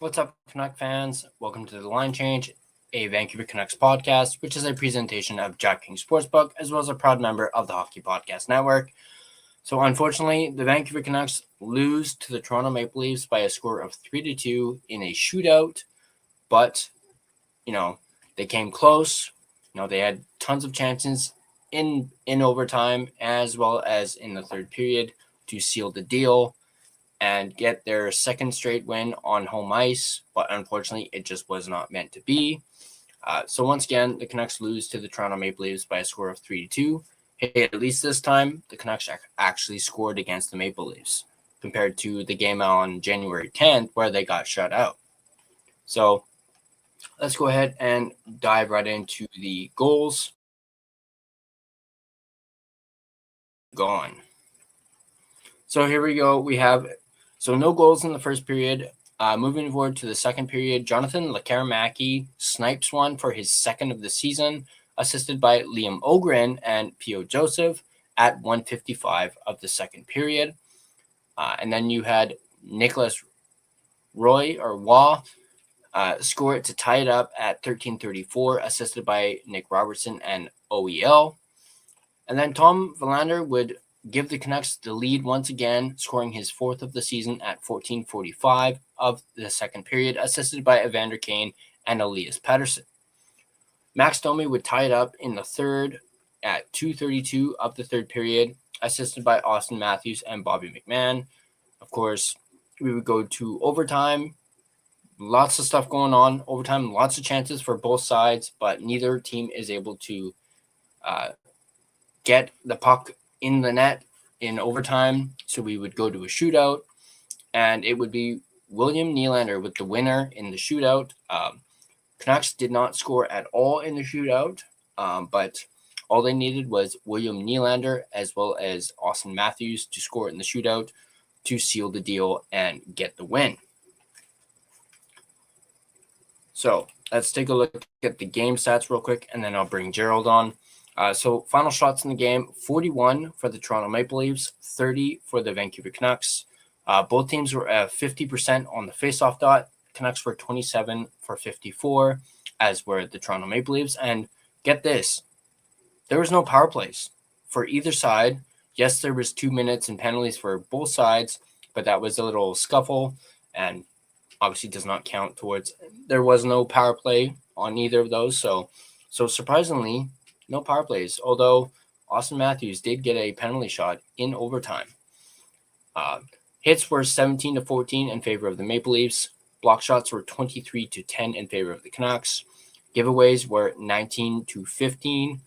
What's up, Canuck fans? Welcome to The Line Change, a Vancouver Canucks podcast, which is a presentation of DraftKings Sportsbook, as well as a proud member of the Hockey Podcast Network. So, unfortunately, the Vancouver Canucks lose to the Toronto Maple Leafs by a score of 3-2 in a shootout. But, they came close. They had tons of chances in overtime, as well as in the third period, to seal the deal and get their second straight win on home ice, but unfortunately, it just was not meant to be. So once again, the Canucks lose to the Toronto Maple Leafs by a score of 3-2. Hey, at least this time, the Canucks actually scored against the Maple Leafs, compared to the game on January 10th, where they got shut out. So let's go ahead and dive right into the goals. Gone. So here we go. We have no goals in the first period. Moving forward to the second period, Jonathan Lekkerimäki snipes one for his second of the season, assisted by Liam Ogren and P.O. Joseph at 1:55 of the second period. And then you had Nicholas Waugh score it to tie it up at 13:34, assisted by Nick Robertson and OEL. And then Tom Verlander would give the Canucks the lead once again, scoring his fourth of the season at 14:45 of the second period, assisted by Evander Kane and Elias Pettersson. Max Domi would tie it up in the third at 2:32 of the third period, assisted by Austin Matthews and Bobby McMahon. Of course, we would go to overtime. Lots of stuff going on. Overtime, lots of chances for both sides, but neither team is able to get the puck in the net in overtime. So we would go to a shootout, and it would be William Nylander with the winner in the shootout. Canucks did not score at all in the shootout, but all they needed was William Nylander as well as Austin Matthews to score in the shootout to seal the deal and get the win. So let's take a look at the game stats real quick, and then I'll bring Gerald on. So final shots in the game, 41 for the Toronto Maple Leafs, 30 for the Vancouver Canucks. Both teams were at 50% on the faceoff dot. Canucks were 27 for 54, as were the Toronto Maple Leafs. And get this, there was no power plays for either side. Yes, there was 2 minutes and penalties for both sides, but that was a little scuffle and obviously does not count towards. There was no power play on either of those. So surprisingly, no power plays, although Austin Matthews did get a penalty shot in overtime. Hits were 17-14 in favor of the Maple Leafs. Block shots were 23-10 in favor of the Canucks. Giveaways were 19-15.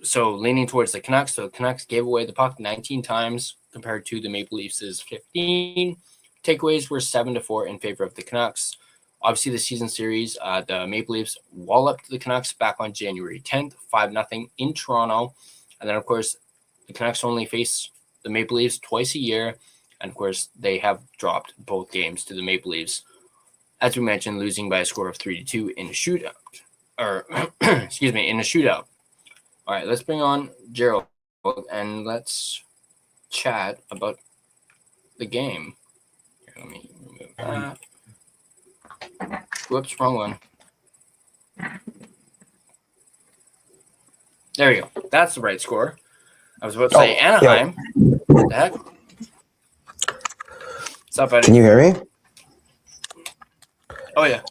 So leaning towards the Canucks. So the Canucks gave away the puck 19 times compared to the Maple Leafs' 15. Takeaways were 7-4 in favor of the Canucks. Obviously, the season series, the Maple Leafs walloped the Canucks back on January 10th, 5-0 in Toronto. And then, of course, the Canucks only face the Maple Leafs twice a year. And, of course, they have dropped both games to the Maple Leafs, as we mentioned, losing by a score of 3-2 in a shootout. In a shootout. All right, let's bring on Gerald, and let's chat about the game. Here, let me remove that. Whoops, wrong one. There we go. That's the right score. I was about to say Anaheim. Yeah. What the heck? What's up, buddy? Can you hear me? Oh yeah.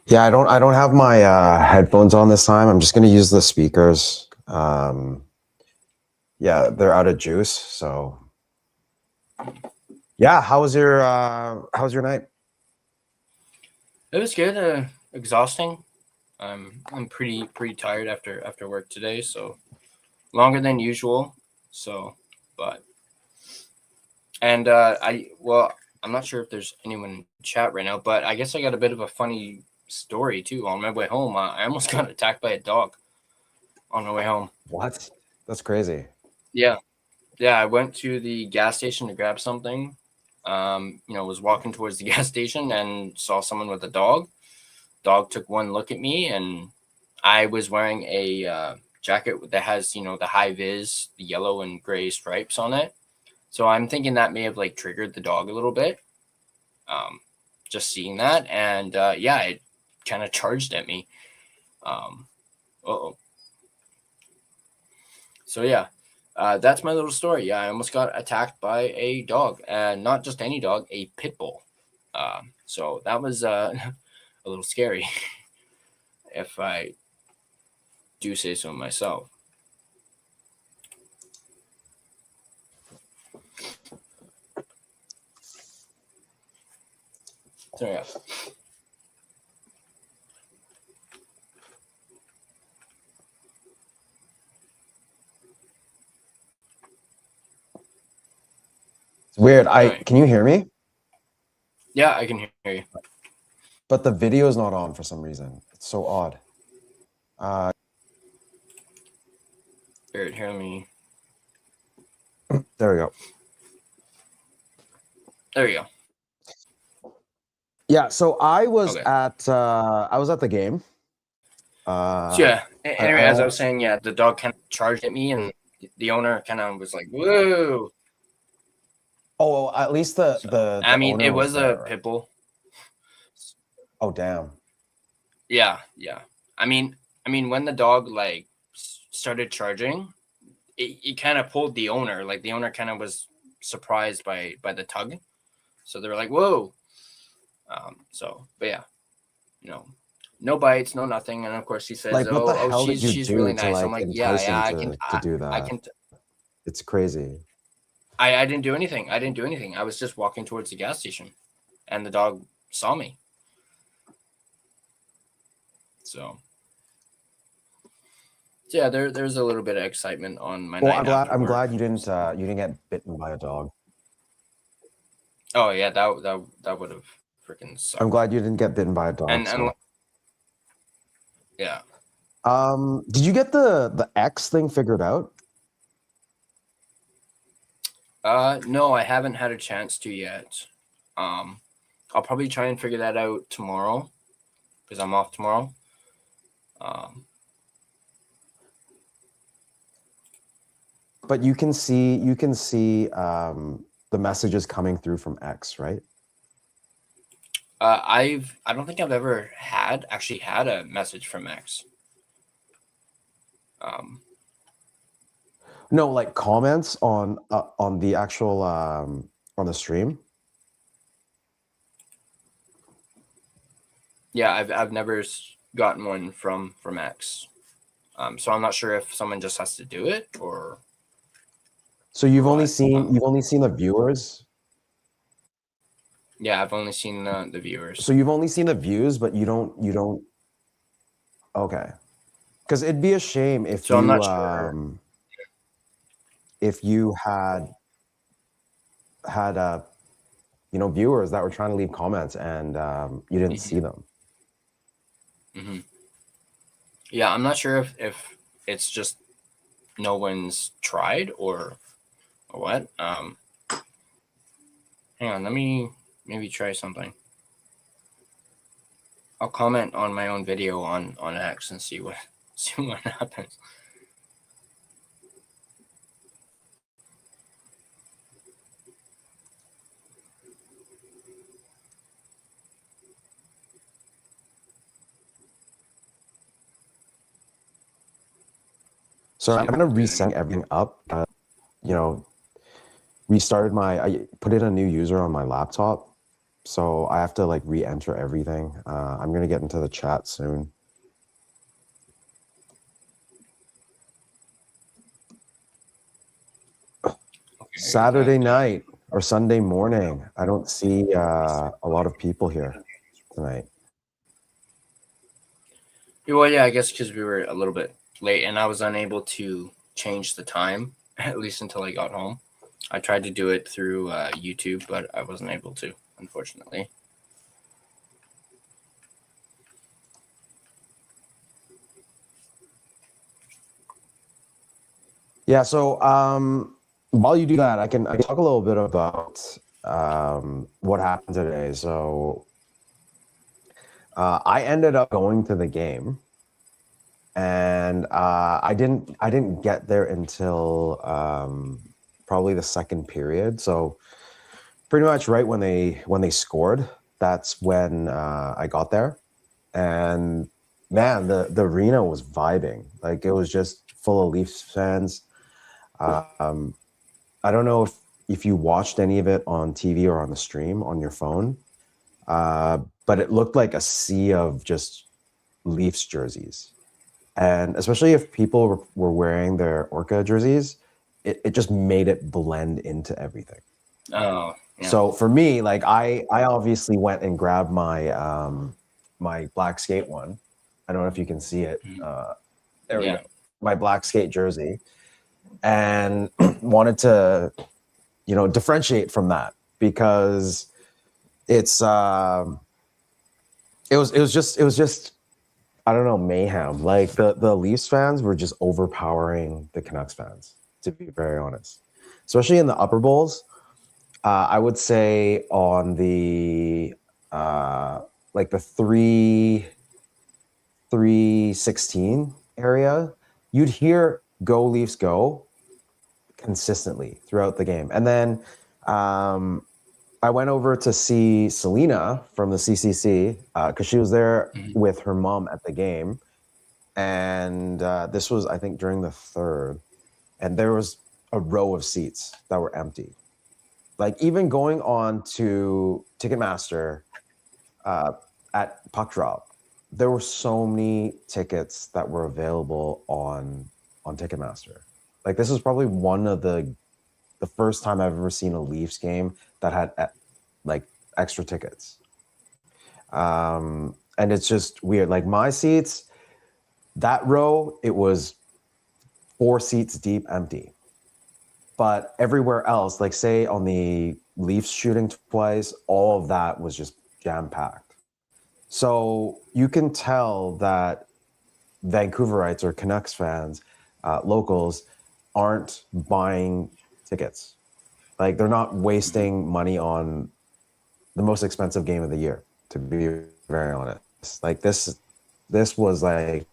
Yeah, I don't have my headphones on this time. I'm just going to use the speakers. Yeah, they're out of juice. So yeah, how was your night? It was good. Exhausting. I'm pretty tired after work today, so longer than usual. So, I'm not sure if there's anyone in chat right now, but I guess I got a bit of a funny story too. On my way home, I almost got attacked by a dog on my way home. What? That's crazy. Yeah. I went to the gas station to grab something. Was walking towards the gas station and saw someone with a dog. Dog took one look at me, and I was wearing a jacket that has, the high vis, the yellow and gray stripes on it. So I'm thinking that may have like triggered the dog a little bit. Just seeing that, and yeah, it kind of charged at me. Uh-oh. So yeah, that's my little story. Yeah, I almost got attacked by a dog, and not just any dog, a pit bull. So that was a little scary, if I do say so myself. So yeah. It's weird. Right. Can you hear me? Yeah, I can hear you. But the video is not on for some reason. It's so odd. Here, let me. There we go. There we go. Yeah, so I was Okay. at the game. So yeah. Anyway, as I don't- was saying, yeah, the dog kind of charged at me, and the owner kind of was like, "Whoa!" Oh, at least the I mean, owner it was there, a right? pit bull. Oh, damn. Yeah, yeah. I mean, when the dog like started charging, it kind of pulled the owner. Like the owner kind of was surprised by the tug, so they were like, "Whoa!" So, but yeah, no bites, no nothing, and of course he says, Like, what the "Oh, hell did you she's do really to nice." I'm like like, "Yeah, entice yeah, him I can, to do I that? can." It's crazy. I didn't do anything. I didn't do anything. I was just walking towards the gas station, and the dog saw me. So yeah, there's a little bit of excitement on my Well, night after I'm work. glad you didn't get bitten by a dog. Oh yeah, that would have freaking sucked. I'm glad you didn't get bitten by a dog. And yeah. Did you get the X thing figured out? No, I haven't had a chance to yet. I'll probably try and figure that out tomorrow because I'm off tomorrow. But you can see the messages coming through from X, right? I don't think I've ever actually had a message from X. No, like comments on the actual on the stream. Yeah, I've never gotten one from X. So I'm not sure if someone just has to do it or. So you've only seen the viewers. Yeah, I've only seen the viewers. So you've only seen the views, but you don't. Okay, because it'd be a shame if So I'm not sure. If you had viewers that were trying to leave comments and you didn't see them. Mm-hmm. Yeah, I'm not sure if it's just no one's tried or what. Hang on, let me maybe try something. I'll comment on my own video on X and see what happens. So I'm gonna reset everything up. I put in a new user on my laptop, so I have to like re-enter everything. I'm gonna get into the chat soon. Okay, Saturday night or Sunday morning. I don't see a lot of people here tonight. Well, yeah, I guess because we were a little bit late and I was unable to change the time, at least until I got home. I tried to do it through YouTube, but I wasn't able to, unfortunately. Yeah, so while you do that, I can talk a little bit about what happened today. So I ended up going to the game, and I didn't get there until probably the second period. So pretty much right when they scored, that's when I got there. And man, the arena was vibing. Like, it was just full of Leafs fans. I don't know if you watched any of it on TV or on the stream on your phone, but it looked like a sea of just Leafs jerseys. And especially if people were wearing their Orca jerseys, it just made it blend into everything. Oh, yeah. So for me, like I obviously went and grabbed my my black skate one. I don't know if you can see it. There we go. My black skate jersey, and wanted to, differentiate from that, because it was just I don't know, mayhem. Like the Leafs fans were just overpowering the Canucks fans, to be very honest, especially in the upper bowls. I would say on the like the 316 area, you'd hear "Go Leafs Go" consistently throughout the game. And then I went over to see Selena from the CCC because she was there with her mom at the game. And this was, I think, during the third. And there was a row of seats that were empty. Like, even going on to Ticketmaster at puck drop, there were so many tickets that were available on Ticketmaster. Like, this is probably one of the first time I've ever seen a Leafs game that had like extra tickets. And it's just weird. Like, my seats, that row, it was 4 seats deep empty. But everywhere else, like say on the Leafs shooting twice, all of that was just jam-packed. So you can tell that Vancouverites or Canucks fans, locals, aren't buying tickets. Like, they're not wasting money on the most expensive game of the year, to be very honest. Like, this was like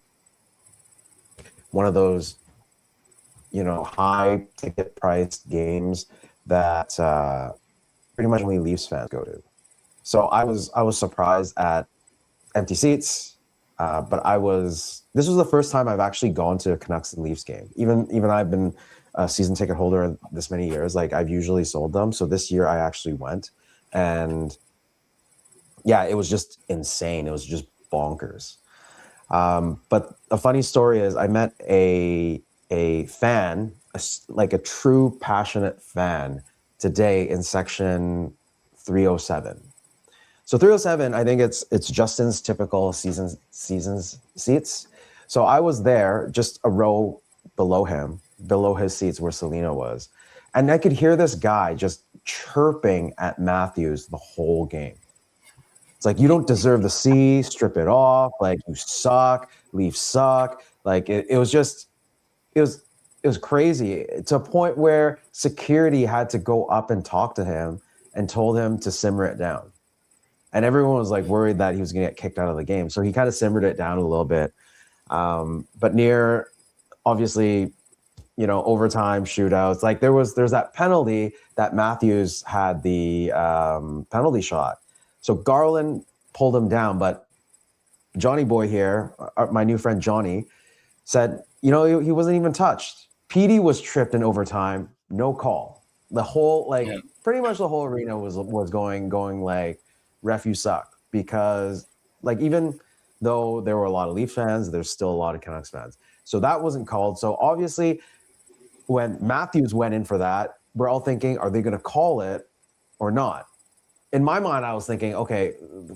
one of those, high ticket priced games that pretty much only Leafs fans go to. So I was surprised at empty seats, but this was the first time I've actually gone to a Canucks and Leafs game. Even I've been a season ticket holder this many years. Like, I've usually sold them. So this year I actually went, and yeah, it was just insane. It was just bonkers. But a funny story is I met a fan, like a true passionate fan, today in section 307. So 307, I think it's Justin's typical seasons seats. So I was there, just a row below him, below his seats where Selena was. And I could hear this guy just chirping at Matthews the whole game. It's like, you don't deserve the C, strip it off. Like, you suck, Leafs suck. Like, it was crazy, to a point where security had to go up and talk to him and told him to simmer it down. And everyone was like worried that he was going to get kicked out of the game. So he kind of simmered it down a little bit. But near, obviously, overtime shootouts, like there's that penalty that Matthews had the penalty shot. So Garland pulled him down, but Johnny Boy here, my new friend Johnny, said, he wasn't even touched. Petey was tripped in overtime, no call. The whole, pretty much the whole arena was going like, ref, you suck. Because, like, even though there were a lot of Leaf fans, there's still a lot of Canucks fans. So that wasn't called. So obviously, when Matthews went in for that, we're all thinking, are they going to call it or not? In my mind, I was thinking, okay,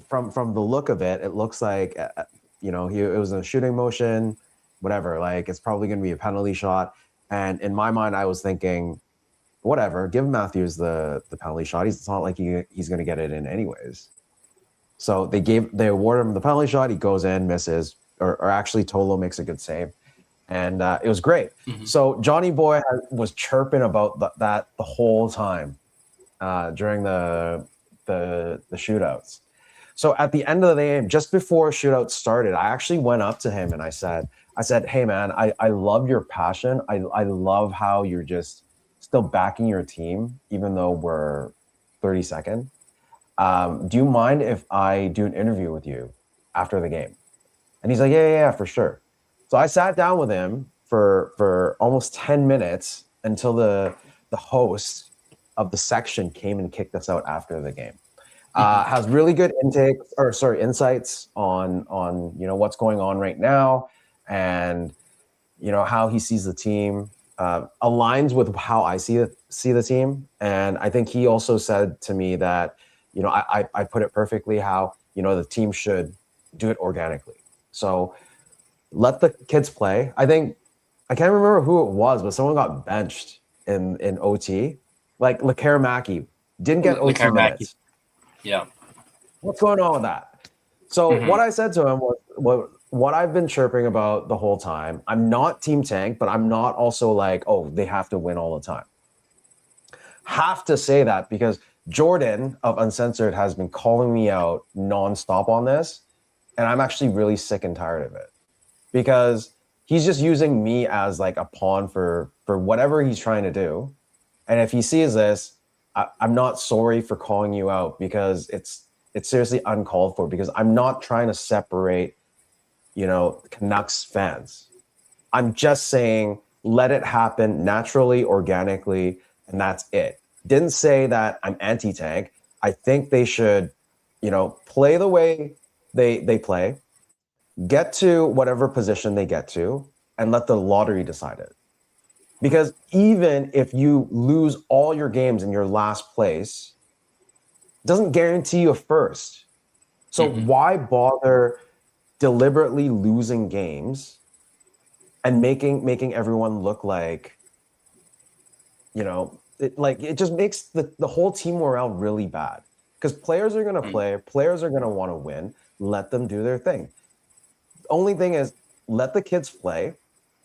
from the look of it, it looks like, it was a shooting motion, whatever. Like, it's probably going to be a penalty shot. And in my mind, I was thinking, whatever, give Matthews the penalty shot. It's not like he's going to get it in anyways. So they award him the penalty shot. He goes in, misses, or actually Tolo makes a good save. And it was great. Mm-hmm. So Johnny Boy was chirping about that the whole time during the shootouts. So at the end of the game, just before shootout started, I actually went up to him and I said, hey man, I love your passion. I love how you're just still backing your team, even though we're 32nd. Do you mind if I do an interview with you after the game? And he's like, yeah, for sure. So I sat down with him for almost 10 minutes until the host of the section came and kicked us out after the game. Has really good insights on what's going on right now, and how he sees the team. Aligns with how I see the team. And I think he also said to me that, I put it perfectly how, the team should do it organically. So let the kids play. I think, I can't remember who it was, but someone got benched in OT. Like Lekaramaki didn't get OT minutes. Yeah. What's going on with that? So what I said to him was, what I've been chirping about the whole time, I'm not team tank, but I'm not also like, oh, they have to win all the time. Have to say that because Jordan of Uncensored has been calling me out nonstop on this, and I'm actually really sick and tired of it because he's just using me as like a pawn for whatever he's trying to do. And if he sees this, I'm not sorry for calling you out because it's seriously uncalled for, because I'm not trying to separate Canucks fans. I'm just saying, let it happen naturally, organically, and that's it. Didn't say that I'm anti-tank. I think they should, play the way they play, get to whatever position they get to, and let the lottery decide it. Because even if you lose all your games in your last place, it doesn't guarantee you a first. So why bother deliberately losing games and making everyone look like, it just makes the whole team morale really bad, because players are going to play, players are going to want to win. Let them do their thing. The only thing is, let the kids play,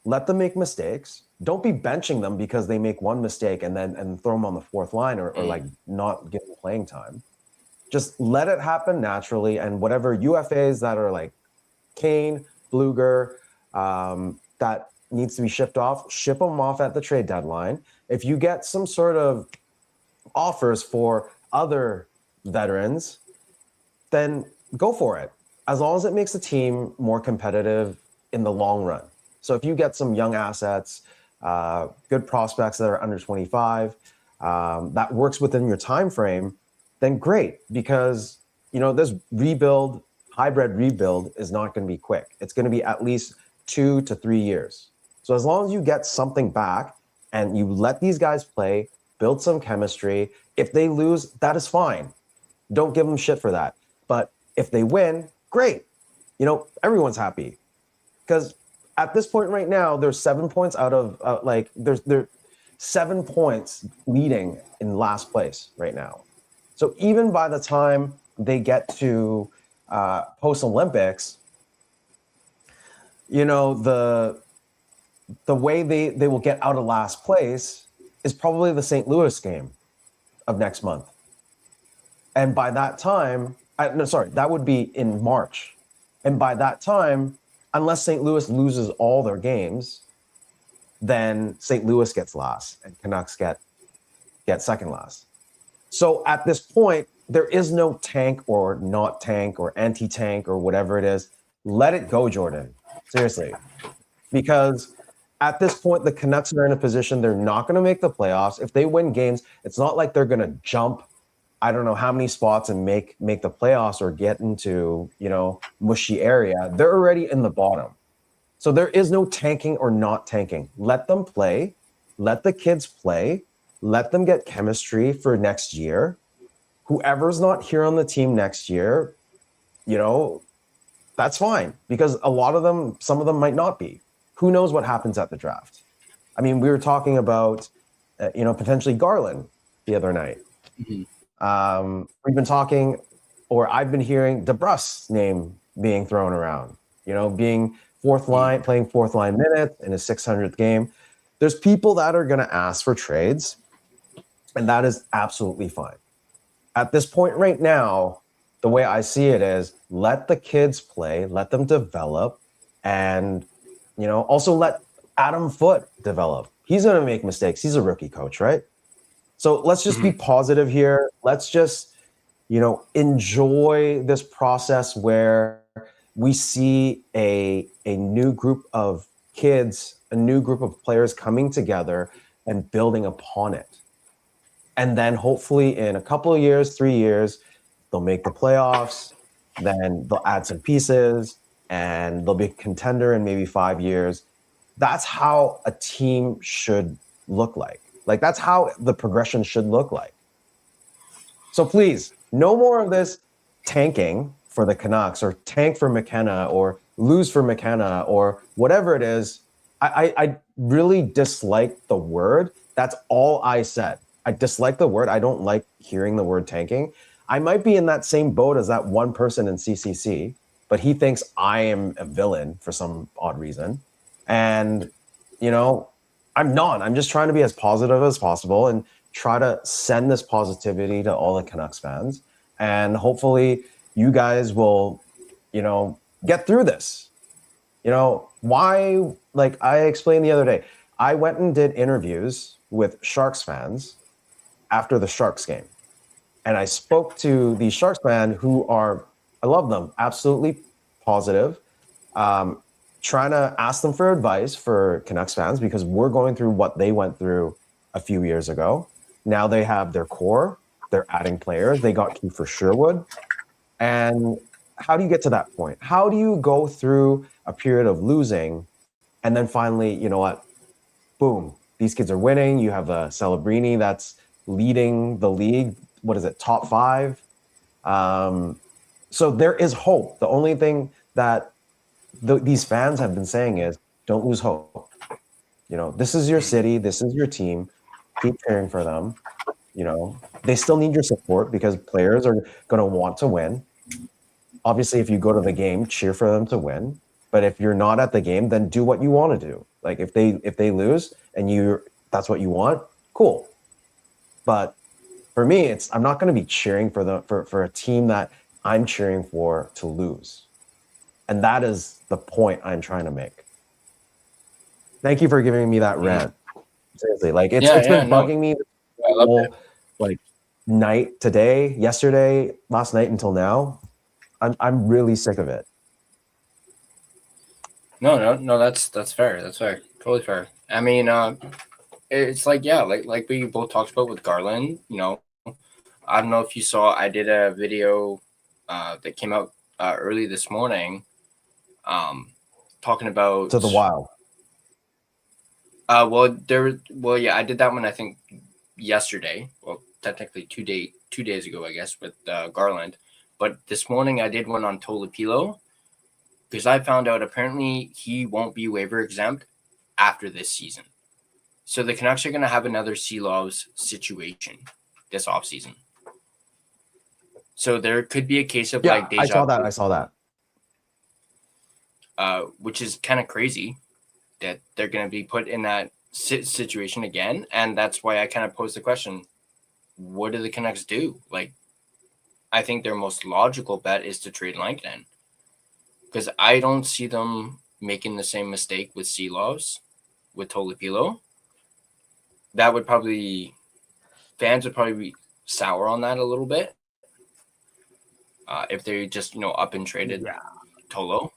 let them make mistakes. Don't be benching them because they make one mistake and throw them on the fourth line or like not give them playing time. Just let it happen naturally, and whatever UFAs that are like Kane, Bluger, that needs to be shipped off, ship them off at the trade deadline. If you get some sort of offers for other veterans, then go for it, as long as it makes the team more competitive in the long run. So if you get some young assets, good prospects that are under 25, that works within your time frame, then great, because this hybrid rebuild is not going to be quick. It's going to be at least 2 to 3 years. So as long as you get something back and you let these guys play, build some chemistry, if they lose, that is fine. Don't give them shit for that. But if they win, great. Everyone's happy. Because at this point right now, there's 7 points out of they're 7 points leading in last place right now. So even by the time they get to post-Olympics, the way they will get out of last place is probably the St. Louis game of next month. And by that time, that would be in March. And by that time, unless St. Louis loses all their games, then St. Louis gets last and Canucks get second last. So at this point, there is no tank or not tank or anti-tank or whatever it is. Let it go, Jordan. Seriously. Because at this point, the Canucks are in a position they're not going to make the playoffs. If they win games, it's not like they're going to jump I don't know how many spots and make the playoffs or get into, mushy area. They're already in the bottom. So there is no tanking or not tanking. Let them play. Let the kids play. Let them get chemistry for next year. Whoever's not here on the team next year, that's fine, because some of them might not be. Who knows what happens at the draft? I mean, we were talking about, potentially Garland the other night. Mm-hmm. We've been talking, or I've been hearing DeBrus's name being thrown around, being fourth line, playing fourth line minutes in his 600th game. There's people that are going to ask for trades, and that is absolutely fine. At this point right now, the way I see it is let the kids play, let them develop, and, also let Adam Foote develop. He's going to make mistakes. He's a rookie coach, right? So let's just be positive here. Let's just, enjoy this process where we see a new group of kids, a new group of players coming together and building upon it. And then hopefully in a couple of years, 3 years, they'll make the playoffs. Then they'll add some pieces and they'll be a contender in maybe 5 years. That's how a team should look like. Like, that's how the progression should look like. So please, no more of this tanking for the Canucks or tank for McKenna or lose for McKenna or whatever it is. I really dislike the word. That's all I said. I dislike the word. I don't like hearing the word tanking. I might be in that same boat as that one person in CCC, but he thinks I am a villain for some odd reason. And, I'm not. I'm just trying to be as positive as possible and try to send this positivity to all the Canucks fans. And hopefully you guys will, get through this. Why, like I explained the other day, I went and did interviews with Sharks fans after the Sharks game. And I spoke to these Sharks fans who are, I love them, absolutely positive. Trying to ask them for advice for Canucks fans because we're going through what they went through a few years ago. Now they have their core, they're adding players, they got Kiefer Sherwood. And how do you get to that point? How do you go through a period of losing and then finally, you know what, boom, these kids are winning. You have a Celebrini that's leading the league. What is it, top 5? So there is hope. The only thing that these fans have been saying is don't lose hope. This is your city. This is your team. Keep cheering for them. They still need your support because players are going to want to win. Obviously, if you go to the game, cheer for them to win. But if you're not at the game, then do what you want to do. Like if they lose and that's what you want, cool. But for me, I'm not going to be cheering for a team that I'm cheering for to lose. And that is the point I'm trying to make. Thank you for giving me that rant. Seriously, like it's been bugging me the whole night today, yesterday, last night until now. I'm really sick of it. No, that's fair. That's fair. Totally fair. I mean, it's like we both talked about with Garland. I don't know if you saw. I did a video that came out early this morning, talking about To the Wild. I did that one. I think yesterday. Well, technically 2 days ago, I guess, with Garland. But this morning I did one on Tolopilo because I found out apparently he won't be waiver exempt after this season. So the Canucks are going to have another Seelovs situation this offseason. So there could be a case of like deja vu. I saw that. Which is kind of crazy that they're going to be put in that situation again. And that's why I kind of posed the question, what do the Canucks do? Like, I think their most logical bet is to trade Lankinen because I don't see them making the same mistake with Seelovs, with Tolopilo. That would fans would probably be sour on that a little bit if they just, up and traded Tolo.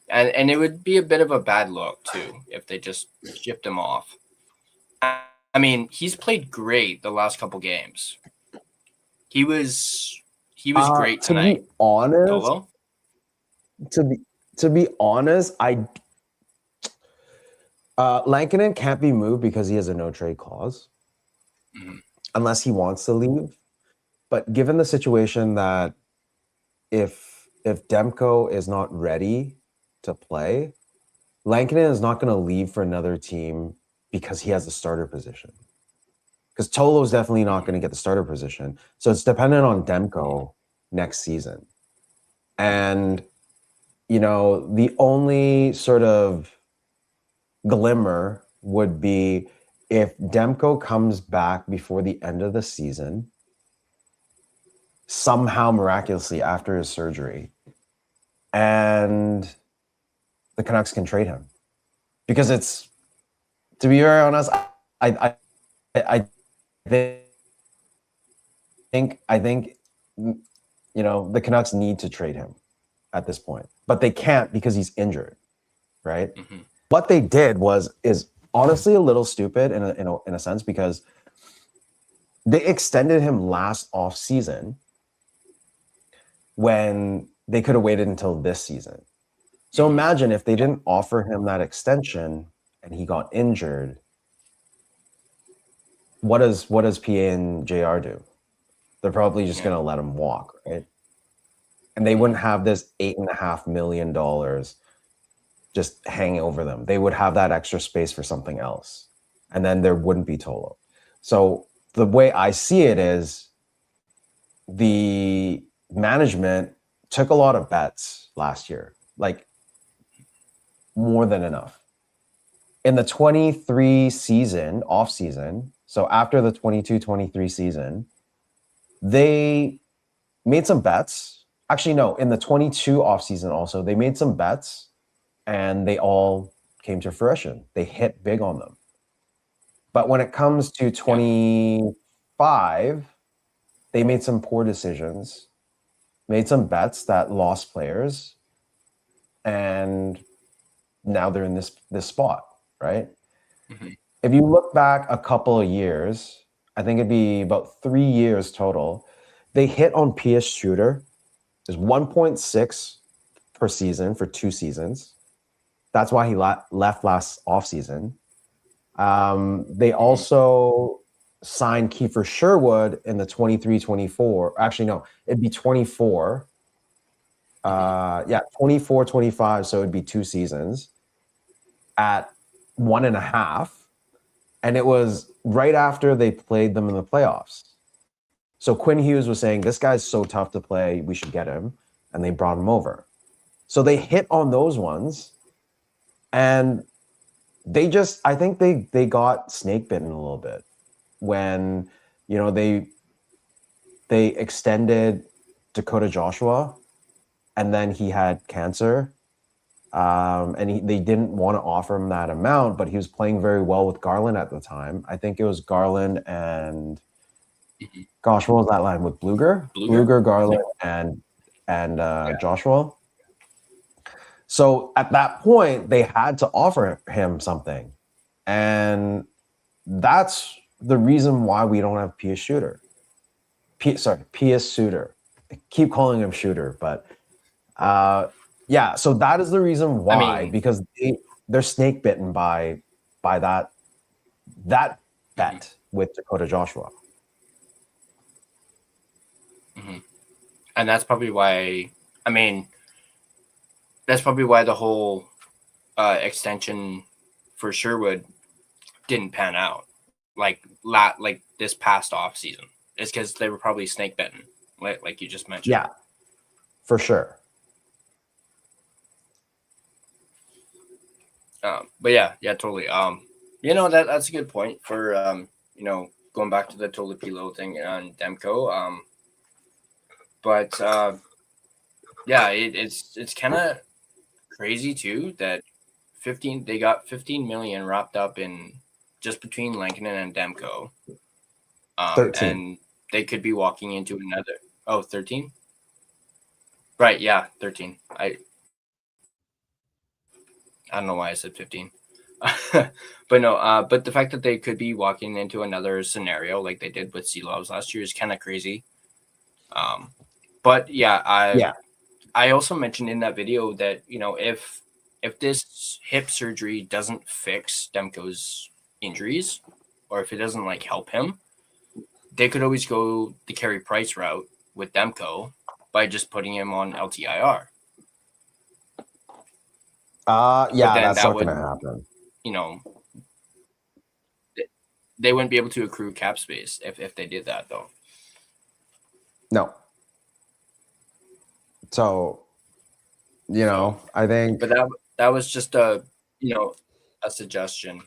And it would be a bit of a bad look, too, if they just shipped him off. I mean, he's played great the last couple games. He was great tonight. To be honest, Tolo? To be honest, Lankinen can't be moved because he has a no trade clause, unless he wants to leave. But given the situation that if Demko is not ready to play, Lankinen is not going to leave for another team because he has the starter position. Because Tolo is definitely not going to get the starter position. So it's dependent on Demko next season. And, the only sort of glimmer would be if Demko comes back before the end of the season, somehow miraculously after his surgery, and the Canucks can trade him. Because it's To be very honest, I think the Canucks need to trade him at this point, but they can't because he's injured, right? Mm-hmm. What they did is honestly a little stupid in a sense, because they extended him last off season when they could have waited until this season. So Mm-hmm. imagine if they didn't offer him that extension and he got injured. What does PA and JR do? They're probably just going to let him walk, right? And they wouldn't have this $8.5 million just hanging over them. They would have that extra space for something else. And then there wouldn't be Tolo. So the way I see it is the management took a lot of bets last year, like more than enough. In the 23 season, off season, so after the 22-23 season, they made some bets. Actually, no, in the 22 off season also, they made some bets and they all came to fruition. They hit big on them. But when it comes to 25, they made some poor decisions, made some bets that lost players, and now they're in this spot, right? Mm-hmm. If you look back a couple of years, I think it'd be about 3 years total, they hit on PS Shooter. There's 1.6 per season for 2 seasons. That's why he left last offseason. They also signed Kiefer Sherwood in the 23-24. Actually, no, it'd be 24. 24-25. So it'd be 2 seasons at 1.5. And it was right after they played them in the playoffs. So Quinn Hughes was saying, this guy's so tough to play, we should get him. And they brought him over. So they hit on those ones. And I think they got snake bitten a little bit when, they extended Dakota Joshua and then he had cancer. And they didn't want to offer him that amount, but he was playing very well with Garland at the time. I think it was Garland and gosh, what was that line with Bluger, Garland, and Joshua. So at that point, they had to offer him something, and that's the reason why we don't have PS Shooter. PS Suitor. I keep calling him Shooter, but yeah. So that is the reason why, because they're snake bitten by that bet with Dakota Joshua. Mm-hmm. And that's probably why. That's probably why the whole extension for Sherwood didn't pan out like this past off season. It's because they were probably snake bitten, like you just mentioned. Yeah, for sure. But yeah, totally. That's a good point for going back to the Tolopilo thing on Demko. But it's kind of crazy too that they got 15 million wrapped up in just between Lankinen and Demko. 13. And they could be walking into another 13. Right, yeah, 13. I don't know why I said 15. But no, but the fact that they could be walking into another scenario like they did with Seelovs last year is kind of crazy. But yeah, I also mentioned in that video that, if this hip surgery doesn't fix Demko's injuries, or if it doesn't help him, they could always go the Carey Price route with Demko by just putting him on LTIR. That's not going to happen. They wouldn't be able to accrue cap space if they did that, though. No. So, I think. But that was just a suggestion.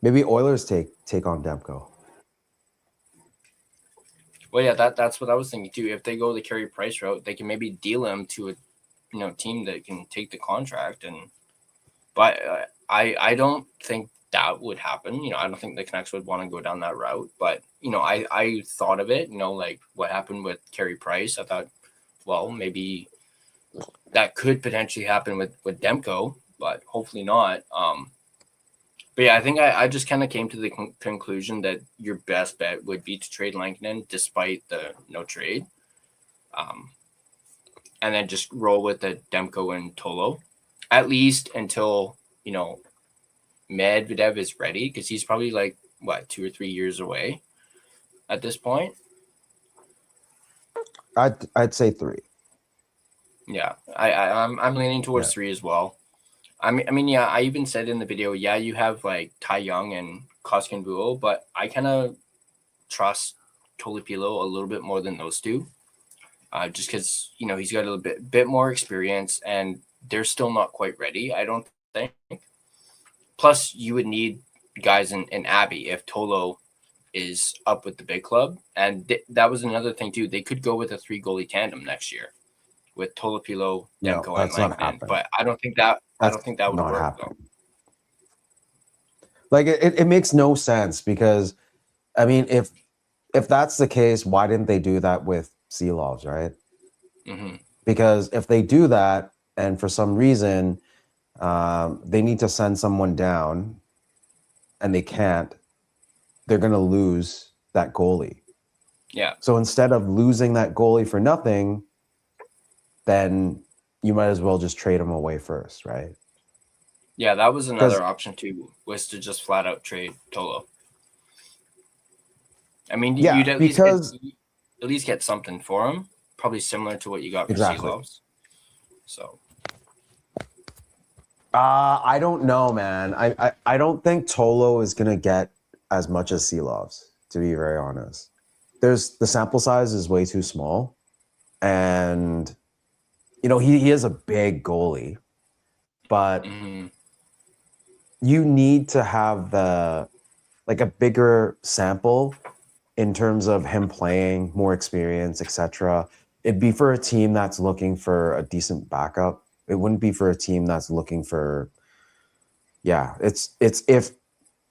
Maybe Oilers take on Demko. Well, yeah, that's what I was thinking too. If they go the Carey Price route, they can maybe deal him to a team that can take the contract and But I don't think that would happen. You know, I don't think the Canucks would want to go down that route. But, you know, I thought of it, you know, like what happened with Carey Price. I thought, well, maybe that could potentially happen with Demko, but hopefully not. But yeah, I think I just kind of came to the conclusion that your best bet would be to trade Lankinen despite the no trade. And then just roll with the Demko and Tolo, at least until, you know, Medvedev is ready, because he's probably like, what, 2 or 3 years away at this point? I'd say 3. Yeah, I'm leaning towards 3 as well. I mean, yeah, I even said in the video, yeah, you have like Ty Young and Koskinvuo, but I kind of trust Tolipilo a little bit more than those two, just because, you know, he's got a bit more experience, and they're still not quite ready, I don't think. Plus, you would need guys in Abbey if Tolo is up with the big club, and that was another thing too. They could go with a 3 goalie tandem next year with Tolopilo, Demko, and Lankinen, but I don't think that would work. Happening. Like it makes no sense, because I mean, if that's the case, why didn't they do that with Seelovs, right? Mm-hmm. Because if they do that, and for some reason they need to send someone down, and they can't, they're going to lose that goalie. Yeah. So instead of losing that goalie for nothing, then you might as well just trade him away first, right? Yeah, that was another option too, was to just flat out trade Tolo. I mean, yeah, you'd at least get something for him, probably similar to what you got for Seelovs. So I don't know, man. I don't think Tolo is gonna get as much as Seelovs, to be very honest. The sample size is way too small, and you know, he is a big goalie, but you need to have a bigger sample in terms of him playing, more experience, etc. It'd be for a team that's looking for a decent backup. It wouldn't be for a team that's looking for, it's if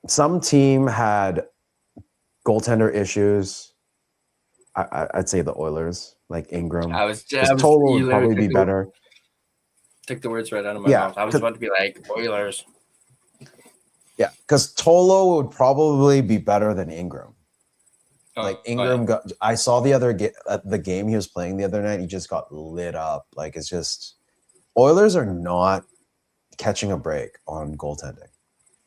some team had goaltender issues, I'd say the Oilers, like Ingram. Tolo would probably be better. Took the words right out of my mouth. I was about to be like, Oilers. Yeah, because Tolo would probably be better than Ingram. Ingram got. I saw the game he was playing the other night. He just got lit up. Like, it's just, Oilers are not catching a break on goaltending.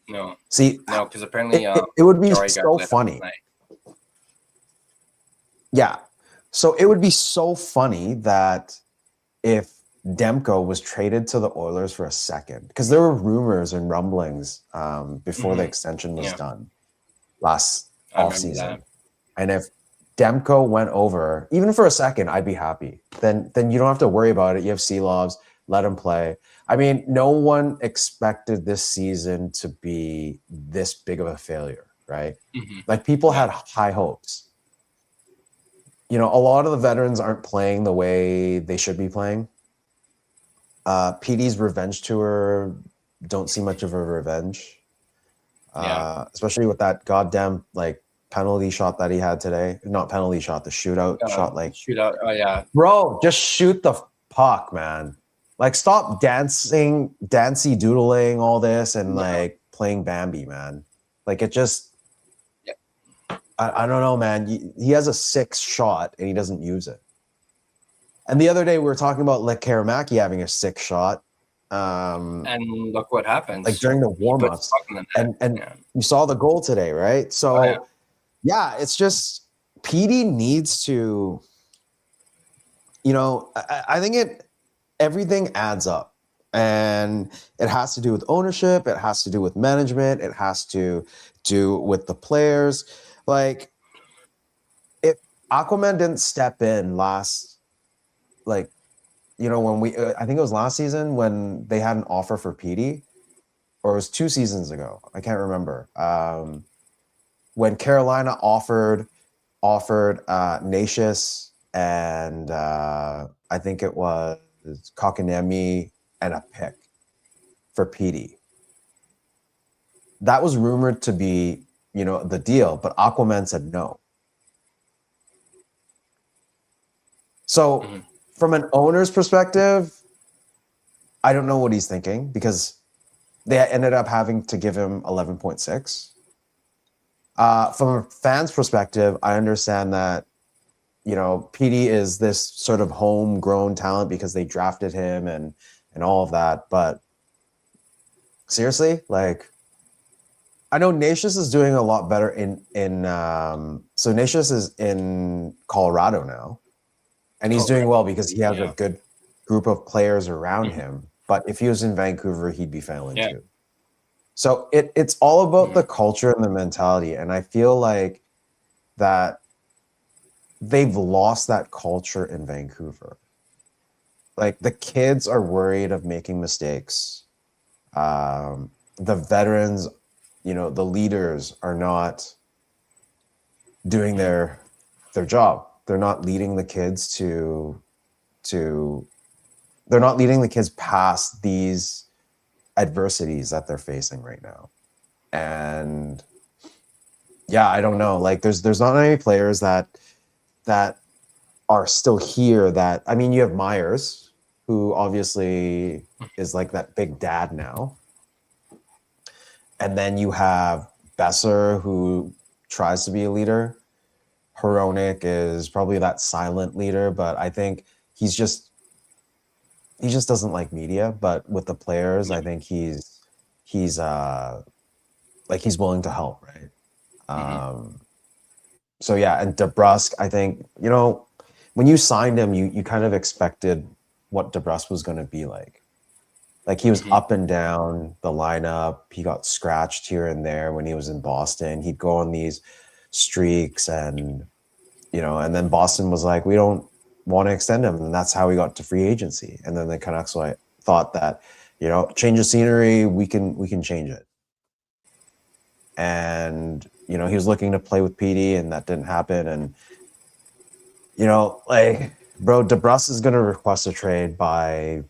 No. See, no, because apparently it would be so funny. Yeah, so it would be so funny that if Demko was traded to the Oilers for a second, because there were rumors and rumblings before the extension was done last offseason. And if Demko went over, even for a second, I'd be happy. Then you don't have to worry about it. You have Seelovs, let him play. I mean, no one expected this season to be this big of a failure, right? Like, people had high hopes. You know, a lot of the veterans aren't playing the way they should be playing. PD's revenge tour, don't see much of a revenge. Especially with that goddamn, like, penalty shot that he had today. Not penalty shot, the shootout shot. Like, shootout. Oh, yeah. Bro, just shoot the puck, man. Like, stop dancing, doodling all this and like playing Bambi, man. Like, it just, I don't know, man. He has a 6 shot and he doesn't use it. And the other day we were talking about Lekaramaki having a 6 shot. And look what happens. Like, during the warm-ups. And you saw the goal today, right? So, it's just, PD needs to, you know, I think everything adds up. And it has to do with ownership. It has to do with management. It has to do with the players. Like, if Aquaman didn't step in last, like, you know, when I think it was last season when they had an offer for PD, or it was 2 seasons ago. I can't remember. When Carolina offered Natius and I think it was Kokanemi and a pick for PD. that was rumored to be, the deal, but Aquaman said no. So from an owner's perspective, I don't know what he's thinking because they ended up having to give him 11.6. From a fan's perspective, I understand that, PD is this sort of homegrown talent because they drafted him and all of that. But seriously, like, I know Natius is doing a lot better so Natius is in Colorado now, and he's doing well because he has a good group of players around him. But if he was in Vancouver, he'd be failing too. So it's all about the culture and the mentality. And I feel like that they've lost that culture in Vancouver. Like, the kids are worried of making mistakes. The veterans, the leaders are not doing their job. They're not leading the kids they're not leading the kids past these adversities that they're facing right now. And yeah, I don't know. Like, there's not many players that are still here that, I mean, you have Myers, who obviously is like that big dad now. And then you have Besser, who tries to be a leader. Hronik is probably that silent leader, but I think he just doesn't like media. But with the players, I think he's willing to help, right? So yeah, and DeBrusk, I think, when you signed him, you kind of expected what DeBrusk was going to be like. Like, he was up and down the lineup. He got scratched here and there when he was in Boston. He'd go on these streaks and then Boston was like, we don't want to extend him. And that's how he got to free agency. And then the Canucks thought that, change of scenery, we can change it. And, he was looking to play with PD and that didn't happen. And, bro, DeBrusk is going to request a trade by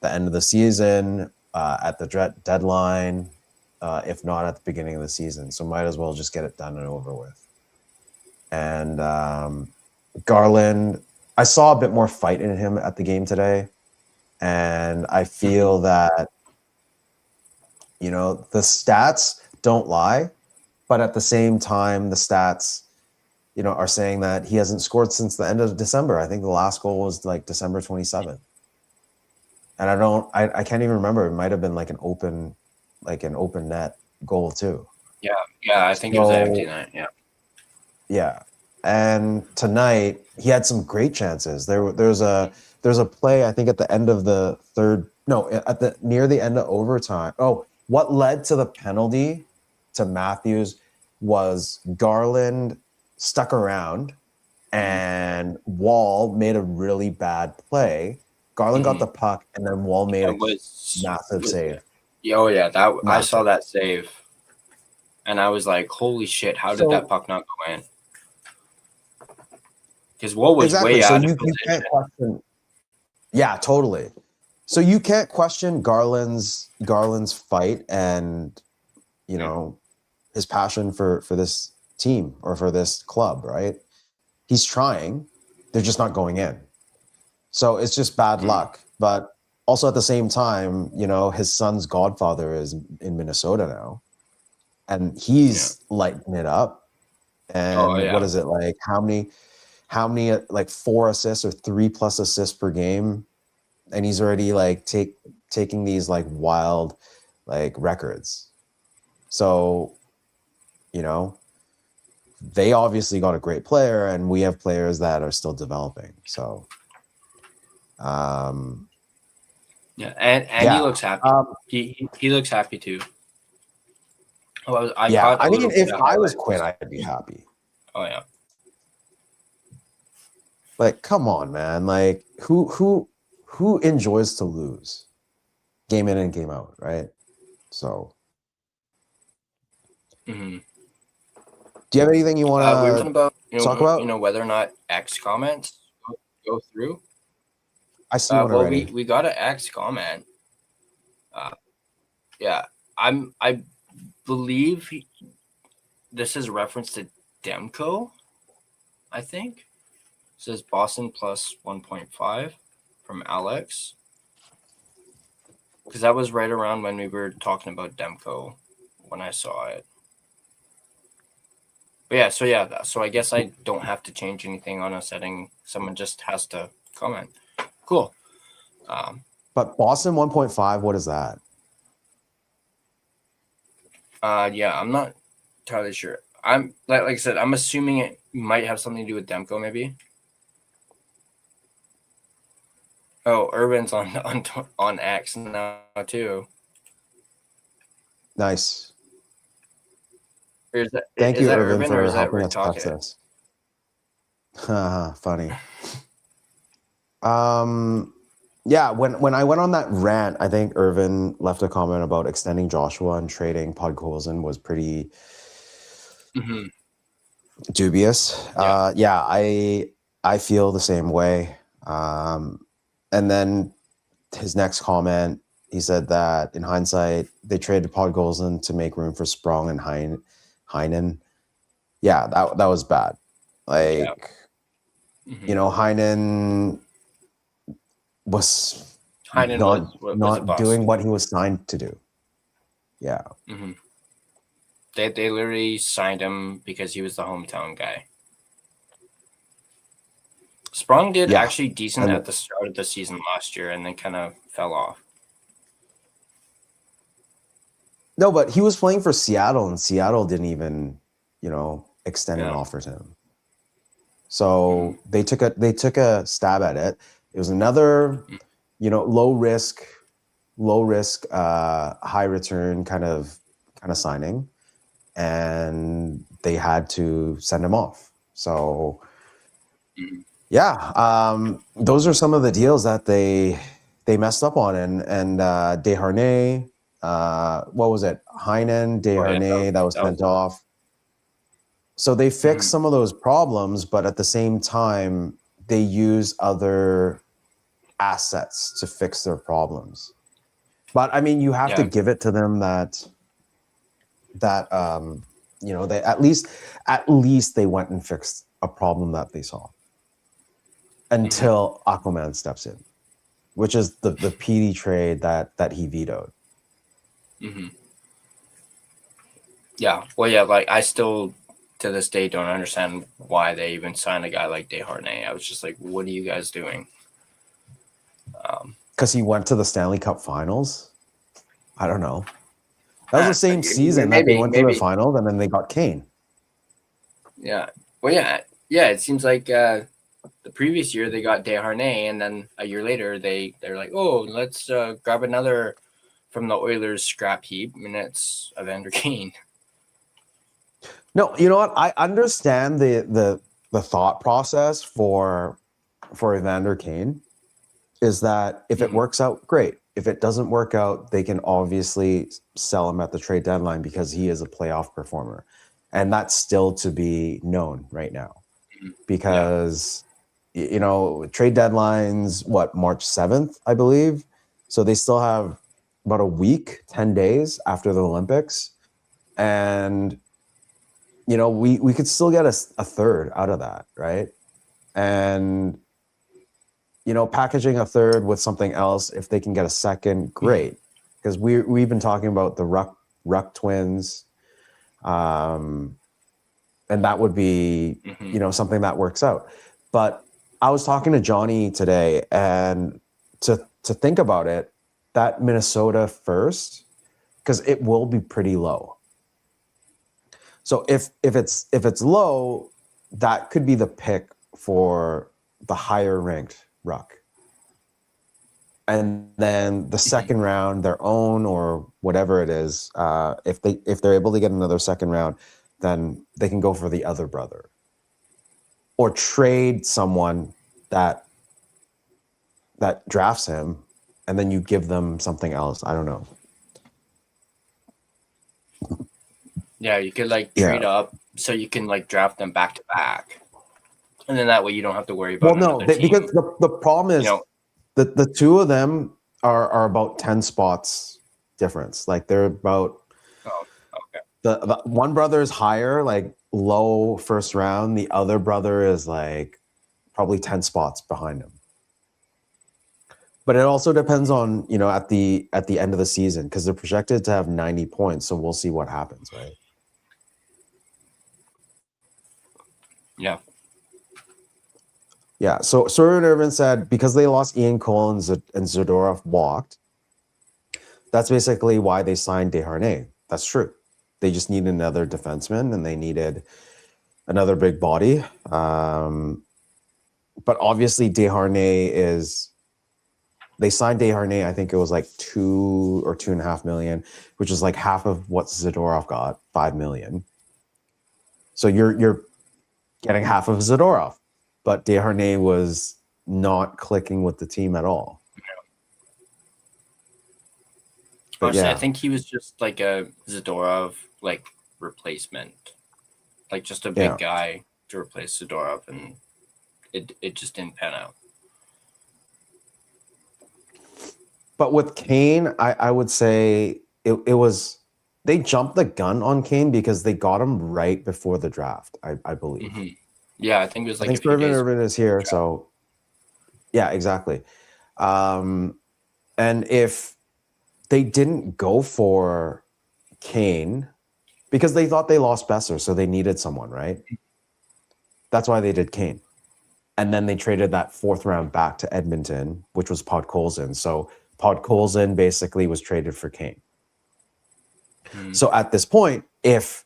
the end of the season, at the deadline, if not at the beginning of the season. So might as well just get it done and over with. And Garland, I saw a bit more fight in him at the game today. And I feel that, the stats don't lie, but at the same time, the stats, are saying that he hasn't scored since the end of December. I think the last goal was like December 27th. And I can't even remember. It might have been like an open net goal too. Yeah. I think it was an empty net. Yeah. Yeah. And tonight he had some great chances. There's a play, I think, at the end of the near the end of overtime. Oh, what led to the penalty to Matthews was Garland stuck around and Wall made a really bad play. Garland got the puck, and then Wall made a massive save. Oh yeah, I saw that save, and I was like, "Holy shit! How did that puck not go in?" Because Wall was way out of position. You can't question. Yeah, totally. So you can't question Garland's fight and his passion for this team or for this club, right? He's trying; they're just not going in. So it's just bad luck. But also at the same time, his son's godfather is in Minnesota now. And he's lighting it up. And what is it, like how many like 4 assists or 3+ assists per game? And he's already like taking these like wild like records. So, they obviously got a great player, and we have players that are still developing. So and he looks happy. He looks happy too. I mean, if I was Quinn, I'd be happy. Oh yeah. Like, come on, man. Like, who enjoys to lose? Game in and game out, right? So do you have anything you want to talk about? Whether or not X comments go through. I see one already. We got an X comment. I believe this is a reference to Demko, I think. It says Boston plus 1.5 from Alex. Because that was right around when we were talking about Demko when I saw it. But yeah, so I guess I don't have to change anything on a setting. Someone just has to comment. Cool. But Boston 1.5, what is that? Yeah, I'm not entirely sure. I'm like I said, I'm assuming it might have something to do with Demko, maybe. Oh, Irvin's on X now too. Nice. Or is that, Thank is you, that Irvin, Irvin or for is that helping Rick us catch talking? this. Funny. Yeah, when I went on that rant, I think Irvin left a comment about extending Joshua and trading Podkolzin was pretty dubious. Yeah. I feel the same way. And then his next comment, he said that in hindsight, they traded Podkolzin to make room for Sprong and Heinen. Yeah, that was bad. Like, Heinen was Heinen was a not bust. doing what he was signed to do. Yeah. They literally signed him because he was the hometown guy. Sprong did actually decent at the start of the season last year and then kind of fell off. No, but he was playing for Seattle, and Seattle didn't even, extend an offer to him. So they took a stab at it. It was another, low risk, high return kind of signing, and they had to send him off. So, those are some of the deals that they messed up on, and Desharnais. What was it? Heinen, Desharnais, that was sent off. So they fixed some of those problems, but at the same time, they use other assets to fix their problems. But I mean, you have to give it to them that they at least they went and fixed a problem that they saw until Aquaman steps in, which is the PD trade that he vetoed. Yeah. Well, yeah, like I still to this day don't understand why they even signed a guy like Desharnais. I was just like, what are you guys doing? Because he went to the Stanley Cup Finals. I don't know. That was the same season that they went to the finals, and then they got Kane. Yeah. Well, yeah. It seems like the previous year they got Desharnais, and then a year later they're like, oh, let's grab another from the Oilers scrap heap, and it's Evander Kane. No, you know what? I understand the thought process for Evander Kane is that if it works out, great. If it doesn't work out, they can obviously sell him at the trade deadline because he is a playoff performer. And that's still to be known right now. Because, trade deadline's, March 7th, I believe. So they still have about a week, 10 days after the Olympics. And, we could still get a third out of that, right? And packaging a third with something else, if they can get a second, great. Because we've been talking about the Ruck twins, and that would be something that works out. But I was talking to Johnny today, and to think about it, that Minnesota first, because it will be pretty low. So if it's low, that could be the pick for the higher ranked Ruck. And then the second round, their own or whatever it is, if they're able to get another second round, then they can go for the other brother. Or trade someone that drafts him, and then you give them something else. I don't know. Yeah, you could trade up so you can draft them back to back, and then that way you don't have to worry about. Well, no, because the problem is the two of them are about 10 spots difference. Like they're about The one brother is higher, like low first round. The other brother is like probably 10 spots behind him. But it also depends on, at the end of the season, because they're projected to have 90 points. So we'll see what happens, right? Yeah. Yeah. So Soren Irvin said because they lost Ian Cole and Zadorov walked, that's basically why they signed Desharnais. That's true. They just need another defenseman and they needed another big body. But obviously Desharnais they signed Desharnais, I think it was like $2 or $2.5 million, which is like half of what Zadorov got, $5 million. So you're getting half of Zadorov, but Desharnais was not clicking with the team at all. But Honestly, yeah. I think he was just like a Zadorov like replacement, like just a big guy to replace Zadorov, and it just didn't pan out. But with Kane, I would say it was they jumped the gun on Kane because they got him right before the draft, I believe. Mm-hmm. Yeah, I think it was like I think Irvin is here, so yeah, exactly. And if they didn't go for Kane because they thought they lost Besser, so they needed someone, right? That's why they did Kane. And then they traded that 4th round back to Edmonton, which was Podkolzin. So Podkolzin basically was traded for Kane. Mm-hmm. So at this point, if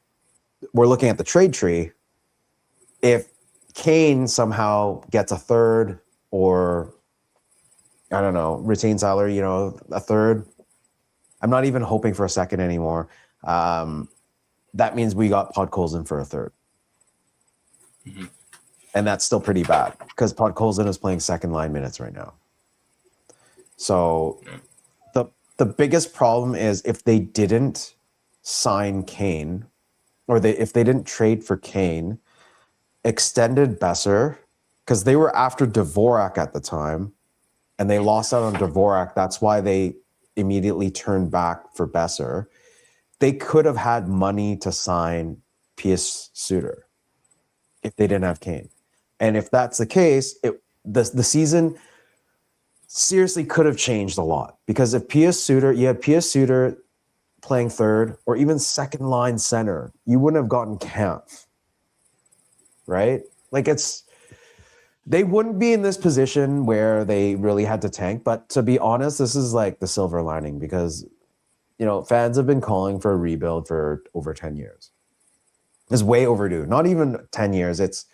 we're looking at the trade tree, if Kane somehow gets a 3rd or, I don't know, retained salary, a 3rd, I'm not even hoping for a 2nd anymore. That means we got Podkolzin for a 3rd. Mm-hmm. And that's still pretty bad because Podkolzin is playing 2nd line minutes right now. So the biggest problem is if they didn't sign Kane or if they didn't trade for Kane, extended Besser, because they were after Dvorak at the time and they lost out on Dvorak. That's why they immediately turned back for Besser. They could have had money to sign Pius Suter if they didn't have Kane. And if that's the case, the season seriously could have changed a lot. Because if you had Pius Suter playing 3rd or even 2nd line center, you wouldn't have gotten Kampf. Right? Like they wouldn't be in this position where they really had to tank. But to be honest, this is like the silver lining because, fans have been calling for a rebuild for over 10 years. It's way overdue. Not even 10 years. It's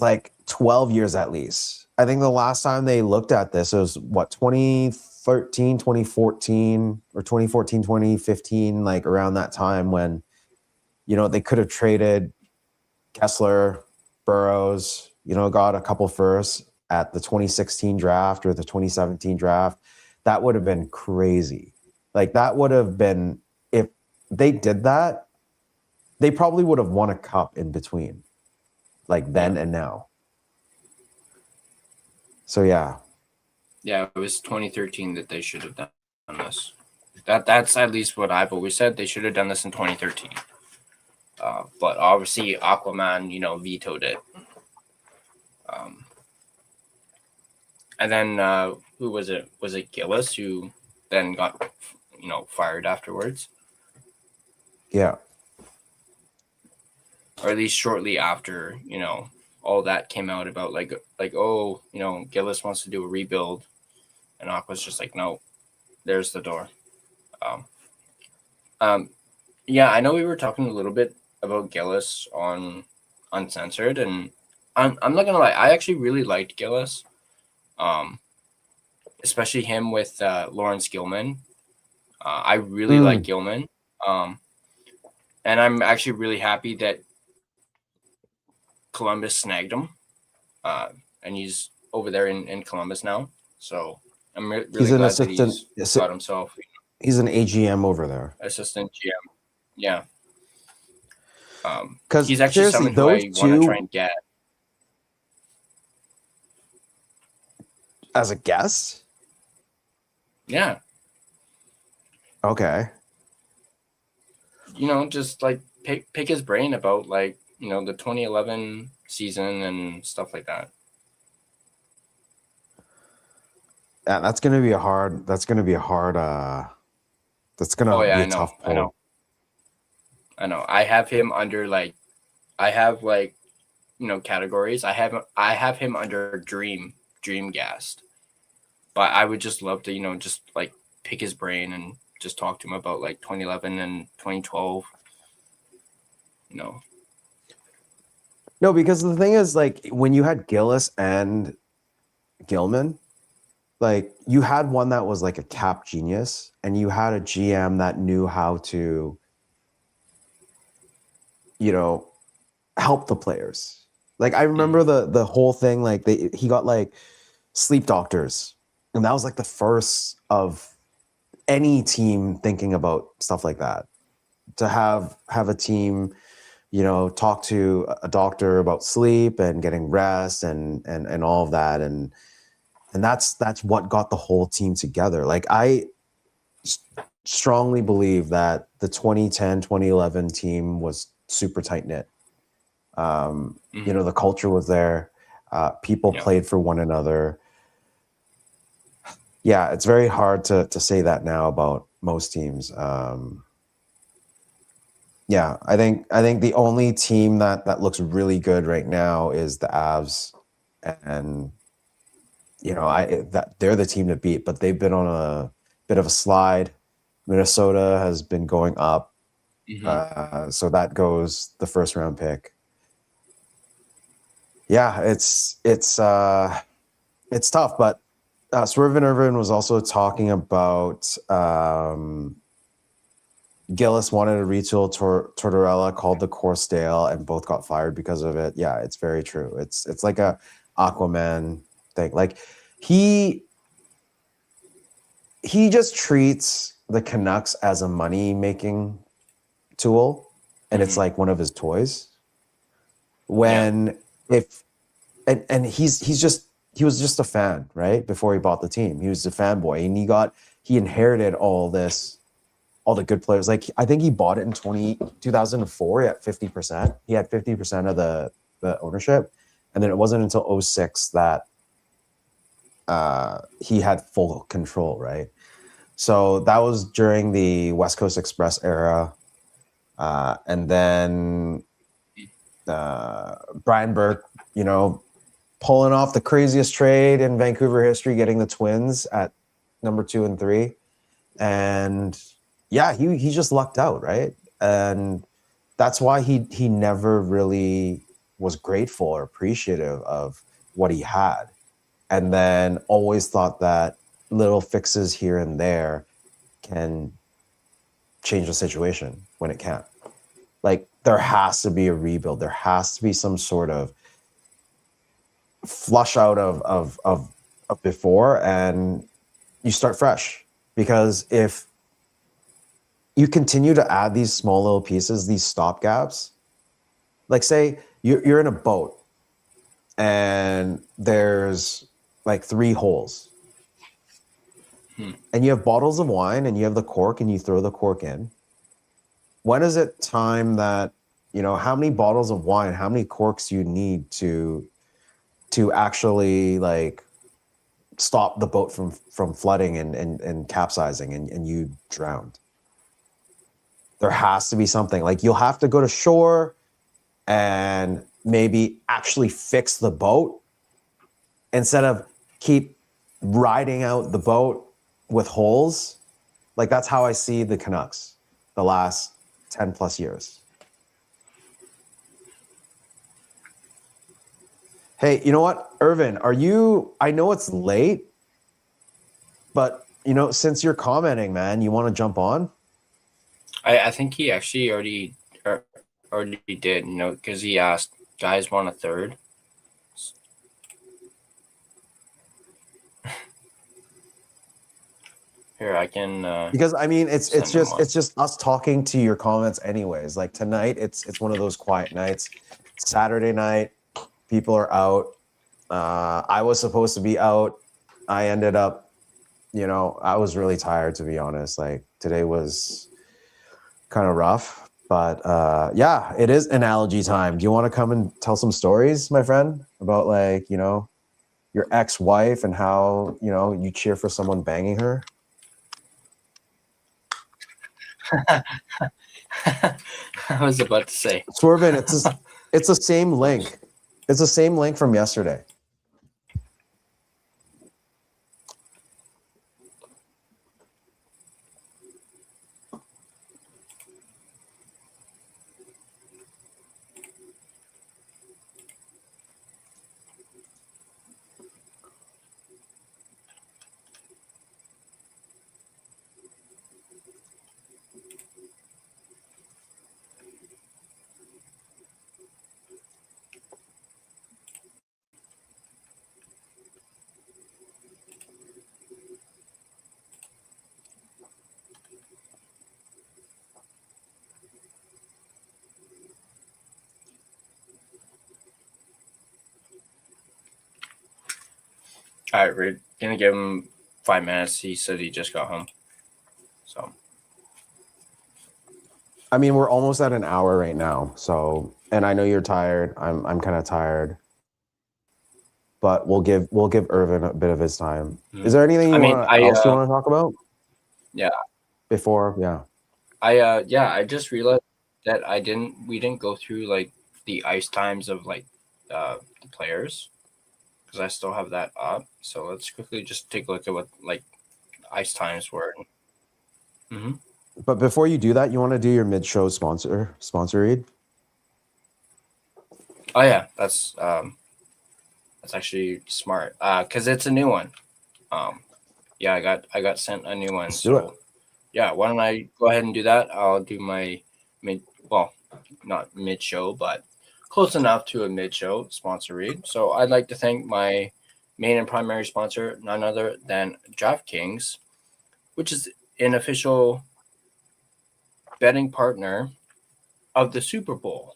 like 12 years at least. I think the last time they looked at this was 2013, 2014 or 2014, 2015, like around that time when, they could have traded Kessler, Burrows, got a couple firsts at the 2016 draft or the 2017 draft. That would have been crazy. Like that would have been, if they did that, they probably would have won a cup in between, like then and now. So yeah. Yeah, it was 2013 that they should have done this. That's at least what I've always said. They should have done this in 2013. But obviously Aquaman, vetoed it. And then who was it? Was it Gillis who then got, fired afterwards? Yeah. Or at least shortly after, all that came out about Gillis wants to do a rebuild, and Aqua's just like, no, there's the door. Yeah, I know we were talking a little bit about Gillis on Uncensored, and I'm not gonna lie, I actually really liked Gillis, especially him with Lawrence Gilman. I really like Gilman, and I'm actually really happy that Columbus snagged him, and he's over there in Columbus now. So I'm really glad that he's got himself. He's an AGM over there. Assistant GM, yeah. Because he's actually someone who I want to try and get as a guest. Yeah. Okay. just like pick his brain about like, the 2011 season and stuff like that. Yeah, that's gonna be a hard. That's gonna be a hard. That's gonna Oh yeah, be I a know, tough I know, pull. I know. I have him under like, I have like, categories. I have him under dream gassed. But I would just love to, just like pick his brain and just talk to him about like 2011 and 2012. You know. No, because the thing is, like, when you had Gillis and Gilman, like, you had one that was like a cap genius, and you had a GM that knew how to, help the players. Like, I remember the whole thing. Like, he got like sleep doctors, and that was like the first of any team thinking about stuff like that. To have a team, talk to a doctor about sleep and getting rest and all of that, and that's what got the whole team together. Like, I strongly believe that the 2010-2011 team was super tight knit. The culture was there. People played for one another. Yeah, it's very hard to say that now about most teams. Yeah, I think the only team that looks really good right now is the Avs, and they're the team to beat, but they've been on a bit of a slide. Minnesota has been going up, so that goes the first round pick. Yeah, it's tough, but Swerve and Irvin was also talking about Gillis wanted to retool Tortorella, called the core stale, and both got fired because of it. Yeah, it's very true. It's like a Aquaman thing. Like, he just treats the Canucks as a money-making tool, and it's like one of his toys. When and he was just a fan, right? Before he bought the team, he was a fanboy, and he inherited all the good players. Like, I think he bought it in 2004 at 50%. He had 50% of the ownership, and then it wasn't until 2006 that he had full control, right? So that was during the West Coast Express era, and then Brian Burke, pulling off the craziest trade in Vancouver history, getting the Twins at number 2 and 3, and yeah, he just lucked out, right? And that's why he never really was grateful or appreciative of what he had, and then always thought that little fixes here and there can change the situation when it can't. Like, there has to be a rebuild. There has to be some sort of flush out of before, and you start fresh. Because if you continue to add these small little pieces, these stopgaps, like, say you're in a boat and there's like 3 holes, and you have bottles of wine and you have the cork, and you throw the cork in. When is it time that, how many bottles of wine, how many corks you need to actually like stop the boat from flooding and capsizing, and you drowned? There has to be something. Like, you'll have to go to shore and maybe actually fix the boat instead of keep riding out the boat with holes. Like, that's how I see the Canucks the last 10 plus years. Hey, you know what, Irvin, I know it's late, but since you're commenting, man, you want to jump on? I think he actually already did, because he asked, guys want a third? Here, I can. Because I mean, it's just us talking to your comments, anyways. Like, tonight, it's one of those quiet nights. Saturday night, people are out. I was supposed to be out. I ended up, I was really tired, to be honest. Like, today was kind of rough. But yeah, it is analogy time. Do you want to come and tell some stories, my friend, about like, you know, your ex-wife and how, you know, you cheer for someone banging her? I was about to say. Swervin, it's the same link. It's the same link from yesterday. All right, we're gonna give him 5 minutes. He said he just got home. So I mean, we're almost at an hour right now. So, and I know you're tired. I'm kind of tired. But we'll give Irvin a bit of his time. Is there anything else you want to talk about? Yeah. Before, yeah. I just realized that we didn't go through like the ice times of like the players, because I still have that up. So let's quickly just take a look at what like ice times were. Mm-hmm. But before you do that, you want to do your mid-show sponsor read? Oh yeah, that's actually smart. Because it's a new one. Yeah, I got sent a new one. Let's do it. Yeah, why don't I go ahead and do that? I'll do my not mid-show, but close enough to a mid-show sponsor read. So I'd like to thank my main and primary sponsor, none other than DraftKings, which is an official betting partner of the Super Bowl.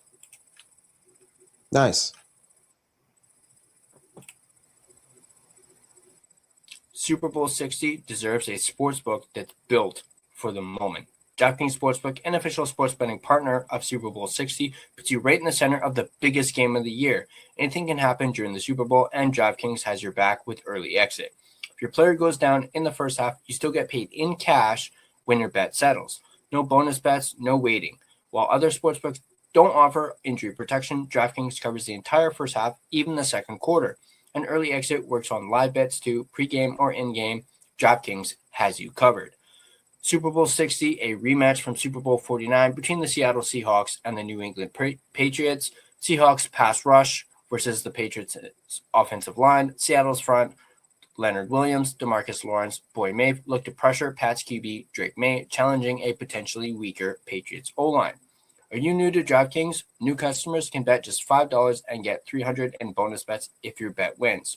Nice. Super Bowl 60 deserves a sportsbook that's built for the moment. DraftKings Sportsbook, an official sports betting partner of Super Bowl 60, puts you right in the center of the biggest game of the year. Anything can happen during the Super Bowl, and DraftKings has your back with early exit. If your player goes down in the first half, you still get paid in cash when your bet settles. No bonus bets, no waiting. While other sportsbooks don't offer injury protection, DraftKings covers the entire first half, even the second quarter. An early exit works on live bets too, pregame or in-game. DraftKings has you covered. Super Bowl 60, a rematch from Super Bowl 49 between the Seattle Seahawks and the New England Patriots. Seahawks pass rush versus the Patriots offensive line. Seattle's front, Leonard Williams, DeMarcus Lawrence, Boy May look to pressure Pats QB Drake May, challenging a potentially weaker Patriots O-line. Are you new to DraftKings? New customers can bet just $5 and get $300 in bonus bets if your bet wins.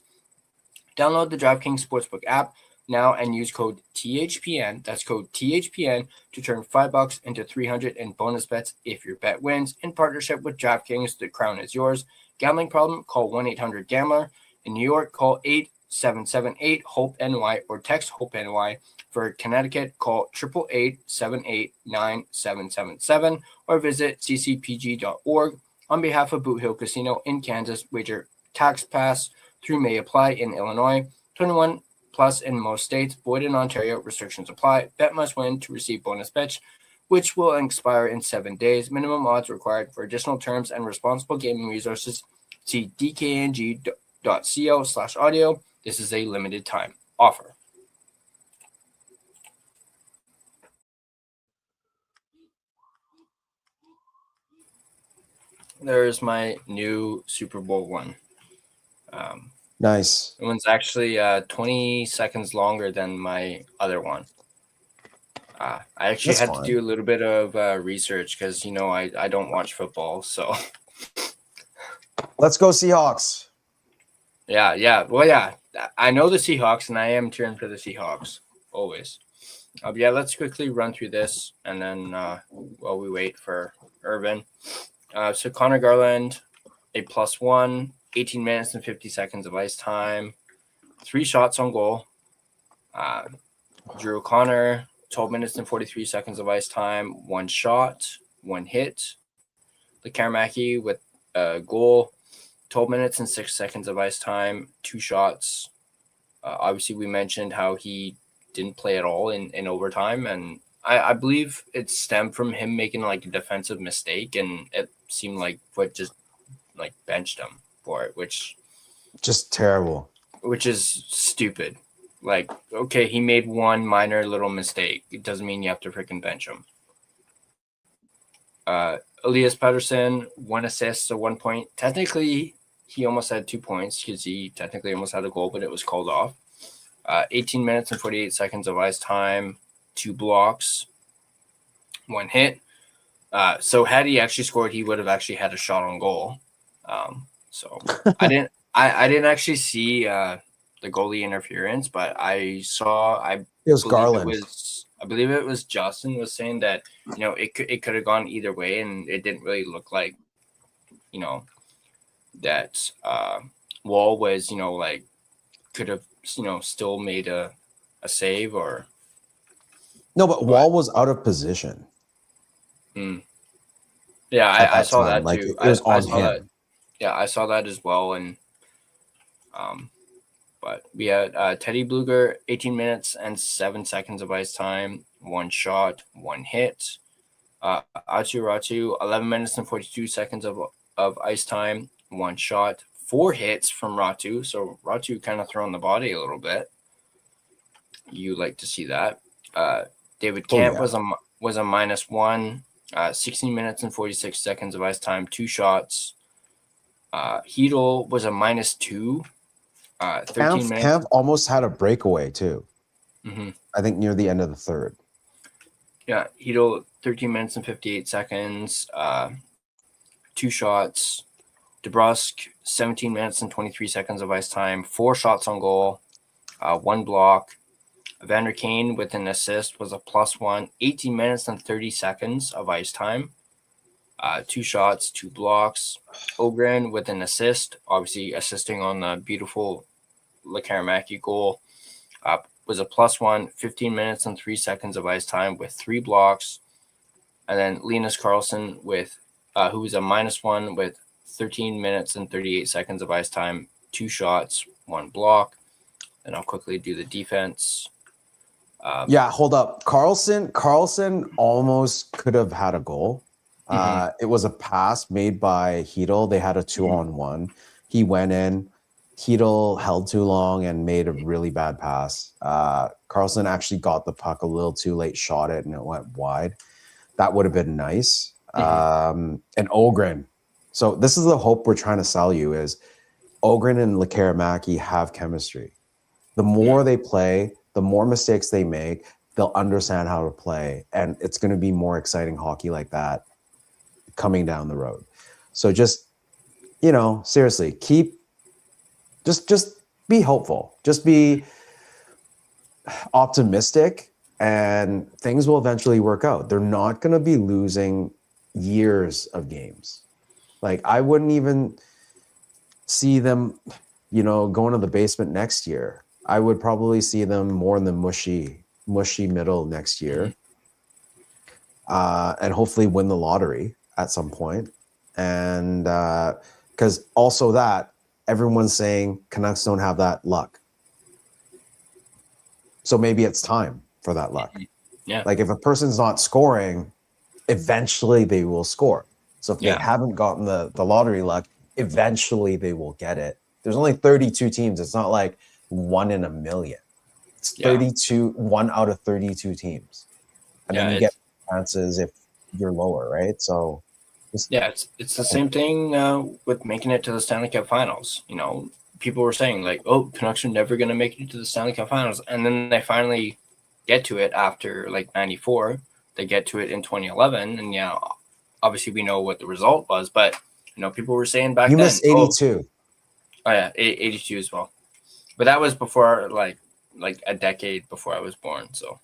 Download the DraftKings Sportsbook app now and use code THPN. That's code THPN to turn $5 into $300 in bonus bets if your bet wins. In partnership with DraftKings, the crown is yours. Gambling problem? Call 1-800-GAMBLER. In New York, call 877-8-HOPE-NY or text HOPE-NY. For Connecticut, call 888-789-9777 or visit ccpg.org. On behalf of Boot Hill Casino in Kansas, wager tax pass through may apply in Illinois. 21 plus in most states. Void in Ontario. Restrictions apply. Bet must win to receive bonus bets, which will expire in 7 days. Minimum odds required. For additional terms and responsible gaming resources, see dkng.co/audio. This is a limited time offer. There's my new Super Bowl one. Nice. It one's actually 20 seconds longer than my other one. I actually had to do a little bit of research because, I don't watch football. So let's go Seahawks. Yeah. Well, yeah, I know the Seahawks and I am cheering for the Seahawks always. Yeah, let's quickly run through this and then while we wait for Irvin. So Connor Garland, a +1, 18 minutes and 50 seconds of ice time, 3 shots on goal. Drew O'Connor, 12 minutes and 43 seconds of ice time, 1 shot, 1 hit. Lekaramaki with a goal, 12 minutes and 6 seconds of ice time, 2 shots. Obviously, we mentioned how he didn't play at all in overtime, and I believe it stemmed from him making like a defensive mistake, and it seemed like Foot just like benched him for it, which Just terrible. Which is stupid. Like, okay, he made one minor little mistake. It doesn't mean you have to freaking bench him. Elias Pettersson, 1 assist, so 1 point. Technically, he almost had 2 points because he technically almost had a goal, but it was called off. 18 minutes and 48 seconds of ice time, 2 blocks, 1 hit. So had he actually scored, he would have actually had a shot on goal. So I didn't actually see the goalie interference, but it was Garland. I believe it was Justin was saying that, it could have gone either way, and it didn't really look like, that Wall was, could have, still made a save or. No, but Wall was out of position. Yeah, I saw that like, too. It was on him. That. Yeah, I saw that as well, and but we had Teddy Bluger, 18 minutes and 7 seconds of ice time, 1 shot, 1 hit. Atu Ratu, 11 minutes and 42 seconds of ice time, 1 shot, 4 hits from Ratu. So Ratu kind of throwing the body a little bit. You like to see that. David Camp was a -1, 16 minutes and 46 seconds of ice time, 2 shots. Hedel was a -2. 13 minutes. Camp almost had a breakaway too. Mm-hmm. I think near the end of the third. Yeah, Hedel, 13 minutes and 58 seconds, 2 shots. DeBrusque, 17 minutes and 23 seconds of ice time, 4 shots on goal, 1 block. Evander Kane with an assist was a +1, 18 minutes and 30 seconds of ice time, 2 shots, 2 blocks. Ogren with an assist, obviously assisting on the beautiful Lekaramaki goal, was a +1, 15 minutes and 3 seconds of ice time with 3 blocks. And then Linus Karlsson with who was a -1 with 13 minutes and 38 seconds of ice time, 2 shots, 1 block. And I'll quickly do the defense. Hold up. Carlson almost could have had a goal. It was a pass made by Hedel. They had a 2-on-1. He went in. Hedel held too long and made a really bad pass. Carlson actually got the puck a little too late, shot it, and it went wide. That would have been nice. And Ogren. So this is the hope we're trying to sell you is Ogren and Lekaramaki have chemistry. The more they play, the more mistakes they make, they'll understand how to play. And it's going to be more exciting hockey like that coming down the road. So just, seriously, just be hopeful. Just be optimistic and things will eventually work out. They're not going to be losing years of games. Like, I wouldn't even see them, going to the basement next year. I would probably see them more in the mushy middle next year, and hopefully win the lottery at some point. And because also that everyone's saying Canucks don't have that luck, so maybe it's time for that luck. Yeah, like if a person's not scoring, eventually they will score. So if they haven't gotten the lottery luck, eventually they will get it. There's only 32 teams. It's not like 1 in a million. It's 32, 1 out of 32 teams. And then you get chances if you're lower, right? So it's the same thing with making it to the Stanley Cup Finals. People were saying like, oh, Canucks are never going to make it to the Stanley Cup Finals. And then they finally get to it after like 94. They get to it in 2011. And obviously we know what the result was, but people were saying back then. You missed 82. Oh yeah, 82 as well. But that was before like a decade before I was born. So,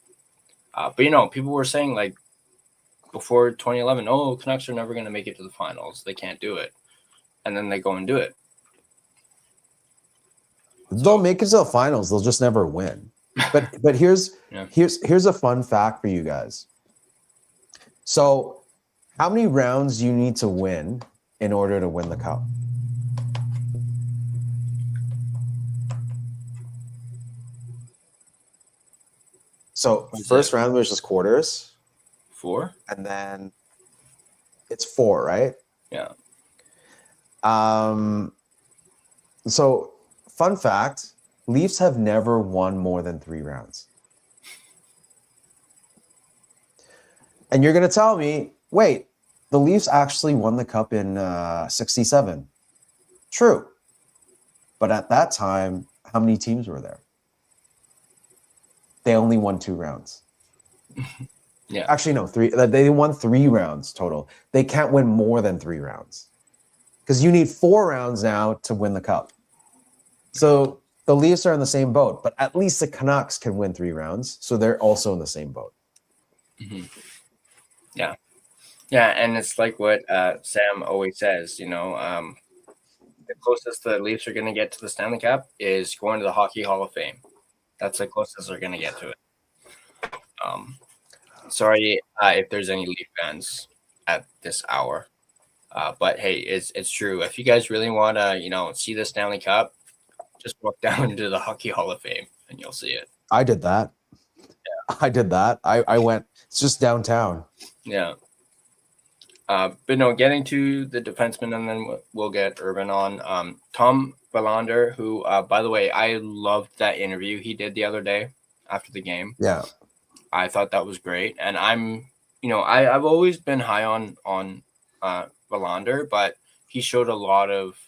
but people were saying like before 2011, oh, Canucks are never going to make it to the finals. They can't do it. And then they go and do it. They'll make it to the finals. They'll just never win. But here's Yeah. here's a fun fact for you guys. So, how many rounds do you need to win in order to win the cup? So What is first it? round was just quarters, 4? and then it's 4, right? Yeah. So fun fact, Leafs have never won more than 3 rounds. And you're going to tell me, wait, the Leafs actually won the cup in 67. True. But at that time, how many teams were there? They only won 2 rounds. Yeah. Actually, no, 3. They won 3 rounds total. They can't win more than 3 rounds because you need 4 rounds now to win the cup. So the Leafs are in the same boat, but at least the Canucks can win 3 rounds. So they're also in the same boat. Mm-hmm. Yeah. Yeah, and it's like what Sam always says, you know, the closest the Leafs are going to get to the Stanley Cup is going to the Hockey Hall of Fame. That's the closest they're going to get to it. Sorry if there's any Leaf fans at this hour, but hey, it's true. If you guys really want to, you know, see the Stanley Cup, just walk down to the Hockey Hall of Fame and you'll see it. I did that. Yeah. I did that. I went. It's just downtown. Yeah. But no, getting to the defenseman, and then we'll get Urban on. Tom Verlander, who, by the way, I loved that interview he did the other day after the game. Yeah. I thought that was great. And I've always been high on Verlander, but he showed a lot of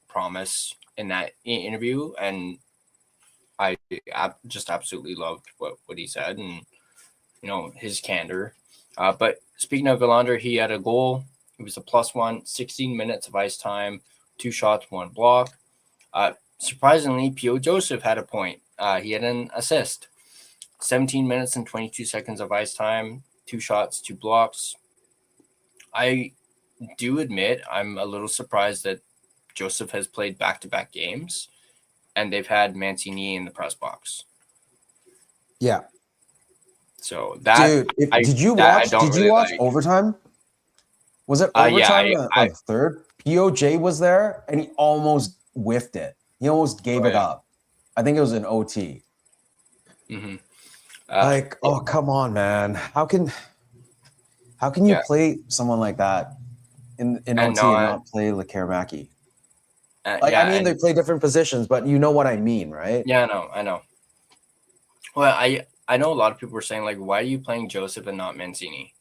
promise in that interview. And I just absolutely loved what he said and, you know, his candor. But speaking of Verlander, he had a goal. It was a +1, 16 minutes of ice time, 2 shots, 1 block. Surprisingly, P.O. Joseph had a point. He had an assist. 17 minutes and 22 seconds of ice time, 2 shots, 2 blocks. I do admit I'm a little surprised that Joseph has played back-to-back games, and they've had Mancini in the press box. Yeah. So that did you watch overtime? Was it overtime? Like third, POJ was there and he almost whiffed it. He almost gave it up. I think it was an OT. Mm-hmm. Oh come on, man! How can you play someone like that in OT and not play Lekkerimäki? I mean, they play different positions, but you know what I mean, right? Yeah, I know. Well, I know a lot of people were saying, like, why are you playing Joseph and not Mancini?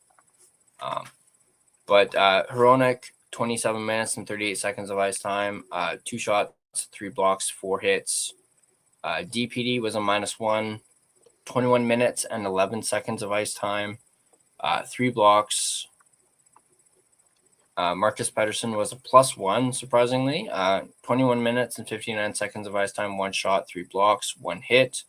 But Hronek, 27 minutes and 38 seconds of ice time, 2 shots, 3 blocks, 4 hits. DPD was a -1, 21 minutes and 11 seconds of ice time, 3 blocks. Marcus Pettersson was a +1, surprisingly. 21 minutes and 59 seconds of ice time, 1 shot, 3 blocks, 1 hit.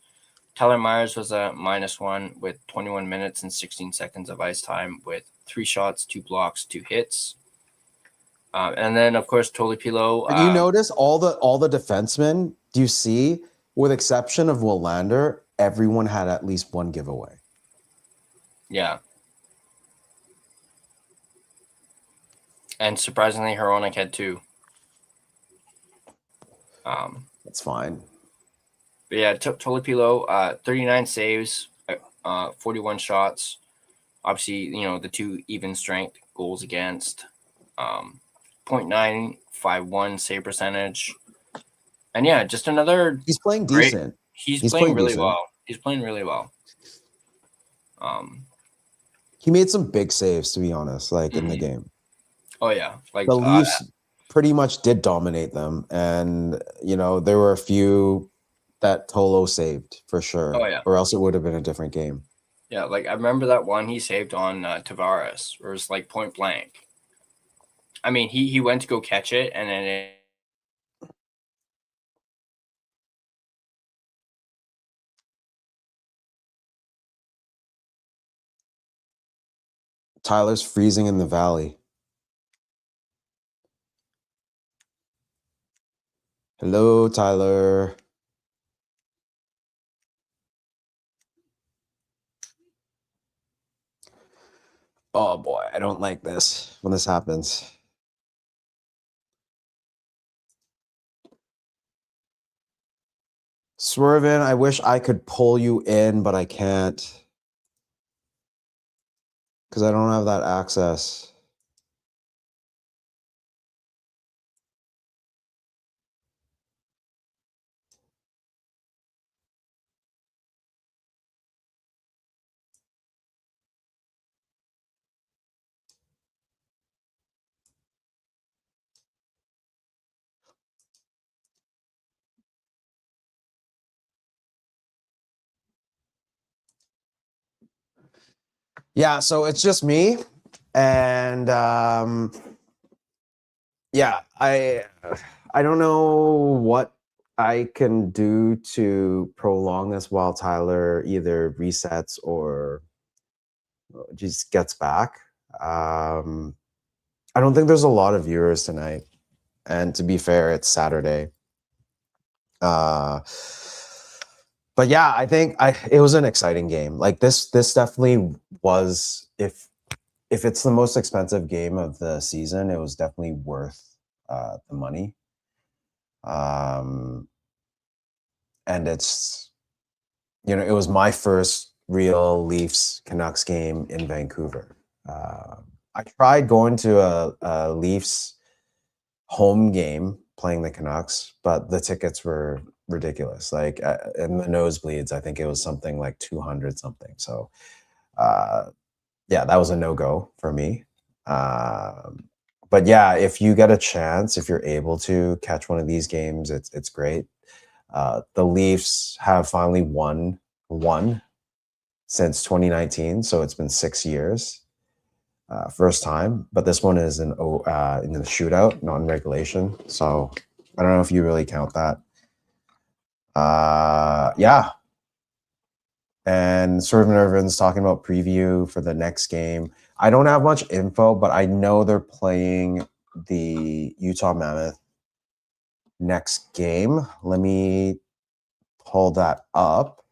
Tyler Myers was a -1 with 21 minutes and 16 seconds of ice time with 3 shots, 2 blocks, 2 hits. And then, of course, Tolipilo. You notice all the defensemen, do you see, with exception of Willander, everyone had at least 1 giveaway. Yeah. And surprisingly, Hronek had 2. That's fine. But yeah, Tolipilo, 39 saves, 41 shots. Obviously, you know, the 2 even strength goals against, 0.951 save percentage. And yeah, just another. He's playing decent. He's playing really well. He's playing really well. He made some big saves, to be honest, like in the game. Oh yeah, like the Leafs pretty much did dominate them, and you know there were a few that Tolo saved for sure. Oh yeah, or else it would have been a different game. Yeah, like I remember that one he saved on Tavares, where it was like point blank. I mean, he went to go catch it, and then Tyler's freezing in the valley. Hello, Tyler. Oh boy, I don't like this when this happens. Swerve in. I wish I could pull you in, but I can't because I don't have that access. Yeah, so it's just me, and yeah, I don't know what I can do to prolong this while Tyler either resets or just gets back. I don't think there's a lot of viewers tonight, and to be fair, it's Saturday. But yeah, I think it was an exciting game. Like this definitely was, if it's the most expensive game of the season, it was definitely worth the money. And it's, it was my first real Leafs Canucks game in Vancouver. I tried going to a Leafs home game playing the Canucks, but the tickets were ridiculous. Like in the nosebleeds, I think it was something like 200 something. So yeah, that was a no-go for me. But yeah, if you get a chance, if you're able to catch one of these games, it's great. The Leafs have finally won one since 2019, so it's been 6 years. First time, but this one is in the shootout, not in regulation. So I don't know if you really count that. Yeah. And Swerve Irvin's talking about preview for the next game. I don't have much info, but I know they're playing the Utah Mammoth next game. Let me pull that up.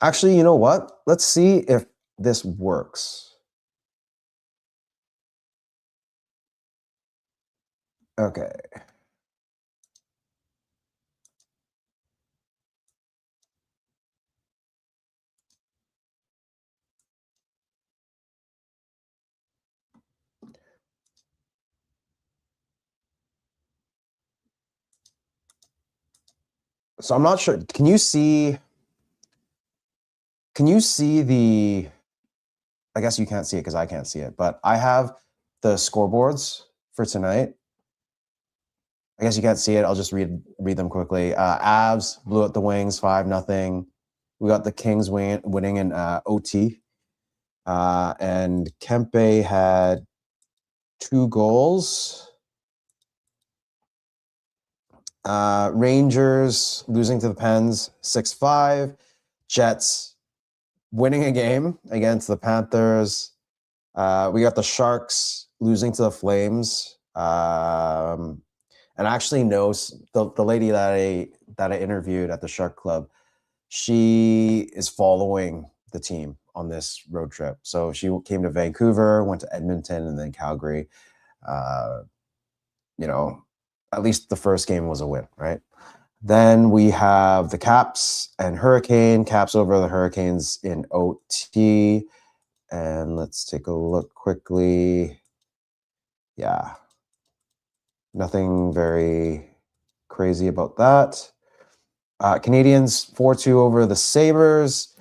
Actually, you know what? Let's see if this works. Okay. So I'm not sure. Can you see the, I guess you can't see it because I can't see it, but I have the scoreboards for tonight. I guess you can't see it. I'll just read them quickly. Avs blew out the Wings 5-0. We got the Kings winning in OT. And Kempe had 2 goals. Rangers losing to the Pens 6-5. Jets winning a game against the Panthers. We got the Sharks losing to the Flames. And I actually know the lady that I interviewed at the Shark Club. She is following the team on this road trip. So she came to Vancouver, went to Edmonton, and then Calgary. At least the first game was a win, right? Then we have the Caps and Hurricane. Caps over the Hurricanes in OT. And let's take a look quickly. Yeah. Nothing very crazy about that. Canadiens 4-2 over the Sabres.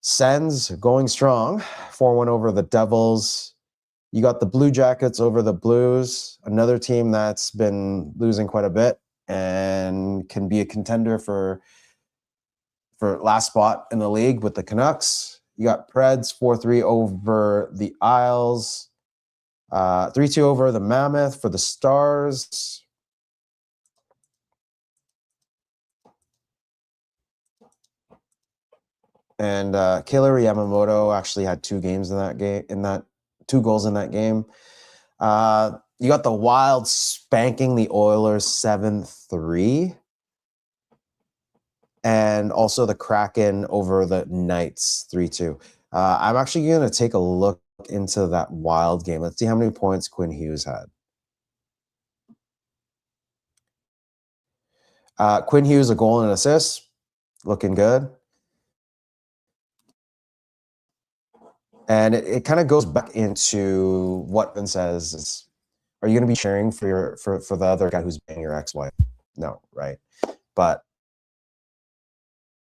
Sens going strong. 4-1 over the Devils. You got the Blue Jackets over the Blues, another team that's been losing quite a bit and can be a contender for last spot in the league with the Canucks. You got Preds 4-3 over the Isles. 3-2 over the Mammoth for the Stars. And Killer Yamamoto actually had 2 games in that game. 2 goals in that game. You got the Wild spanking the Oilers 7-3. And also the Kraken over the Knights 3-2. I'm actually going to take a look into that Wild game. Let's see how many points Quinn Hughes had. Quinn Hughes, a goal and an assist. Looking good. And it kind of goes back into what Ben says is, are you going to be cheering for the other guy who's banging your ex-wife? No, right? But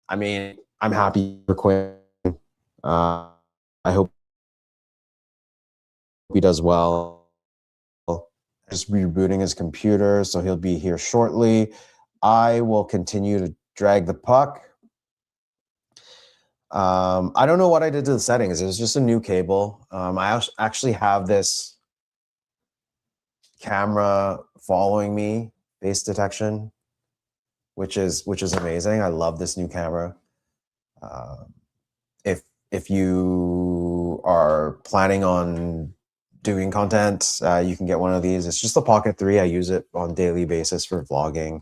I mean, I'm happy for Quinn. I hope he does well. Just rebooting his computer, so he'll be here shortly. I will continue to drag the puck. I don't know what I did to the settings. It was just a new cable. I actually have this camera following me, face detection, which is amazing. I love this new camera. If you are planning on doing content, you can get one of these. It's just the Pocket 3. I use it on a daily basis for vlogging,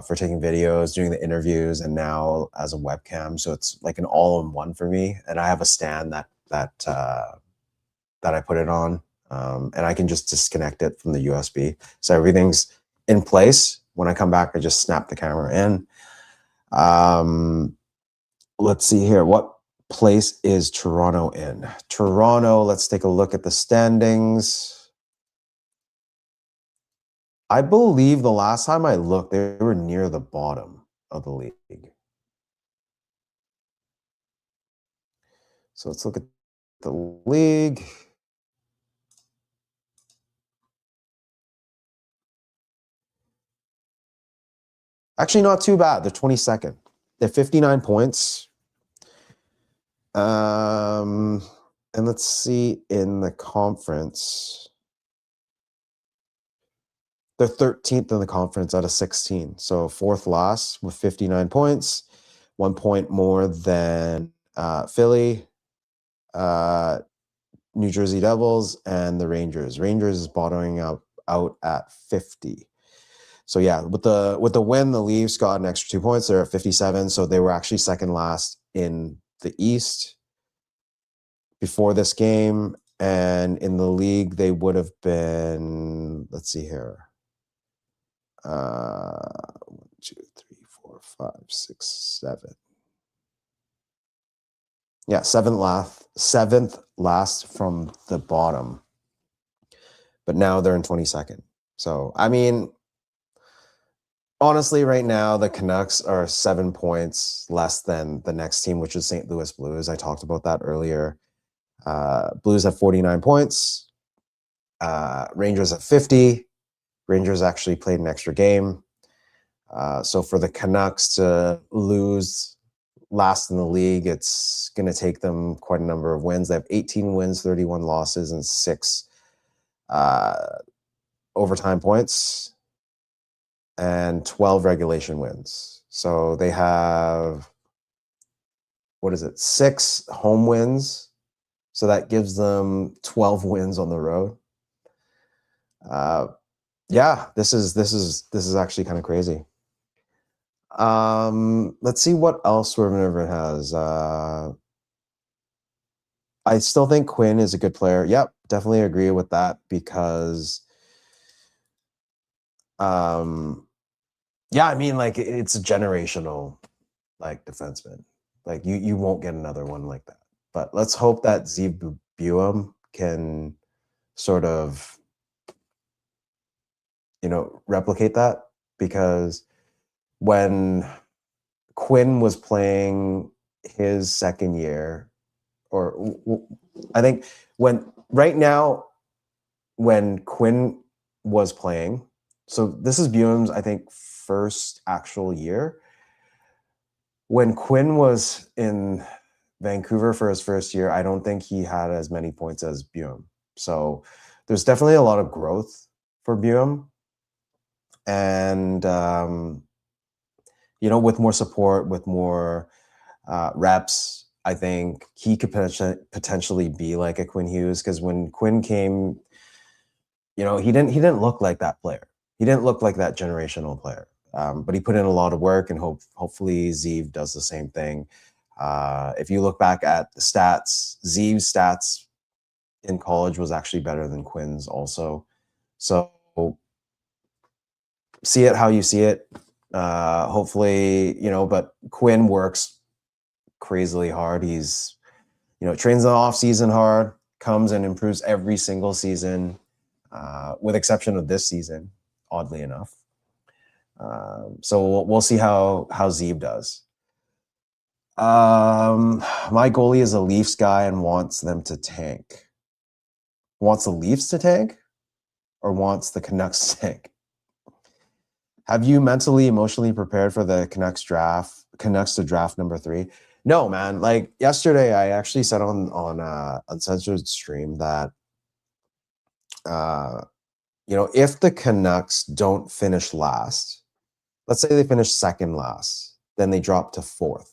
for taking videos, doing the interviews, and now as a webcam. So it's like an all-in-one for me. And I have a stand that I put it on, and I can just disconnect it from the USB. So everything's in place. When I come back, I just snap the camera in. Let's see here. What place is Toronto in? Toronto, let's take a look at the standings. I believe the last time I looked, they were near the bottom of the league. So let's look at the league. Actually, not too bad. They're 22nd. They're 59 points. And let's see in the conference. They're 13th in the conference out of 16. So fourth last with 59 points. 1 point more than Philly, New Jersey Devils, and the Rangers. Rangers is bottoming out at 50. So yeah, with the win, the Leafs got an extra 2 points. They're at 57. So they were actually second last in the East before this game. And in the league, they would have been, let's see here. 1, 2, 3, 4, 5, 6, 7. Yeah, seventh last from the bottom. But now they're in 22nd. So, I mean, honestly, right now, the Canucks are 7 points less than the next team, which is St. Louis Blues. I talked about that earlier. Blues have 49 points. Rangers have 50. Rangers actually played an extra game. So for the Canucks to lose last in the league, it's going to take them quite a number of wins. They have 18 wins, 31 losses, and 6 overtime points, and 12 regulation wins. So they have, 6 home wins. So that gives them 12 wins on the road. Yeah, this is actually kind of crazy. Let's see what else Swerve River has. I still think Quinn is a good player. Yep, definitely agree with that because yeah, I mean, like, it's a generational, like, defenseman. Like, you won't get another one like that. But let's hope that Zeev Buem can sort of, replicate that, because when Quinn was playing his second year, or I think when Quinn was playing, so this is Buem's, I think, first actual year. When Quinn was in Vancouver for his first year, I don't think he had as many points as Buem. So there's definitely a lot of growth for Buem. And, with more support, with more reps, I think he could potentially be like a Quinn Hughes, because when Quinn came he didn't look like that player. He didn't look like that generational player. But he put in a lot of work, and hopefully Zeev does the same thing. If you look back at the stats, Zeev's stats in college was actually better than Quinn's also. So see it how you see it. Hopefully, but Quinn works crazily hard. He's, trains in the off season hard, comes and improves every single season, with exception of this season, oddly enough. So we'll see how Zeeb does. My goalie is a Leafs guy and wants them to tank. Wants the Leafs to tank, or wants the Canucks to tank? Have you mentally, emotionally prepared for the Canucks to draft number 3? No, man. Like yesterday, I actually said on Uncensored Stream that, if the Canucks don't finish last, let's say they finish second last, then they drop to 4th.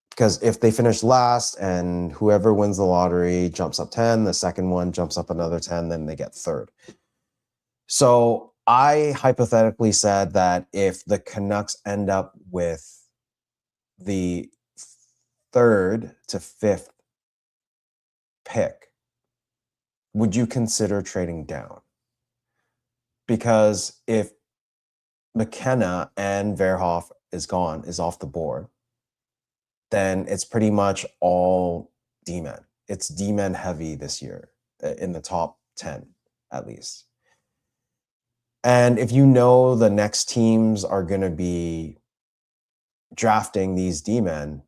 Because if they finish last and whoever wins the lottery jumps up 10, the second one jumps up another 10, then they get 3rd. So I hypothetically said that if the Canucks end up with the 3rd to 5th pick, would you consider trading down? Because if McKenna and Verhoff is off the board, then it's pretty much all D-men. It's D-men heavy this year, in the top 10 at least. And if the next teams are going to be drafting these D-men,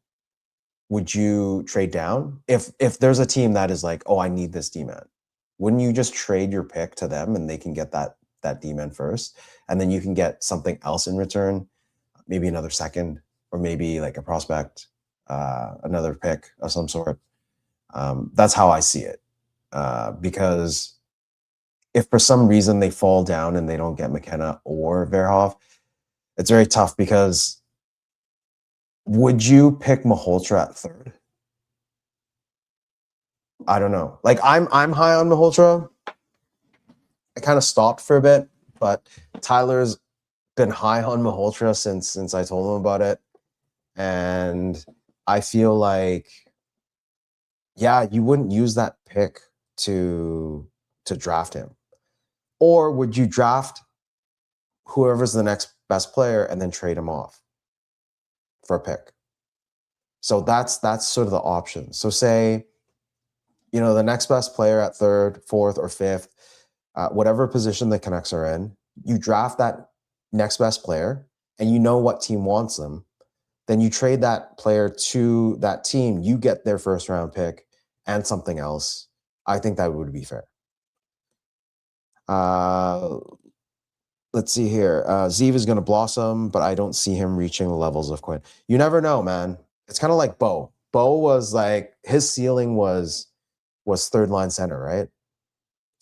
would you trade down? If there's a team that is like, oh, I need this D-man, wouldn't you just trade your pick to them and they can get that D-man first, and then you can get something else in return, maybe another second, or maybe like a prospect, another pick of some sort. That's how I see it. Because if for some reason they fall down and they don't get McKenna or Verhoff, it's very tough, because would you pick Malhotra at 3rd? I don't know. Like I'm high on Malhotra. I kind of stopped for a bit, but Tyler's been high on Malhotra since I told him about it. And I feel like, yeah, you wouldn't use that pick to draft him. Or would you draft whoever's the next best player and then trade him off for a pick? So that's sort of the option. So say, the next best player at 3rd, 4th, or 5th, whatever position the Canucks are in, you draft that next best player and you know what team wants them. Then you trade that player to that team, you get their 1st round pick and something else. I think that would be fair. Let's see here. Zeev is going to blossom, but I don't see him reaching the levels of Quinn. You never know, man. It's kind of like Bo. Bo was like, his ceiling was 3rd line center, right?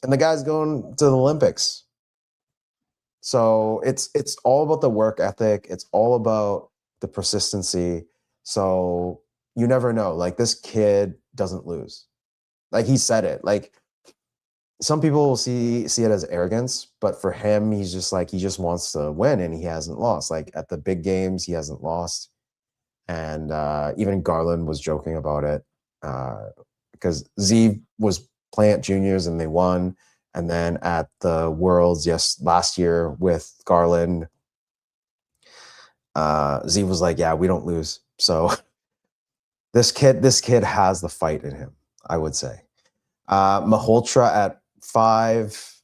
And the guy's going to the Olympics. So it's all about the work ethic. It's all about the persistency. So you never know. Like, this kid doesn't lose. Like, he said it. Like, some people will see it as arrogance, but for him, he's just like, he just wants to win, and he hasn't lost. Like, at the big games, he hasn't lost. And even Garland was joking about it, because Zeev was playing at juniors and they won. And then at the Worlds last year with Garland, Zeev was like, yeah, we don't lose. So this kid has the fight in him, I would say. Malhotra at 5,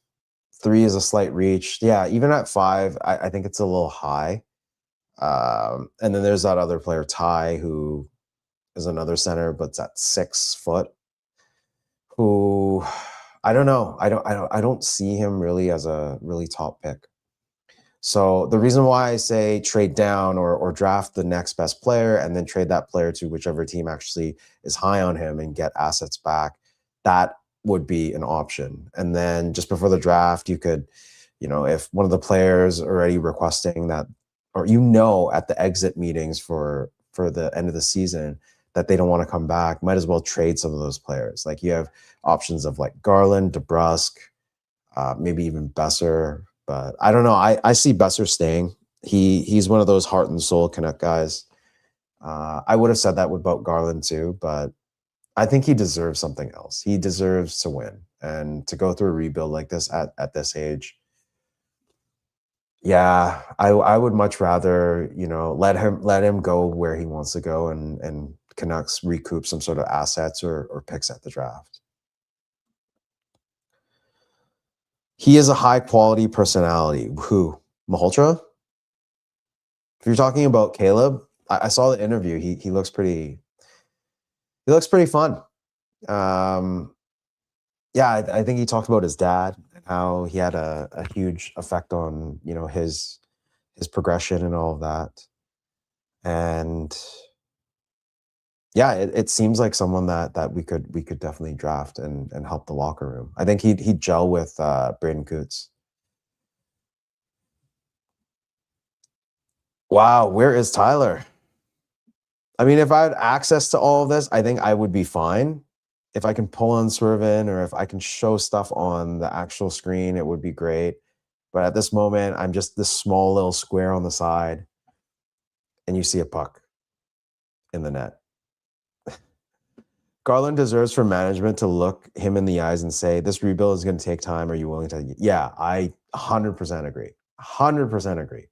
3 is a slight reach. Yeah, even at 5, I think it's a little high. And then there's that other player, Ty, who is another center, but it's at 6 foot, who I don't know. I don't see him really as a really top pick. So the reason why I say trade down or draft the next best player and then trade that player to whichever team actually is high on him and get assets back, that would be an option. And then just before the draft, you could, if one of the players already requesting that, or at the exit meetings for the end of the season, that they don't want to come back, might as well trade some of those players. Like you have options of like Garland, DeBrusque, maybe even Besser. But I don't know. I see Besser staying. He's one of those heart and soul Canuck guys. I would have said that about Garland too, but I think he deserves something else. He deserves to win and to go through a rebuild like this at this age. Yeah, I would much rather, let him go where he wants to go and Canucks recoup some sort of assets or picks at the draft. He is a high quality personality. Who? Malhotra? If you're talking about Caleb, I saw the interview. He looks pretty fun. Yeah, I think he talked about his dad and how he had a huge effect on, his progression and all of that. And yeah, it seems like someone that we could definitely draft and help the locker room. I think he'd gel with Braden Coots. Wow, where is Tyler? I mean, if I had access to all of this, I think I would be fine. If I can pull on Swervin or if I can show stuff on the actual screen, it would be great. But at this moment, I'm just this small little square on the side, and you see a puck in the net. Garland deserves for management to look him in the eyes and say, this rebuild is going to take time. Are you willing to? Yeah, I 100% agree. 100% agree.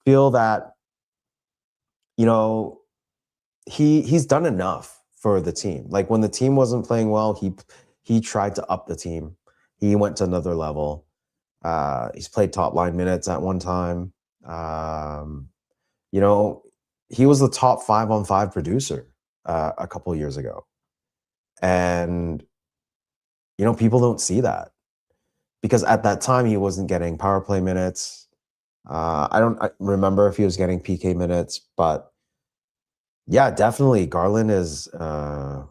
Feel that, he's done enough for the team. Like when the team wasn't playing well, he tried to up the team. He went to another level. He's played top line minutes at one time. He was the top 5-on-5 producer a couple years ago. And, people don't see that because at that time he wasn't getting power play minutes. I don't remember if he was getting PK minutes, but yeah, definitely Garland is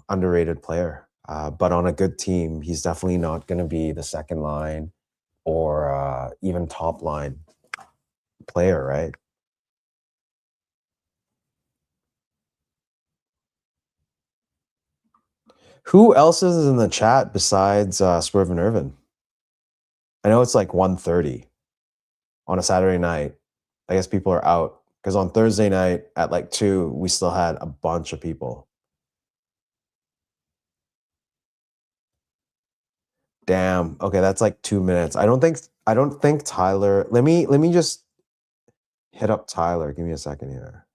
underrated player. But on a good team, he's definitely not going to be the second line or even top line player, right? Who else is in the chat besides Swerve and Irvin? I know it's like 1:30 on a Saturday night. I guess people are out because on Thursday night at like 2, we still had a bunch of people. Damn. Okay, that's like 2 minutes. I don't think Tyler. Let me just hit up Tyler. Give me a second here.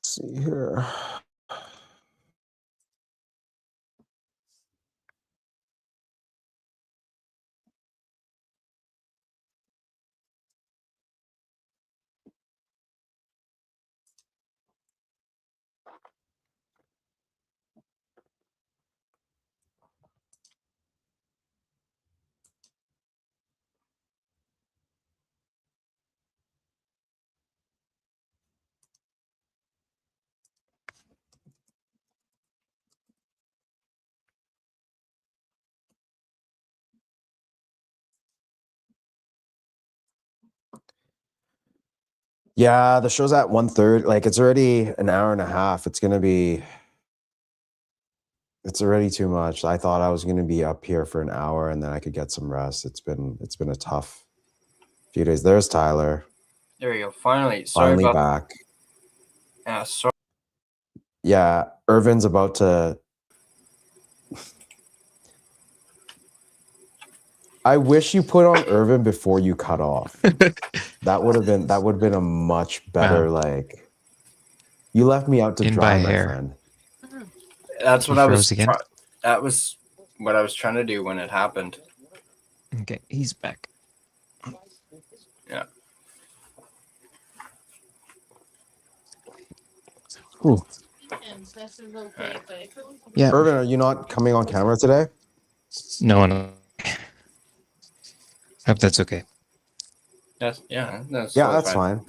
Let's see here. Yeah, the show's at 1:30. Like it's already an hour and a half. It's already too much. I thought I was gonna be up here for an hour and then I could get some rest. It's been a tough few days. There's Tyler. There we go. Finally. Sorry Finally about back. Yeah, sorry. Yeah, Irvin's about to. I wish you put on Irvin before you cut off. That would have been a much better like. You left me out to dry, my friend. That's what He I was. froze again? That was what I was trying to do when it happened. Okay, he's back. Yeah. Ooh. Yeah. Irvin, are you not coming on camera today? No one. Hope that's okay. That's Yeah, totally that's fine.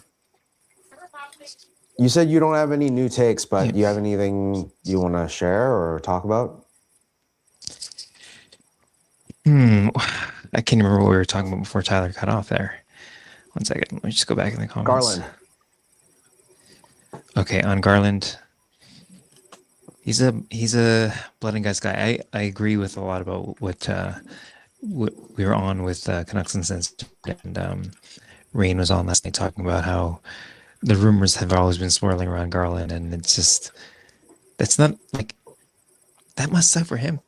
You said you don't have any new takes, but Yeah. do you have anything you want to share or talk about? I can't remember what we were talking about before Tyler cut off there. 1 second. Let me just go back in the comments. Garland. Okay, on Garland. He's a blood and guts guy. I agree with a lot about what we were on with Canucks and Sens, and Rain was on last night talking about how the rumors have always been swirling around Garland, and it's just that's not like that must suck for him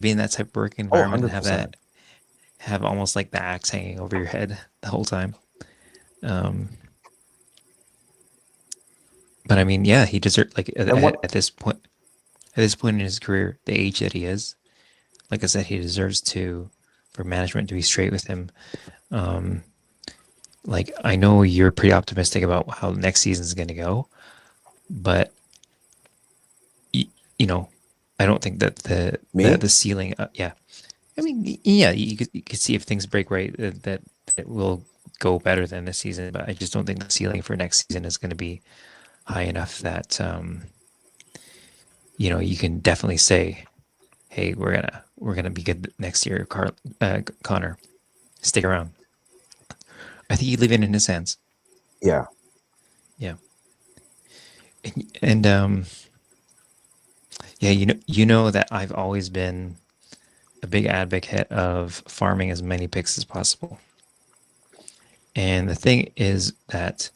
being that type of work environment and 100%. have almost like the axe hanging over your head the whole time. But I mean, yeah, he deserves like at this point in his career, the age that he is, like I said, he deserves for management to be straight with him. Like I know you're pretty optimistic about how next season is going to go, but you know, I don't think that the ceiling. Yeah, I mean, yeah, you could see if things break right that it will go better than this season, but I just don't think the ceiling for next season is going to be high enough that you can definitely say, hey, we're gonna be good next year, Connor. Stick around. I think you leave it in his hands. Yeah. Yeah. And yeah, you know that I've always been a big advocate of farming as many picks as possible. And the thing is that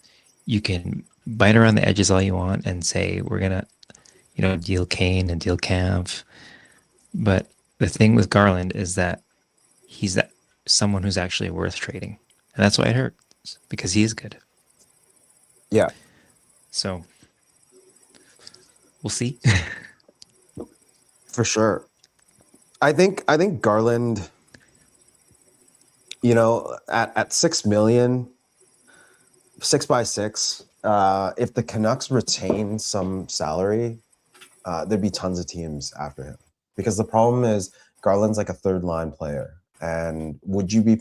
you can bite around the edges all you want and say we're gonna, deal Kane and deal Cav. But the thing with Garland is that he's someone who's actually worth trading. And that's why it hurts, because he is good. Yeah. So we'll see. For sure. I think Garland, at 6 million, 6x6, if the Canucks retain some salary, there'd be tons of teams after him. Because the problem is Garland's like a third line player. And would you be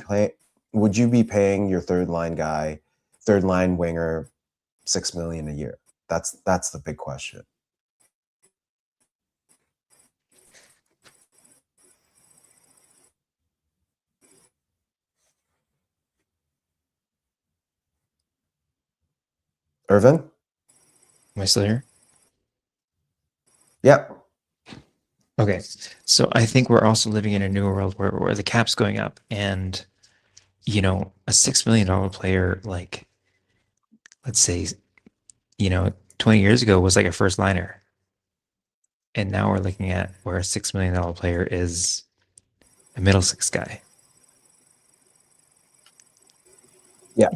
paying your third line guy, third line winger, 6 million a year? That's the big question. Irvin? Am I still here? Yep. Okay. So I think we're also living in a new world where the cap's going up, and a $6 million player, like, let's say, 20 years ago was like a first liner. And now we're looking at where a $6 million player is a middle six guy. Yeah.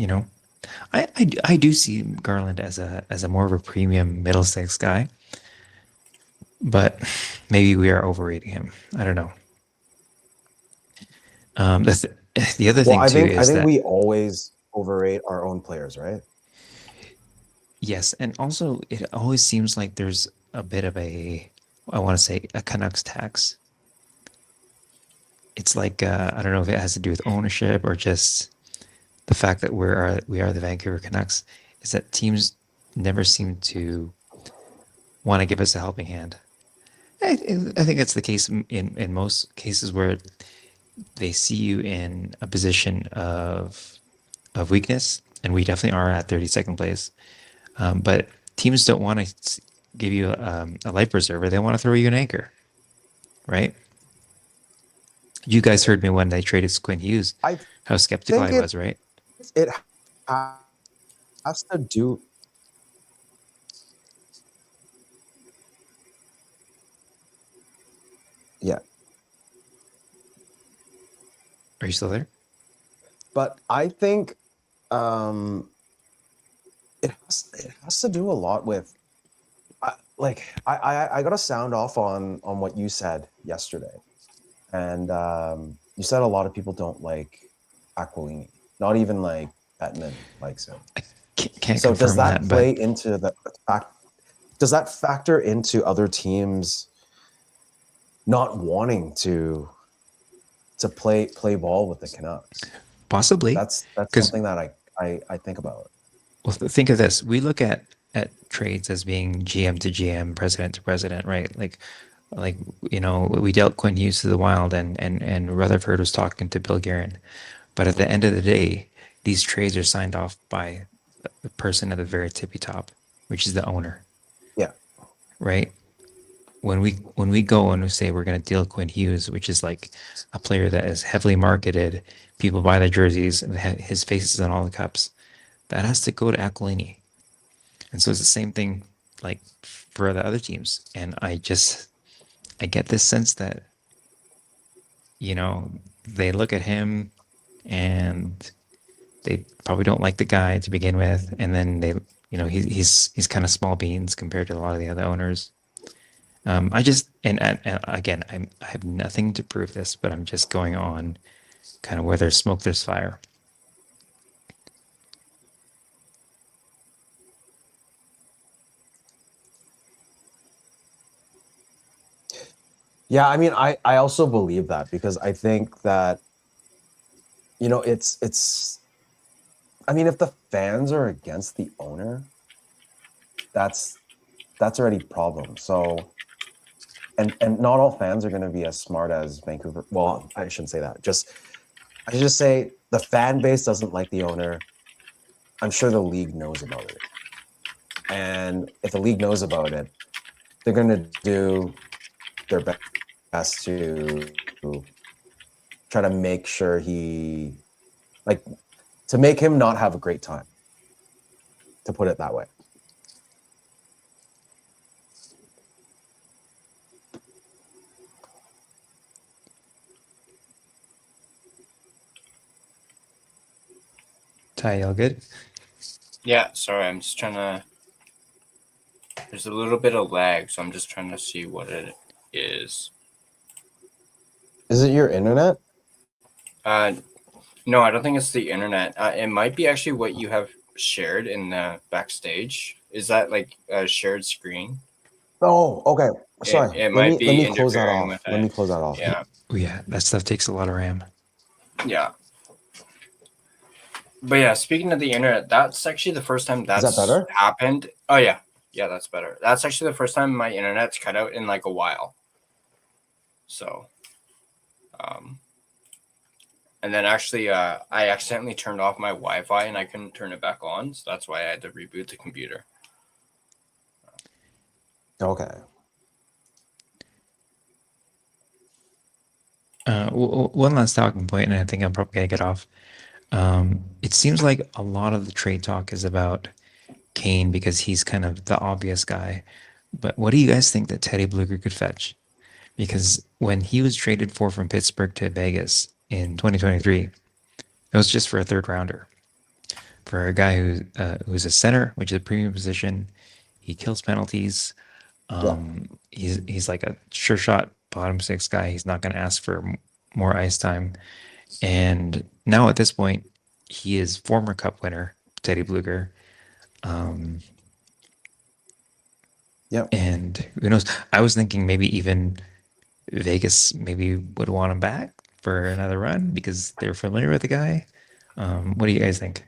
I do see Garland as a more of a premium middle six guy, but maybe we are overrating him. I don't know. The other thing too is that we always overrate our own players, right? yes, and also it always seems like there's a bit of I want to say a Canucks tax. It's like I don't know if it has to do with ownership or just the fact that we are the Vancouver Canucks. Is that teams never seem to want to give us a helping hand. I think that's the case in most cases where they see you in a position of weakness, and we definitely are at 32nd place. But teams don't want to give you a life preserver; they want to throw you an anchor, right? You guys heard me when they traded Quinn Hughes. How skeptical I was, right? It has to do. Yeah. Are you still there? But I think it has to do a lot with I got to sound off on what you said yesterday, and you said a lot of people don't like Aquilini, not even like Bettman likes him. Can't so does confirm that play but into the fact? does that factor into other teams not wanting to play ball with the Canucks? Possibly, That's because something that I think about. well, think of this: we look at trades as being GM to GM, president to president, right? Like we dealt Quinn Hughes to the Wild, and Rutherford was talking to Bill Guerin. But at the end of the day, these trades are signed off by the person at the very tippy top, which is the owner, Yeah. right? When we go and we say we're going to deal Quinn Hughes, which is like a player that is heavily marketed, people buy the jerseys, and his face is on all the cups. That has to go to Aquilini, and so it's the same thing like for the other teams. And I get this sense that they look at him and they probably don't like the guy to begin with, and then he's kind of small beans compared to a lot of the other owners. I just and again, I have nothing to prove this, but I'm just going on kind of where there's smoke, there's fire. Yeah, I mean, I also believe that, because I think that, it's I mean, if the fans are against the owner, that's already a problem. So, and not all fans are going to be as smart as Vancouver. Well, I shouldn't say that. I should just say the fan base doesn't like the owner. I'm sure the league knows about it. And if the league knows about it, they're going to do their best to try to make sure to make him not have a great time, to put it that way. Ty, all good? Yeah, sorry, I'm just trying to. There's a little bit of lag, so I'm just trying to see what it is. Is it your internet? No, I don't think it's the internet. It might be actually what you have shared in the backstage. Is that like a shared screen? Oh, okay. Sorry. It might be let me close that interfering off. with Let it. me close that off. Yeah. Oh, yeah, that stuff takes a lot of RAM. Yeah. But yeah, speaking of the internet, that's actually the first time that's Is that better? happened. Oh yeah. Yeah, that's better. That's actually the first time my internet's cut out in like a while. So and then actually I accidentally turned off my Wi-Fi and I couldn't turn it back on, so that's why I had to reboot the computer. Okay. One last talking point, and I think I'm probably gonna get off. It seems like a lot of the trade talk is about Kane because he's kind of the obvious guy. But what do you guys think that Teddy Bluger could fetch? Because when he was traded from Pittsburgh to Vegas in 2023, it was just for a third rounder. For a guy who's a center, which is a premium position, he kills penalties. He's like a sure shot bottom six guy. He's not going to ask for more ice time. And now at this point, he is former Cup winner Teddy Bluger. And who knows? I was thinking maybe even Vegas maybe would want him back for another run because they're familiar with the guy. What do you guys think?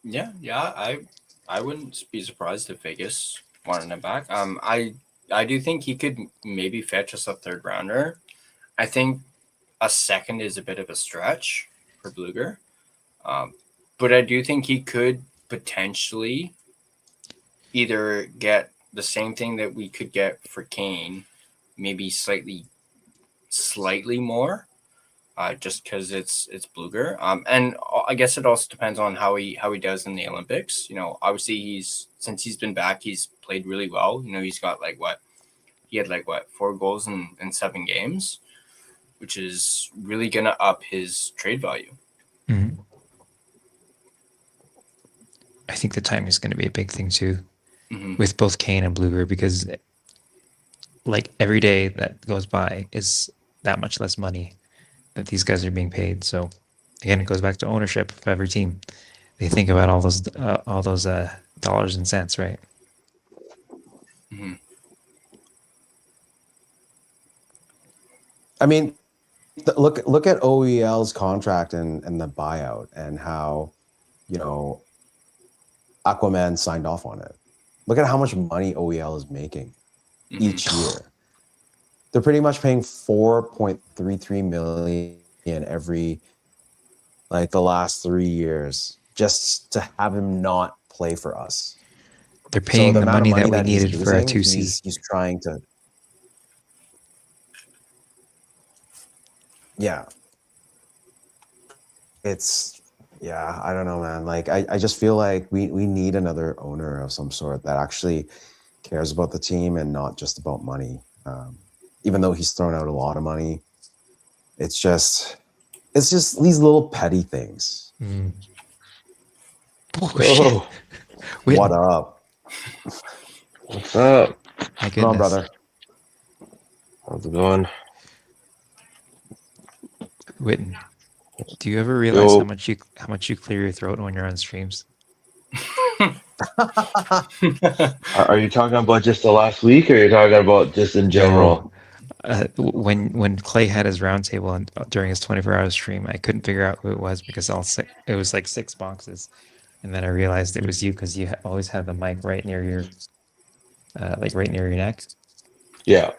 Yeah, I wouldn't be surprised if Vegas wanted him back. I do think he could maybe fetch us a third rounder. I think a second is a bit of a stretch for Bluger, but I do think he could potentially either get the same thing that we could get for Kane, maybe slightly more, just because it's Bluger. And I guess it also depends on how he does in the Olympics. Obviously since he's been back, he's played really well. He's got he had 4 goals in 7 games, which is really gonna up his trade value. Mm-hmm. I think the timing is going to be a big thing too, with both Kane and Bluger, because every day that goes by is that much less money that these guys are being paid. So again, it goes back to ownership of every team. They think about all those dollars and cents, right? Mhm. I mean, look at OEL's contract and the buyout and how, you know, Aquaman signed off on it. Look at how much money OEL is making each year. They're pretty much paying $4.33 million every, like, the last 3 years just to have him not play for us. They're paying So the amount of money that we that he's needed for our losing, 2C. he's trying to. Yeah. I don't know, man. Like, I just feel like we need another owner of some sort that actually cares about the team and not just about money. Even though he's thrown out a lot of money, it's just these little petty things. Mm. Oh, What up? what's up? My Come on, goodness. brother. How's it going? Witten, do you ever realize Yo. how much you clear your throat when you're on streams? Are you talking about just the last week, or are you talking about just in general? When Clay had his roundtable and during his 24-hour stream, I couldn't figure out who it was because it was like 6 boxes, and then I realized it was you because you always have the mic right near your right near your neck. Yeah.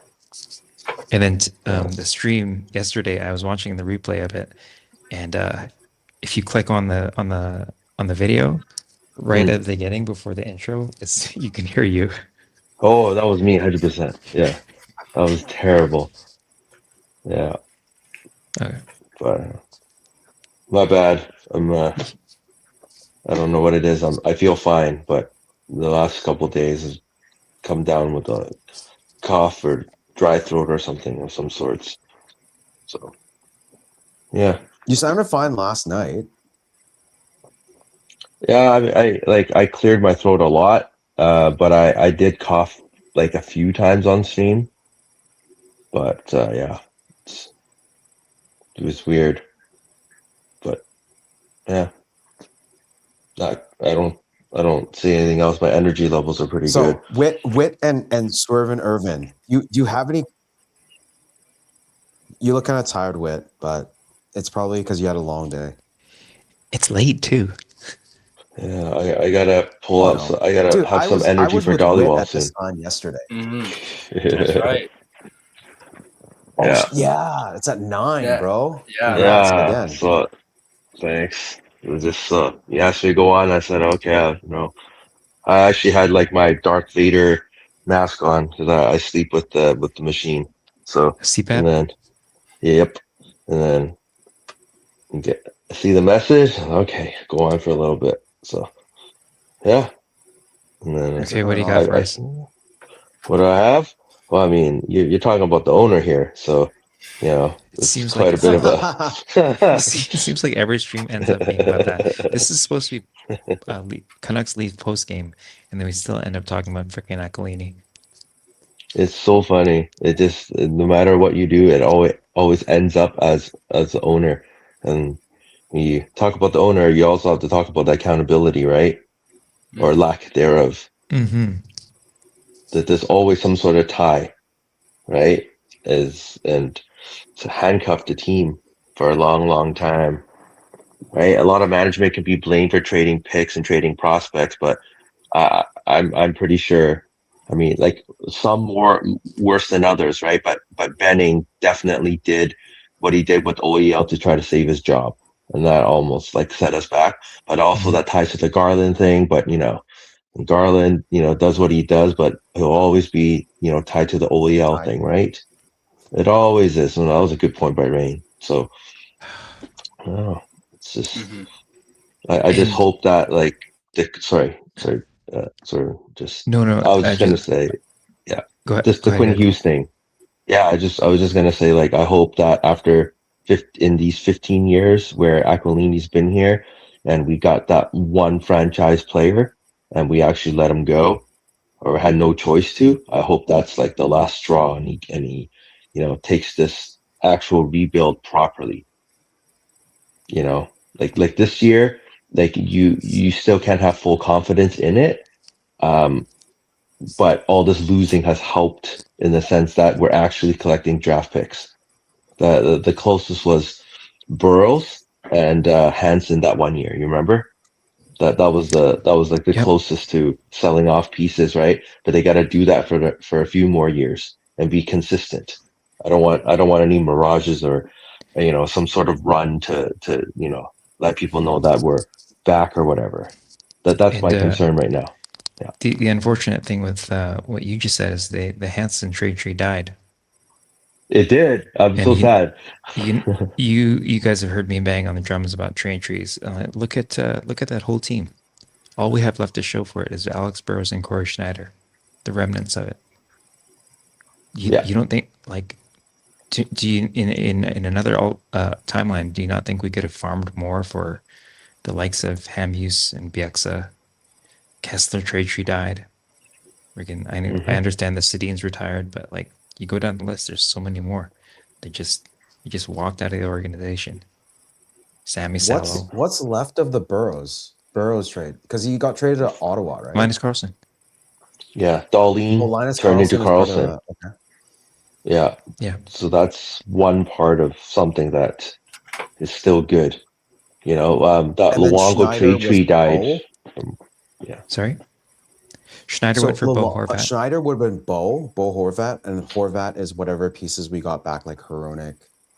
And then the stream yesterday, I was watching the replay of it, and if you click on the video right at the beginning before the intro, you can hear you. Oh, that was me, 100%. Yeah, that was terrible. Yeah, Okay. but my bad. I don't know what it is. I feel fine, but the last couple of days has come down with a cough or dry throat or something of some sorts. So, yeah. You sounded fine last night. Yeah, I cleared my throat a lot, but I did cough like a few times on stream. But yeah, it was weird. But yeah, I don't see anything else. My energy levels are pretty good. So Wit and Swerve and Irvin, do you have any? You look kind of tired, Wit, but it's probably because you had a long day. It's late too. Yeah, I gotta pull up. no. So I gotta Dude, have some I energy was for with Wit Dollywall at soon. this time yesterday. That's right. Oh, Yeah. yeah, it's at 9, Yeah. bro. Yeah. Congrats Yeah. again. So thanks. It was just you asked me to go on. I said okay. I actually had like my Darth Vader mask on because I sleep with the machine. So CPAP? and then yep, and then see the message. Okay, go on for a little bit. So yeah, and then Okay, what do you got for us? what do I have? Well, I mean, you're talking about the owner here, so it's seems quite like a bit of a. It seems like every stream ends up being about that. This is supposed to be Canucks leave post game, and then we still end up talking about freaking Aquilini. It's so funny. It just no matter what you do, it always ends up as the owner. And when you talk about the owner, you also have to talk about the accountability, right? Or lack thereof. Mm-hmm. That there's always some sort of tie, right? And to handcuff the team for a long, long time, right? A lot of management can be blamed for trading picks and trading prospects, but I'm pretty sure. I mean, like some more worse than others, right? But Benning definitely did what he did with OEL to try to save his job, and that almost like set us back. But also that ties to the Garland thing. But Garland, does what he does, but he'll always be, tied to the OEL thing, right? It always is. And that was a good point by Rain. So, it's just, I just hope that sorry, just No, I was just gonna say, yeah, go ahead. just the Quinn Hughes thing. Yeah, I was just gonna say, like, I hope that after in these 15 years where Aquilini's been here, and we got that one franchise player, and we actually let him go, or had no choice to. I hope that's like the last straw, and he takes this actual rebuild properly. Like this year, like you still can't have full confidence in it. but all this losing has helped in the sense that we're actually collecting draft picks. The closest was Burrows and Hansen that one year. You remember? That was like the Yep. closest to selling off pieces, right? But they got to do that for a few more years and be consistent. I don't want any mirages or some sort of run to let people know that we're back or whatever. That's And my concern right now. Yeah, the unfortunate thing with what you just said is the Hanson trade tree died. it did. I'm And so sad. you you guys have heard me bang on the drums about trade trees. Look at that whole team. All we have left to show for it is Alex Burrows and Corey Schneider, the remnants of it. Yeah. You don't think like do you in another timeline? Do you not think we could have farmed more for the likes of Hamhuis and Bieksa? Kessler trade tree died. I understand the Sedin's retired, but like you go down the list, there's so many more. They just walked out of the organization. Sammy Salo, What's left of the Burrows trade? Because he got traded to Ottawa, right? Linus Carlson. Yeah, Darlene Linus turned into Carlson is part Carlson. of okay. Yeah. Yeah. So that's one part of something that is still good. That And then Luongo Schneider trade tree was died. Bo. Sorry. Schneider went for Bo Horvat. Schneider would have been Bo Horvat, and Horvat is whatever pieces we got back, like Hronik.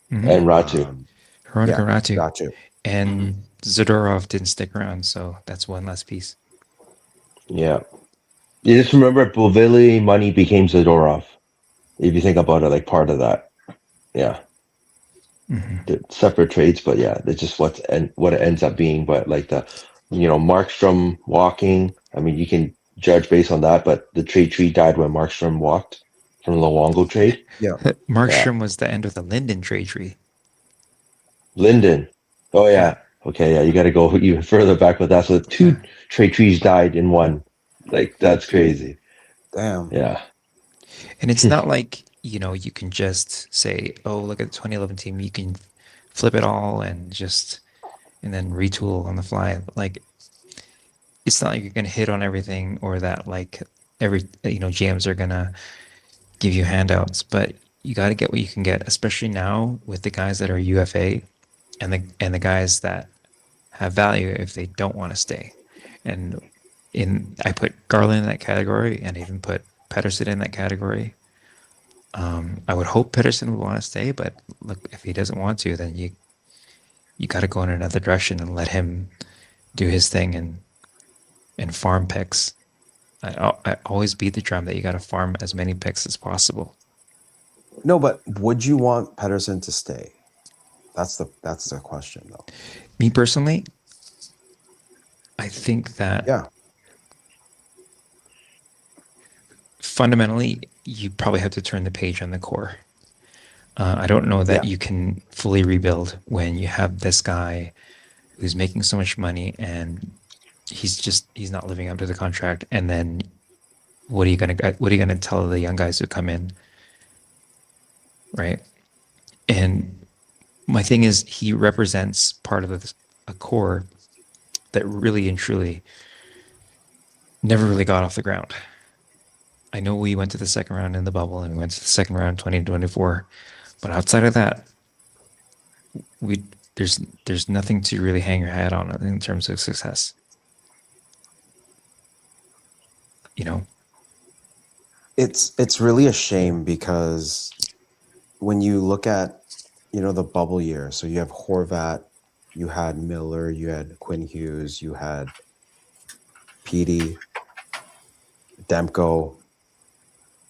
And Ratu. Hronik and Ratu. Ratu. And Zadorov didn't stick around, so that's one less piece. Yeah. You just remember Bovilli money became Zadorov. If you think about it, like part of that. Yeah. The separate trades, but yeah, it's just what it ends up being. But like Markstrom walking, I mean, you can judge based on that, but the trade tree died when Markstrom walked from the Luongo trade. Yeah. Markstrom was the end of the Linden trade tree. Linden. Oh yeah. Okay, yeah, you got to go even further back with that. So two trade trees died in one. Like that's crazy. Damn. Yeah. And it's not like, you can just say, oh, look at the 2011 team. You can flip it all and then retool on the fly. Like, it's not like you're going to hit on everything or that like GMs are going to give you handouts, but you got to get what you can get, especially now with the guys that are UFA and the guys that have value if they don't want to stay. And I put Garland in that category and even put Pettersson in that category. I would hope Pettersson would want to stay, but look, if he doesn't want to, then you got to go in another direction and let him do his thing and farm picks. I always beat the drum that you got to farm as many picks as possible. No, but would you want Pettersson to stay? That's the question, though. Me personally, I think that fundamentally, you probably have to turn the page on the core. I don't know that you can fully rebuild when you have this guy who's making so much money and he's not living up to the contract. And then what are you gonna tell the young guys who come in, right? And my thing is, he represents part of a core that really and truly never really got off the ground. I know we went to the second round in the bubble and we went to the second round 2024, but outside of that, there's nothing to really hang your hat on in terms of success. It's really a shame because when you look at the bubble year, so you have Horvat, you had Miller, you had Quinn Hughes, you had Petey, Demko,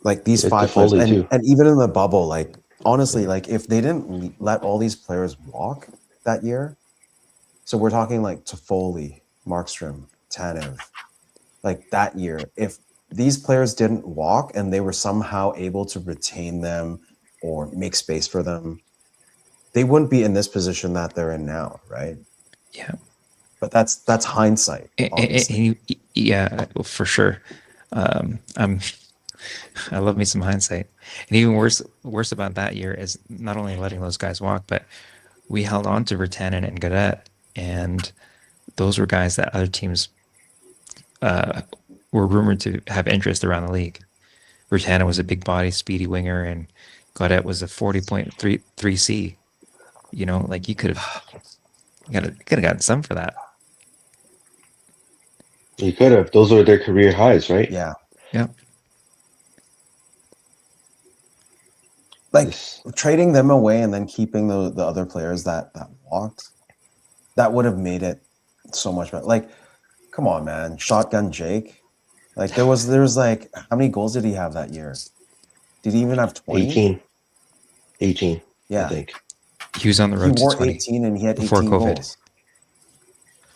like these five players, and even in the bubble, like honestly, like if they didn't let all these players walk that year, so we're talking like Toffoli, Markstrom, Tanev, like that year, if these players didn't walk and they were somehow able to retain them or make space for them, they wouldn't be in this position that they're in now, right? Yeah. But that's hindsight. Yeah, for sure. I love me some hindsight. And even worse about that year is not only letting those guys walk, but we held on to Virtanen and Gaudette, and those were guys that other teams were rumored to have interest around the league. Virtanen was a big body, speedy winger, and Gaudette was a 40.3C. You know, like you could have gotten some for that. You could have. Those were their career highs, right? Yeah. Yeah. Like This- trading them away and then keeping the other players that walked, that would have made it so much better. Like, come on, man, Shotgun Jake. Like there was like, how many goals did he have that year? Did he even have 20? 18, Yeah, I think. He was on the he road to wore 20 18 and he had before 18 COVID. goals.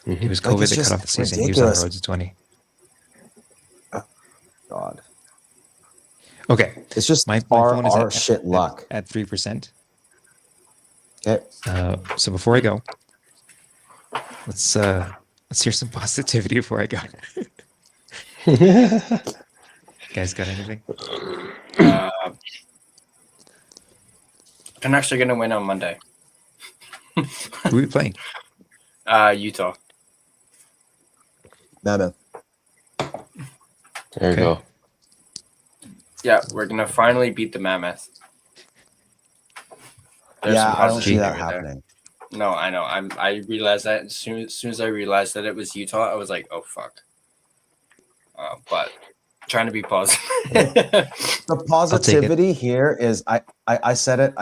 It was Like, COVID it's that cut just off the season. He was on ridiculous. the road to 20. God, Okay. it's just My phone is our shit luck. at 3%. Okay, So before I go, let's hear some positivity before I go. Guys, got anything? Canucks are going to win on Monday. Who are we playing? Utah. Mammoth. There you Okay. go. Yeah, we're going to finally beat the Mammoth. There's Yeah, some I don't see positivity that right there. happening. No, I know. I realized that as soon as I realized that it was Utah, I was like, oh fuck. But trying to be positive. The positivity here is I said it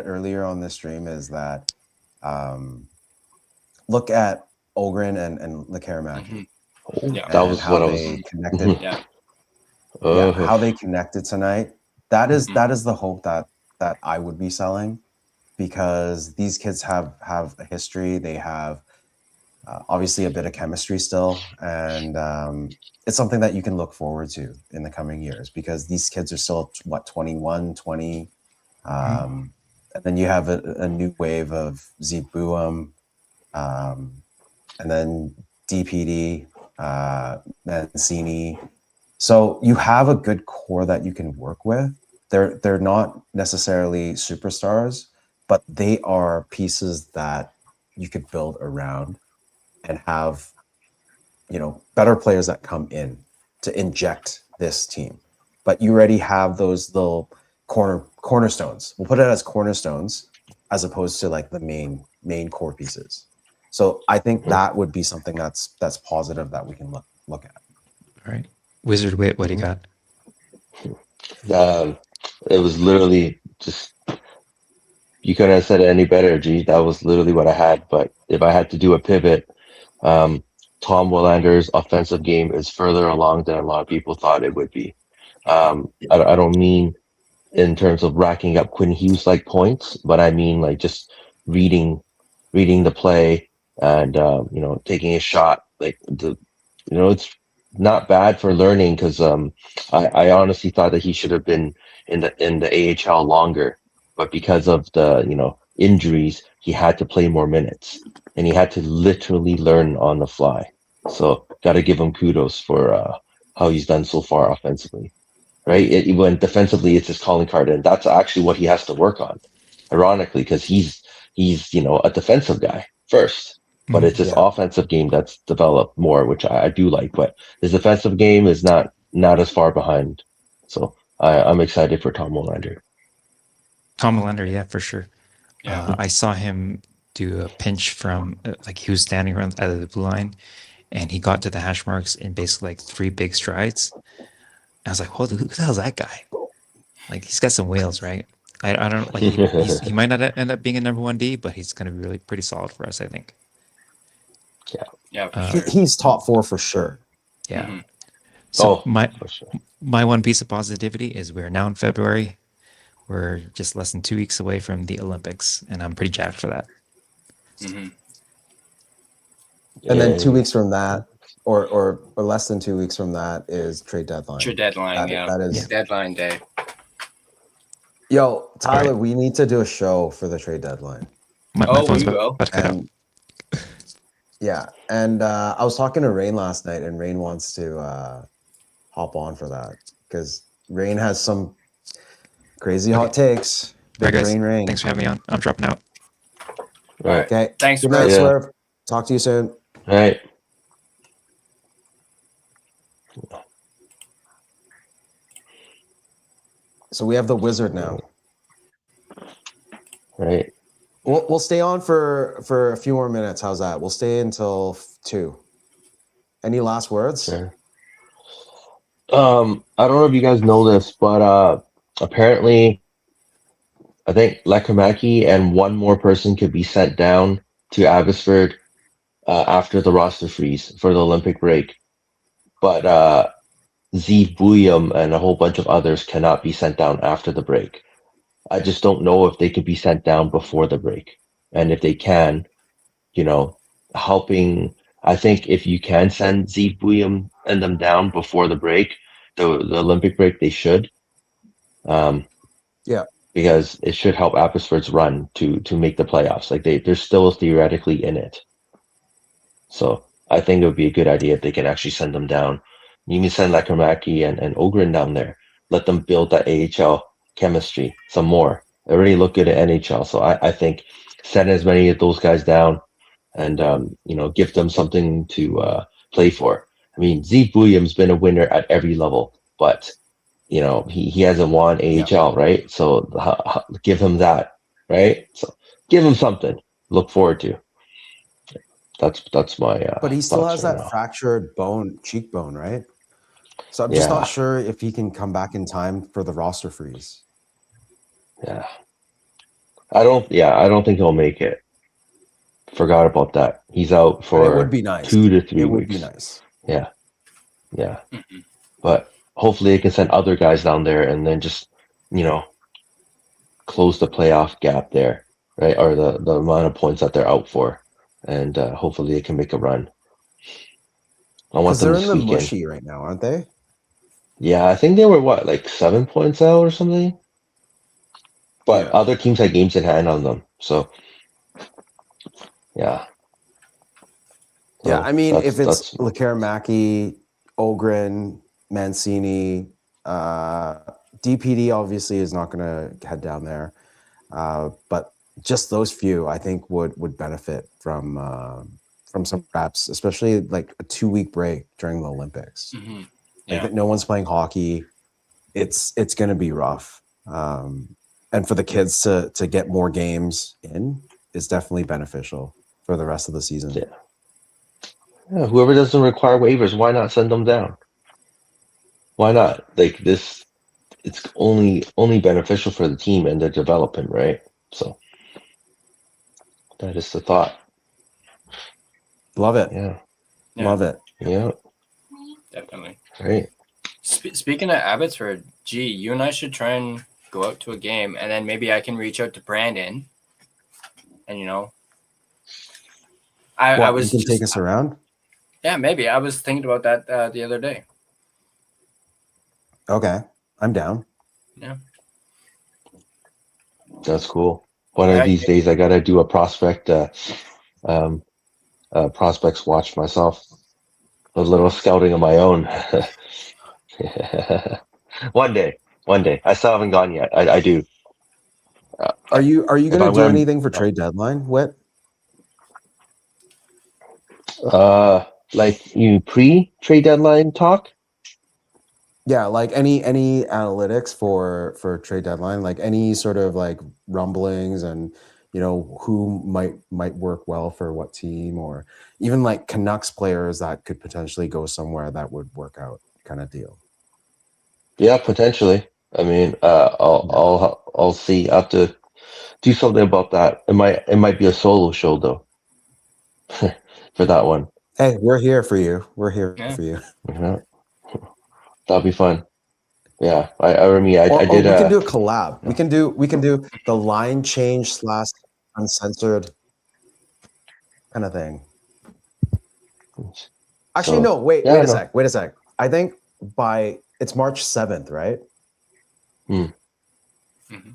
earlier on this stream is that look at Ogren and Lekaramaki. Yeah. That was how what I was. they connected. Yeah. Yeah, how they connected tonight. That is Mhm. the hope that I would be selling, because these kids have a history. They have obviously a bit of chemistry still, and it's something that you can look forward to in the coming years, because these kids are still 21, 20, and then you have a new wave of Zibuam, and then DPD, Mancini. So you have a good core that you can work with. They're not necessarily superstars, but they are pieces that you could build around and have, better players that come in to inject this team. But you already have those little cornerstones. We'll put it as cornerstones as opposed to like the main core pieces. So I think that would be something that's positive that we can look at. All right. Wizard Wit, what do you got? It was literally just, you couldn't have said it any better, G. That was literally what I had. But if I had to do a pivot, Tom Willander's offensive game is further along than a lot of people thought it would be. I don't mean in terms of racking up Quinn Hughes like points, but I mean like just reading the play and taking a shot. It's not bad for learning, because I honestly thought that he should have been in the AHL longer, but because of the injuries, he had to play more minutes and he had to literally learn on the fly. So got to give him kudos for how he's done so far offensively. Right? When defensively, it's his calling card, and that's actually what he has to work on. Ironically, because he's a defensive guy first, but it's his offensive game that's developed more, which I do like. But his defensive game is not as far behind. So I'm excited for Tom Willander. Tom Willander, yeah, for sure. Yeah. I saw him do a pinch from like he was standing around out of the blue line, and he got to the hash marks in basically like 3 big strides. I was like, who the hell's that guy? Like, he's got some whales, right? I don't like. He might not end up being a number 1D, but he's going to be really pretty solid for us, I think. Yeah. For sure. He's top 4 for sure. Yeah. Mhm. So for sure. my one piece of positivity is we're now in February. We're just less than 2 weeks away from the Olympics, and I'm pretty jacked for that. Mhm. And then 2 weeks from that, or less than 2 weeks from that, is trade deadline. Trade deadline, That is deadline day. Yo, Tyler, Right. we need to do a show for the trade deadline. My phone's we will. about to cut out. And yeah, and I was talking to Rain last night, and Rain wants to hop on for that, because Rain has some crazy hot takes. Right, Big guys. Rain. Thanks for having me on. I'm dropping out. Right. Okay. Thanks, Good night, Swerve. Swerve. Talk to you soon. Right. So we have the Wizard now. Right. We'll stay on for a few more minutes. How's that? We'll stay until 2. Any last words? Sure. I don't know if you guys know this, but apparently, I think Lekomaki and one more person could be sent down to Abbotsford after the roster freeze for the Olympic break. But Zeev Buium and a whole bunch of others cannot be sent down after the break. I just don't know if they could be sent down before the break. And if they can, helping. I think if you can send Zeev Buium and them down before the break, the Olympic break, they should. Yeah. Because it should help Abbotsford's run to make the playoffs. Like they're still theoretically in it. So I think it would be a good idea if they can actually send them down. You can send Lekomaki and Ogren down there. Let them build that AHL chemistry some more. They already look good at NHL. So I think send as many of those guys down and give them something to play for. I mean, Zeev Buium's been a winner at every level, but he hasn't won AHL, right? So give him that, right? So give him something. Look forward to. That's my. But he still has right that now. fractured cheekbone, right? So I'm just not sure if he can come back in time for the roster freeze. Yeah. I don't think he'll make it. Forgot about that. He's out for But it would be nice. 2 to 3 it weeks. Would be nice. Yeah. But hopefully they can send other guys down there and then just, close the playoff gap there, right? Or the amount of points that they're out for. And hopefully they can make a run. I want Because them they're in this the weekend. mushy right now, aren't they? Yeah, I think they were 7 points out or something? But Yeah. other teams had games in hand on them. So yeah. Yeah, I mean, if it's that's Lekkerimäki, Ogren, Mancini, DPD obviously is not going to head down there, but just those few, I think, would benefit from some reps, especially like a 2-week break during the Olympics. Mm-hmm. Like that, no one's playing hockey. It's going to be rough, and for the kids to get more games in is definitely beneficial for the rest of the season. Yeah, whoever doesn't require waivers, why not send them down? Why not? Like this, it's only beneficial for the team and their development, right? So that is the thought. Love it. Yeah. Love it. Yeah. Definitely. Right. Speaking of Abbotsford, you and I should try and go out to a game, and then maybe I can reach out to Brandon, and I was you can just, take us around. Yeah, maybe. I was thinking about that the other day. Okay, I'm down. Yeah, that's cool. One of these days, I gotta do a prospects watch myself. A little scouting of my own. One day. I still haven't gone yet. I do. Are you going to do anything for trade deadline, Whit? Like you pre-trade deadline talk? Yeah, like any analytics for trade deadline, like any sort of like rumblings and who might work well for what team, or even like Canucks players that could potentially go somewhere that would work out, kind of deal. Yeah, potentially. I mean, I'll see. I have to do something about that. It might be a solo show though. For that one. Hey, we're here for you. We're here for you. Yeah. That'll be fun. Yeah, I did. We can do a collab. We can do the line change / uncensored kind of thing. Actually, no. Wait a sec. Wait a sec. I think it's March 7th, right? Mm-hmm.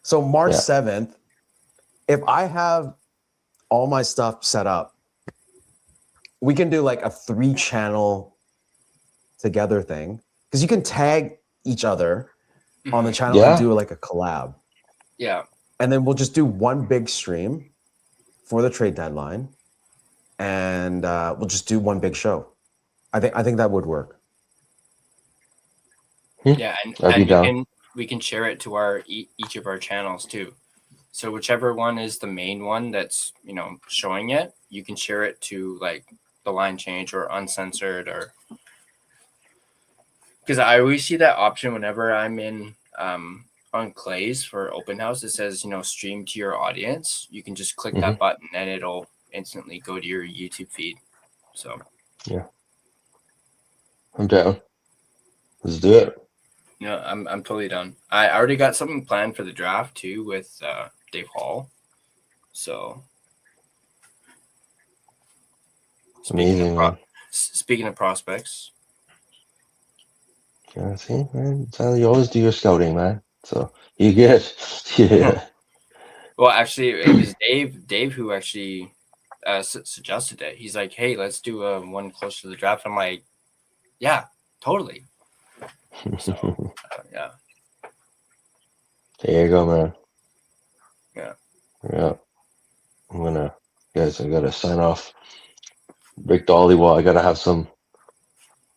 So March 7th, if I have all my stuff set up, we can do like a 3-channel together thing, because you can tag each other on the channel and do like a collab. Yeah. And then we'll just do one big stream for the trade deadline, and we'll just do one big show. I think that would work. Yeah, and we can share it to our each of our channels too. So whichever one is the main one that's, you know, showing it, you can share it to like the line change or uncensored, or because I always see that option whenever I'm in on Clay's for open house. It says, you know, stream to your audience. You can just click that button and it'll instantly go to your YouTube feed. So yeah, I'm down. Let's do it. yeah, I'm totally done. I already got something planned for the draft too with Dave Hall. So Amazing, man. Speaking of prospects, Yeah, see, man, so you always do your scouting, man. So you get, yeah. well, actually, it was Dave who actually suggested it. He's like, "Hey, let's do one close to the draft." I'm like, "Yeah, totally." So yeah, There you go, man. yeah. Yeah, guys, I gotta sign off. Rick Dollywall, I gotta have some.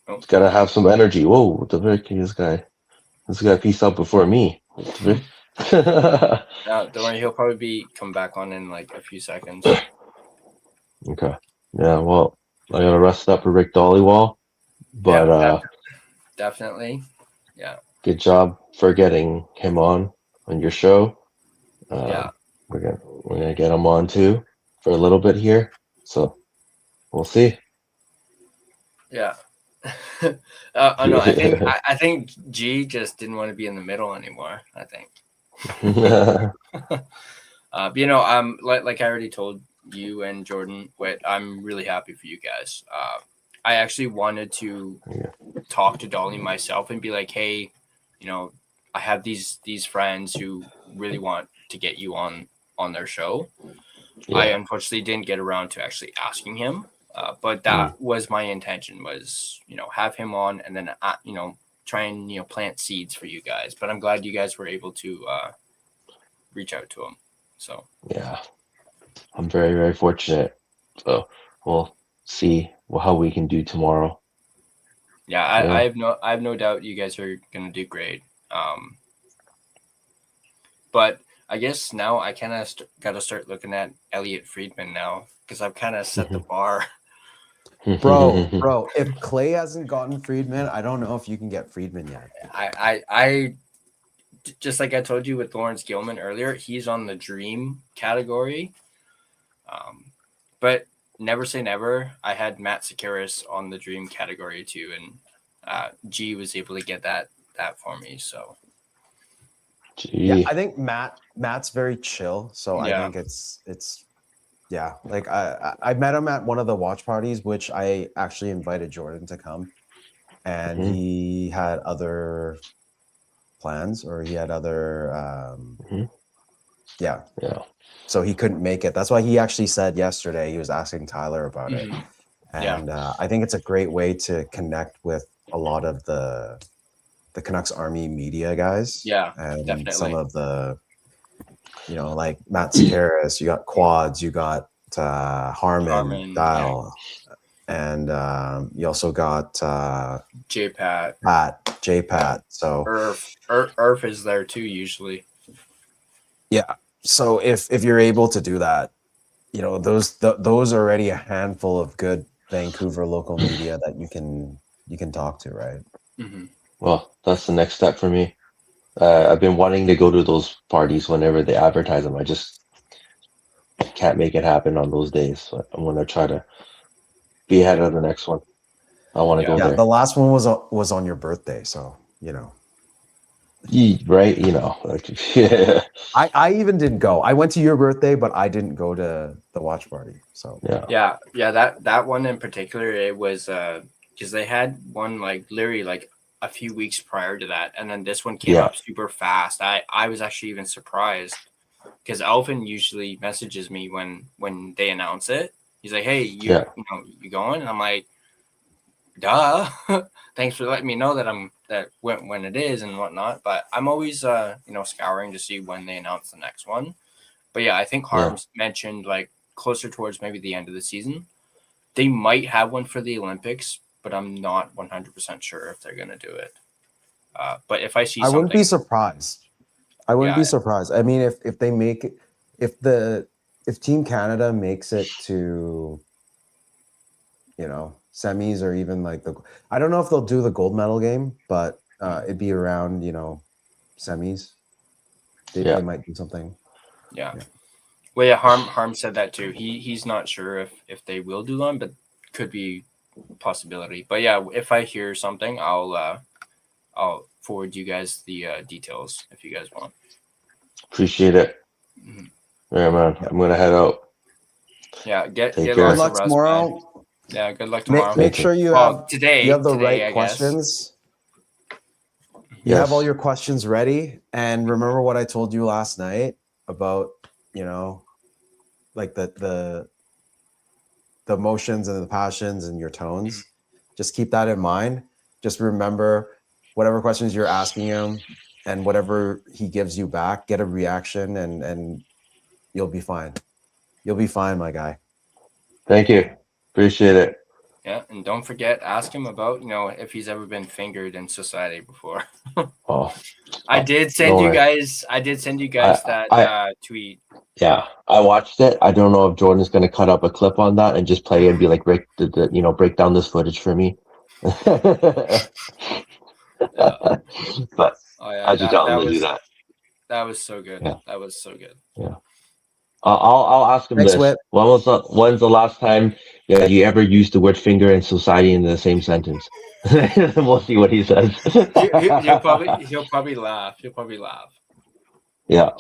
Oh. Gotta have some energy. Whoa, what the frick? This guy peaced out before me. What the frick? Don't worry, he'll probably come back on in like a few seconds. Okay. Yeah, well, I gotta rest up for Rick Dollywall. But Yeah, definitely. Yeah. good job for getting him on your show. Yeah. We're gonna get him on too for a little bit here. So we'll see. Yeah. No, I think G just didn't want to be in the middle anymore. I think. But, you know, like I already told you and Jordan, I'm really happy for you guys. I actually wanted to talk to Dolly myself and be like, hey, you know, I have these friends who really want to get you on their show. Yeah. I unfortunately didn't get around to actually asking him, but that was my intention, was, you know, have him on and then, you know, try and, you know, plant seeds for you guys. But I'm glad you guys were able to reach out to him. So yeah, I'm very, very fortunate. So we'll see how we can do tomorrow. yeah, I have no doubt you guys are gonna do great. But I guess now I kind of got to start looking at Elliot Friedman now, because I've kind of set the bar. Bro, if Clay hasn't gotten Friedman, I don't know if you can get Friedman yet. I just like I told you with Lawrence Gilman earlier, he's on the dream category. But never say never. I had Matt Sakaris on the dream category too, and G was able to get that for me. So yeah, I think Matt's very chill. So yeah. I think it's yeah. Like I met him at one of the watch parties, which I actually invited Jordan to come, and he had other plans, or he had other yeah. So he couldn't make it. That's why he actually said yesterday he was asking Tyler about it. And I think it's a great way to connect with a lot of the Canucks Army media guys. Yeah, and definitely. Some of the, you know, like Matt Sakaris, you got Quads, you got Harmon, Dial, and you also got J-Pat. So Irf is there too usually. Yeah. So if you're able to do that, you know, those are already a handful of good Vancouver local media that you can talk to, right? Well, that's the next step for me. I've been wanting to go to those parties whenever they advertise them. I just can't make it happen on those days. So I'm going to try to be ahead of the next one. I want to go there. The last one was on your birthday, so you know. Right, you know, like, I even didn't go. I went to your birthday, but I didn't go to the watch party. So yeah. That one in particular, it was because they had one like literally like a few weeks prior to that, and then this one came up super fast. I was actually even surprised, because Alvin usually messages me when they announce it. He's like, "Hey, you know, you going?" And I'm like, "Duh." Thanks for letting me know that when it is and whatnot. But I'm always you know, scouring to see when they announce the next one. But yeah, I think Harms mentioned like closer towards maybe the end of the season. They might have one for the Olympics, but I'm not 100% sure if they're gonna do it. But if I see I wouldn't be something, surprised. I wouldn't Yeah. be surprised. I mean, if they make it, if Team Canada makes it to, semis or even like I don't know if they'll do the gold medal game, but it'd be around, semis. They might do something. yeah. Yeah. Well, yeah, Harm said that too. He's not sure if they will do one, but could be a possibility. But yeah, if I hear something, I'll forward you guys the details if you guys want. Appreciate it. Mhm. Yeah, man. Yeah. I'm gonna head out. Yeah, get Take care. Good lots luck of rest, tomorrow. man. Yeah, good luck tomorrow. Make sure you Well, have today you have the today, right I guess. questions. You Yes. have all your questions ready, and remember what I told you last night about, like the emotions and the passions and your tones. Just keep that in mind. Just remember whatever questions you're asking him and whatever he gives you back, get a reaction, and you'll be fine. You'll be fine, my guy. Thank you. Appreciate it. Yeah, and don't forget, ask him about if he's ever been fingered in society before. Oh, I did send don't you worry. guys. I did send you guys that tweet. Yeah, I watched it. I don't know if Jordan's gonna cut up a clip on that and just play it and be like, Rick, break down this footage for me. But Oh yeah, I should tell him to do that. That was so good. Yeah. That was so good. Yeah. I'll ask him Thanks, this. Whit. When's the last time you ever used the word finger and society in the same sentence? We'll see what he says. He'll probably laugh. He'll probably laugh. Yeah.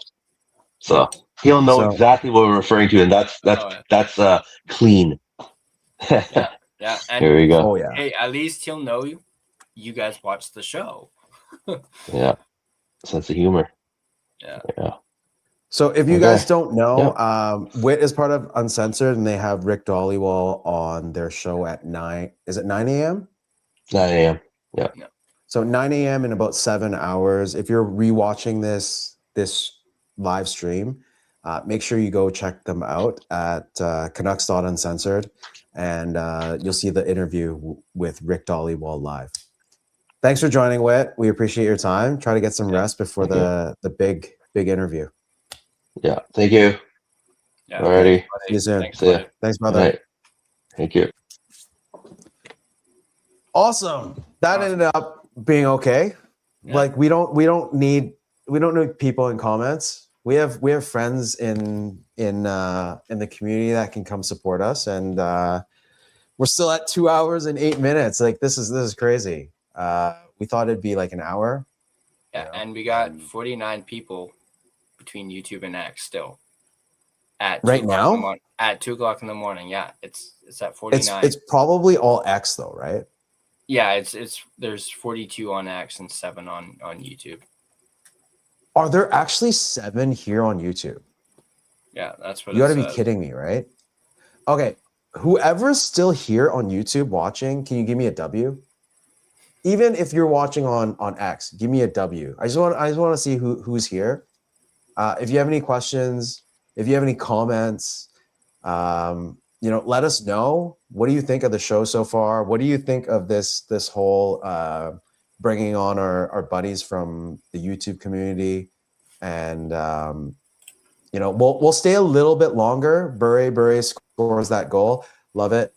So he'll know So- exactly what we're referring to, and that's clean. Yeah. And Here we go. Oh yeah. hey, at least he'll know you guys watched the show. Yeah. Sense of humor. Yeah. Yeah. So if you Okay. guys don't know, Wit is part of Uncensored, and they have Rick Dollywall on their show at 9. Is it 9 a.m.? 9 a.m. Yeah. So 9 a.m. in about 7 hours. If you're rewatching this live stream, make sure you go check them out at Canucks.Uncensored, and you'll see the interview with Rick Dollywall live. Thanks for joining, Wit. We appreciate your time. Try to get some rest before the big interview. Yeah. Thank you. Yeah. Alrighty. See you soon. Thanks, See ya. buddy. Thanks, All brother. right. Thank you. Awesome. That ended up being okay. Yeah. Like we don't need people in comments. We have friends in the community that can come support us, and we're still at 2 hours and 8 minutes. Like this is crazy. We thought it'd be like an hour. Yeah, and we got 49 people between YouTube and X still. At Right 2 o'clock in the now? morning. At 2 o'clock in the morning. Yeah, it's at 49. It's probably all X though, right? Yeah, it's there's 42 on X and 7 on YouTube. Are there actually 7 here on YouTube? Yeah, that's what You got to it be says. kidding me, right? Okay, whoever's still here on YouTube watching, can you give me a W? Even if you're watching on X, give me a W. I just want to see who's here. If you have any questions, if you have any comments, let us know. What do you think of the show so far? What do you think of this whole bringing on our buddies from the YouTube community? And we'll stay a little bit longer. Bure scores that goal. Love it.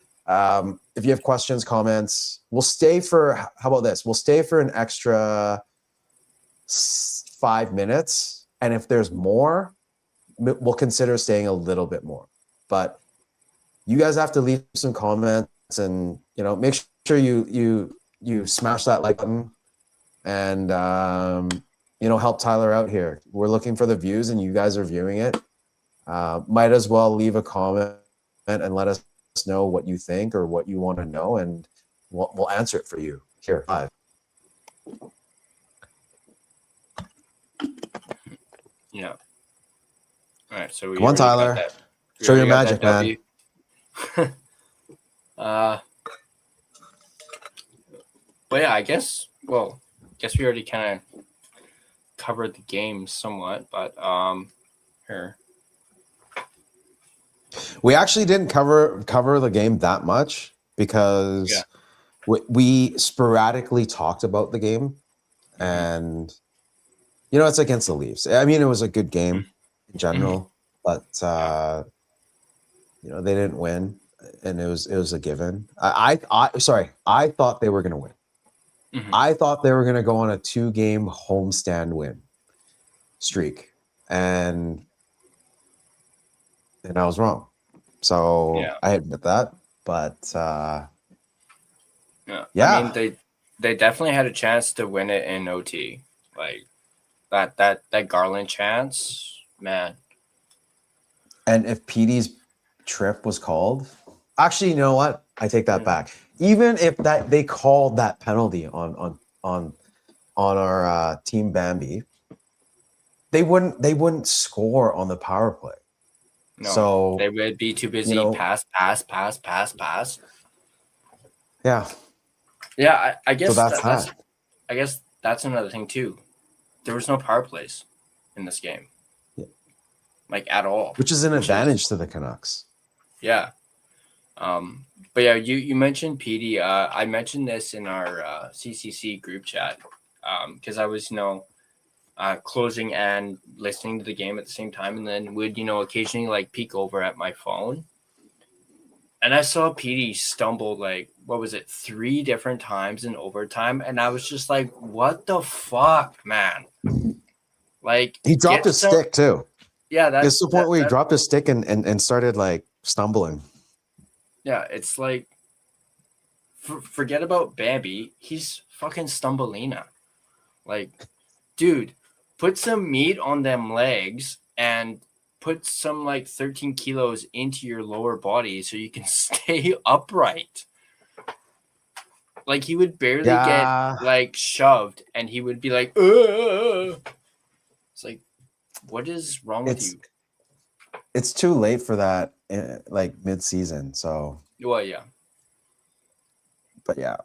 If you have questions, comments, we'll stay for. How about this? We'll stay for an extra 5 minutes, and if there's more, we'll consider staying a little bit more. But you guys have to leave some comments, and make sure you smash that like button, and help Tyler out here. We're looking for the views, and you guys are viewing it. Might as well leave a comment and let us know what you think or what you want to know, and we'll answer it for you here live. Yeah. All right, so we Come on, already got Tyler. that. We Show your already got magic, that man. W. But yeah, I guess we already kind of covered the game somewhat, but here. We actually didn't cover the game that much because we sporadically talked about the game. and it's against the Leafs. I mean, it was a good game in general, but they didn't win, and it was a given. I thought they were going to win. I thought they were going to go on a 2-game homestand win streak, and I was wrong. So I admit that, but I mean, they definitely had a chance to win it in OT. Like that Garland chance, man. And if PD's trip was called, actually, you know what? I take that back. Even if they called that penalty on our team Bambi, they wouldn't score on the power play. No, so they would be too busy pass. Yeah. Yeah, I guess so that's I guess that's another thing too. There was no power plays in this game. Like at all. Which is an advantage to the Canucks. Yeah. But yeah, you mentioned PD. I mentioned this in our CCC group chat because I was, closing and listening to the game at the same time, and then would, occasionally like peek over at my phone. And I saw PD stumble 3 different times in overtime, and I was just like, "What the fuck, man!" Like he dropped his stick too. Yeah, that's the point where he dropped his stick and started like stumbling. Yeah, it's like forget about Bambi. He's fucking Stumbleina. Like, dude, put some meat on them legs and put some 13 kilos into your lower body so you can stay upright. Like, he would barely get shoved and he would be like, ugh. It's like, what is wrong with you? It's too late for that mid-season, so. Well, yeah. But yeah.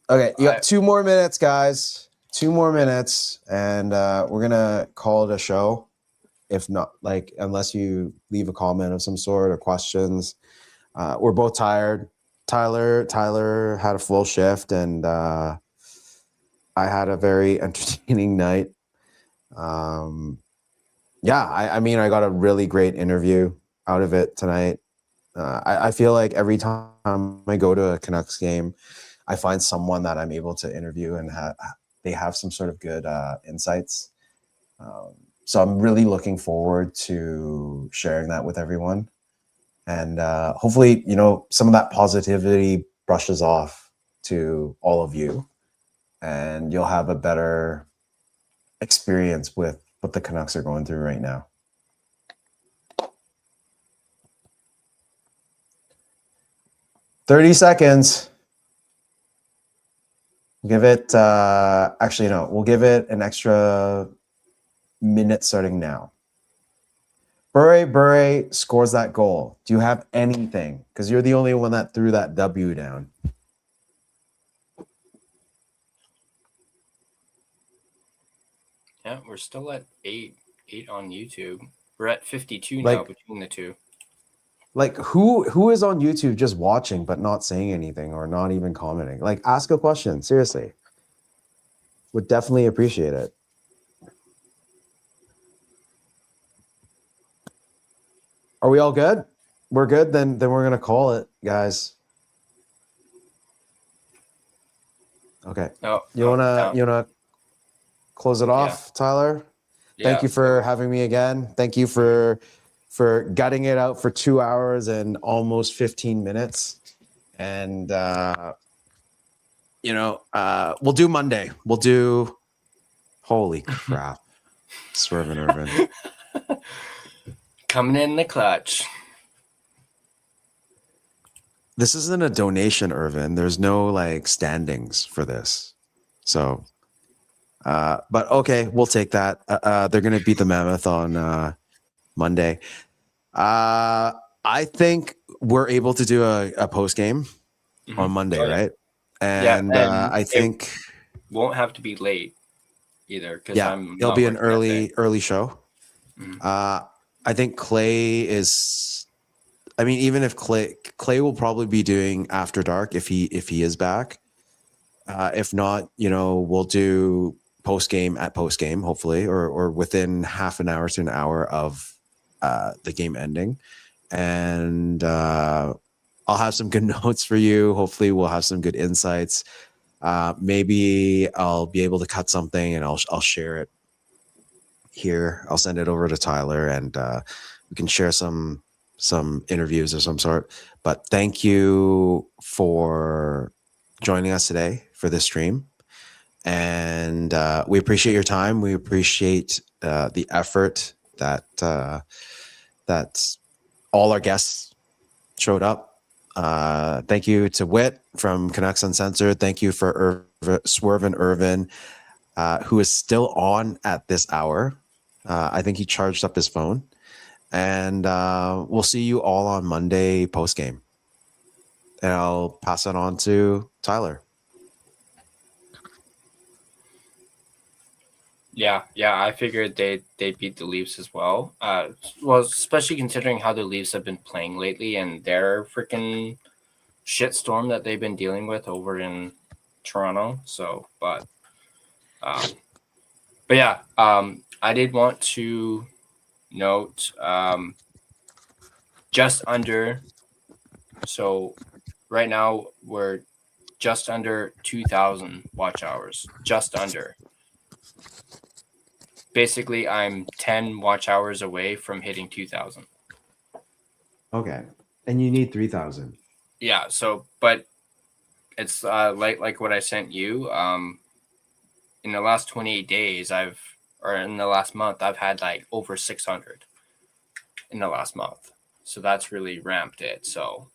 Okay, you got 2 more minutes, guys. 2 more minutes, and we're going to call it a show. If not, unless you leave a comment of some sort or questions. We're both tired. Tyler had a full shift, and I had a very entertaining night. I mean, I got a really great interview out of it tonight. I feel like every time I go to a Canucks game, I find someone that I'm able to interview and they have some sort of good insights. So I'm really looking forward to sharing that with everyone. And hopefully, some of that positivity brushes off to all of you and you'll have a better experience with what the Canucks are going through right now. "30 seconds. Give it, actually, no, we'll give it an extra minute starting now. Bure scores that goal. Do you have anything? Because you're the only one that threw that W down. Yeah, we're still at 8 on YouTube. We're at 52 now between the two. Who is on YouTube just watching but not saying anything or not even commenting? Ask a question. Seriously. Would definitely appreciate it. Are we all good? We're good? Then we're going to call it, guys. Okay. You wanna close it off, Tyler? Thank you for having me again. Thank you for gutting it out for 2 hours and almost 15 minutes. And we'll do Monday. We'll do holy crap. Swervin' Irvin. Coming in the clutch. This isn't a donation, Irvin. There's no standings for this. So but okay, we'll take that. They're gonna beat the Mammoth on Monday. I think we're able to do a post game on Monday, right? And I think won't have to be late either because it'll be an early show. I think Clay is. I mean, even if Clay will probably be doing after dark if he is back. If not, we'll do post game, hopefully, or within half an hour to an hour of the game ending. And I'll have some good notes for you. Hopefully we'll have some good insights. Maybe I'll be able to cut something and I'll share it here. I'll send it over to Tyler, and we can share some interviews of some sort. But thank you for joining us today for this stream. And we appreciate your time. We appreciate the effort that all our guests showed up. Thank you to Whit from Canucks Uncensored. Thank you for Swervin Irvin, who is still on at this hour. I think he charged up his phone. And we'll see you all on Monday post-game. And I'll pass it on to Tyler. Yeah, I figured they'd beat the Leafs as well. Well, especially considering how the Leafs have been playing lately and their freaking shitstorm that they've been dealing with over in Toronto. So, but yeah, I did want to note just under. So right now we're just under 2,000 watch hours. Just under. Basically, I'm 10 watch hours away from hitting 2,000. Okay. And you need 3,000. Yeah. So, but it's like what I sent you. In the last 28 days, in the last month, I've had like over 600 in the last month. So that's really ramped it. So,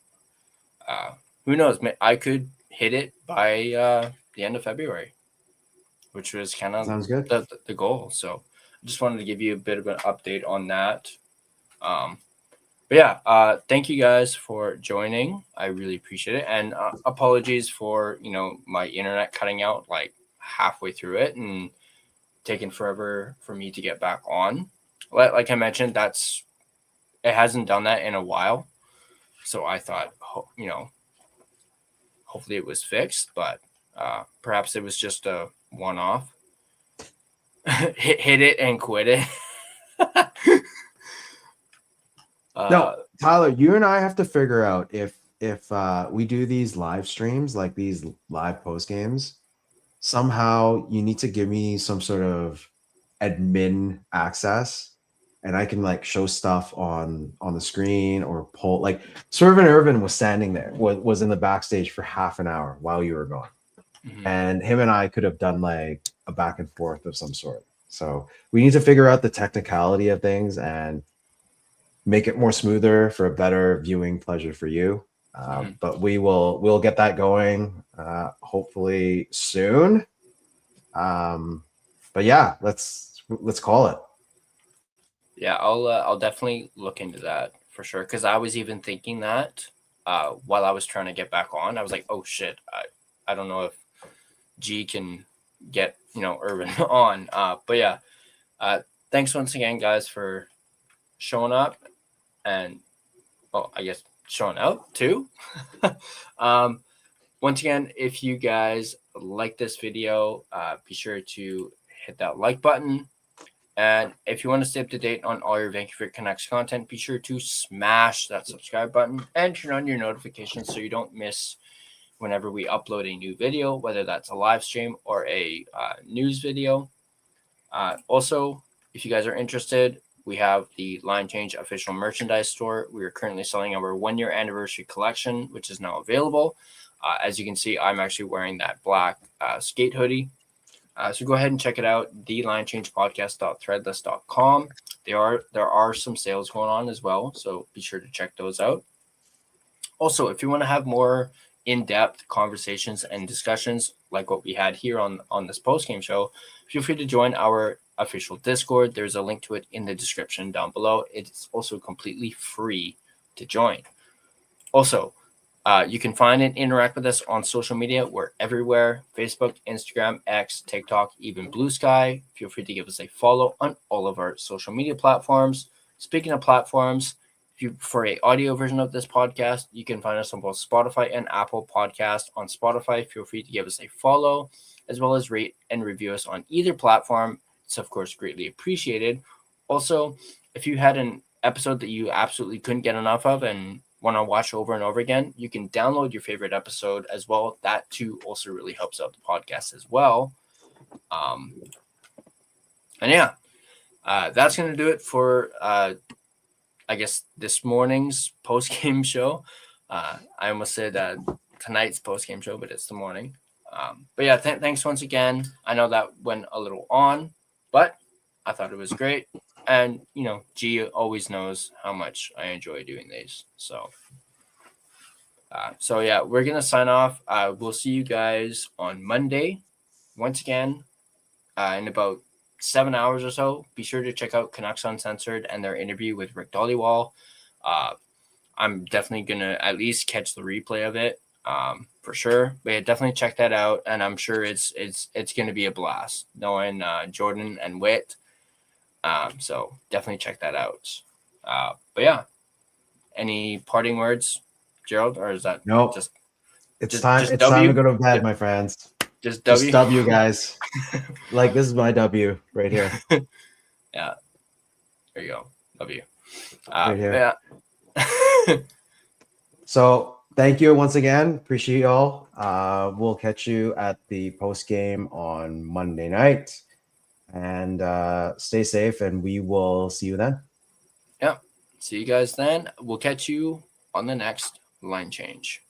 who knows? I could hit it by the end of February, which was kind of Sounds good. The goal. So I just wanted to give you a bit of an update on that. But yeah, thank you guys for joining. I really appreciate it. And apologies for, my internet cutting out like halfway through it and taking forever for me to get back on. Like I mentioned, it hasn't done that in a while. So I thought, hopefully it was fixed, but perhaps it was just a one-off. hit it and quit it. No, Tyler, you and I have to figure out if we do these live streams, like these live post games, somehow you need to give me some sort of admin access, and I can like show stuff on the screen or pull. Like Swervin Irvin was standing there, was in the backstage for half an hour while you were gone. Mm-hmm. And him and I could have done like a back and forth of some sort. So we need to figure out the technicality of things and make it more smoother for a better viewing pleasure for you. But we'll get that going hopefully soon. But yeah, let's call it. Yeah, I'll definitely look into that for sure. Because I was even thinking that while I was trying to get back on, I was like, oh shit, I don't know if G can get Irvin on. But yeah, thanks once again, guys, for showing up and I guess showing out too. Once again, if you guys like this video, be sure to hit that like button. And if you want to stay up to date on all your Vancouver Canucks content, be sure to smash that subscribe button and turn on your notifications so you don't miss whenever we upload a new video, whether that's a live stream or a news video. Also, if you guys are interested, we have the Line Change official merchandise store. We are currently selling our 1-year anniversary collection, which is now available. As you can see, I'm actually wearing that black skate hoodie. So go ahead and check it out, thelinechangepodcast.threadless.com. There are some sales going on as well, so be sure to check those out. Also, if you want to have more in-depth conversations and discussions like what we had here on this post-game show, feel free to join our official Discord. There's a link to it in the description down below. It's also completely free to join. Also, you can find and interact with us on social media. We're everywhere: Facebook, Instagram, X, TikTok, even Blue Sky. Feel free to give us a follow on all of our social media platforms. Speaking of platforms, if you prefer an audio version of this podcast, you can find us on both Spotify and Apple Podcast. On Spotify, feel free to give us a follow. as well as rate and review us on either platform. It's, of course, greatly appreciated. Also, if you had an episode that you absolutely couldn't get enough of and want to watch over and over again, you can download your favorite episode as well. That, too, also really helps out the podcast as well. And yeah, that's going to do it for, I guess, this morning's post-game show. I almost said tonight's post-game show, but it's the morning. But yeah, thanks once again. I know that went a little on, but I thought it was great. And, you know, G always knows how much I enjoy doing these. So yeah, we're going to sign off. We'll see you guys on Monday. Once again, in about 7 hours or so, be sure to check out Canucks Uncensored and their interview with Rick Dollywall. I'm definitely going to at least catch the replay of it for sure. But yeah, definitely check that out. And I'm sure it's going to be a blast knowing Jordan and Whit. So definitely check that out. But yeah, any parting words, Gerald, or is that nope? It's time to go to bed, my friends. Just W, guys. Like, this is my W right here. Yeah, there you go. W. Right here. Yeah. So thank you once again. Appreciate y'all. We'll catch you at the post game on Monday night. And stay safe, and we will see you then. Yeah. See you guys then. We'll catch you on the next line change.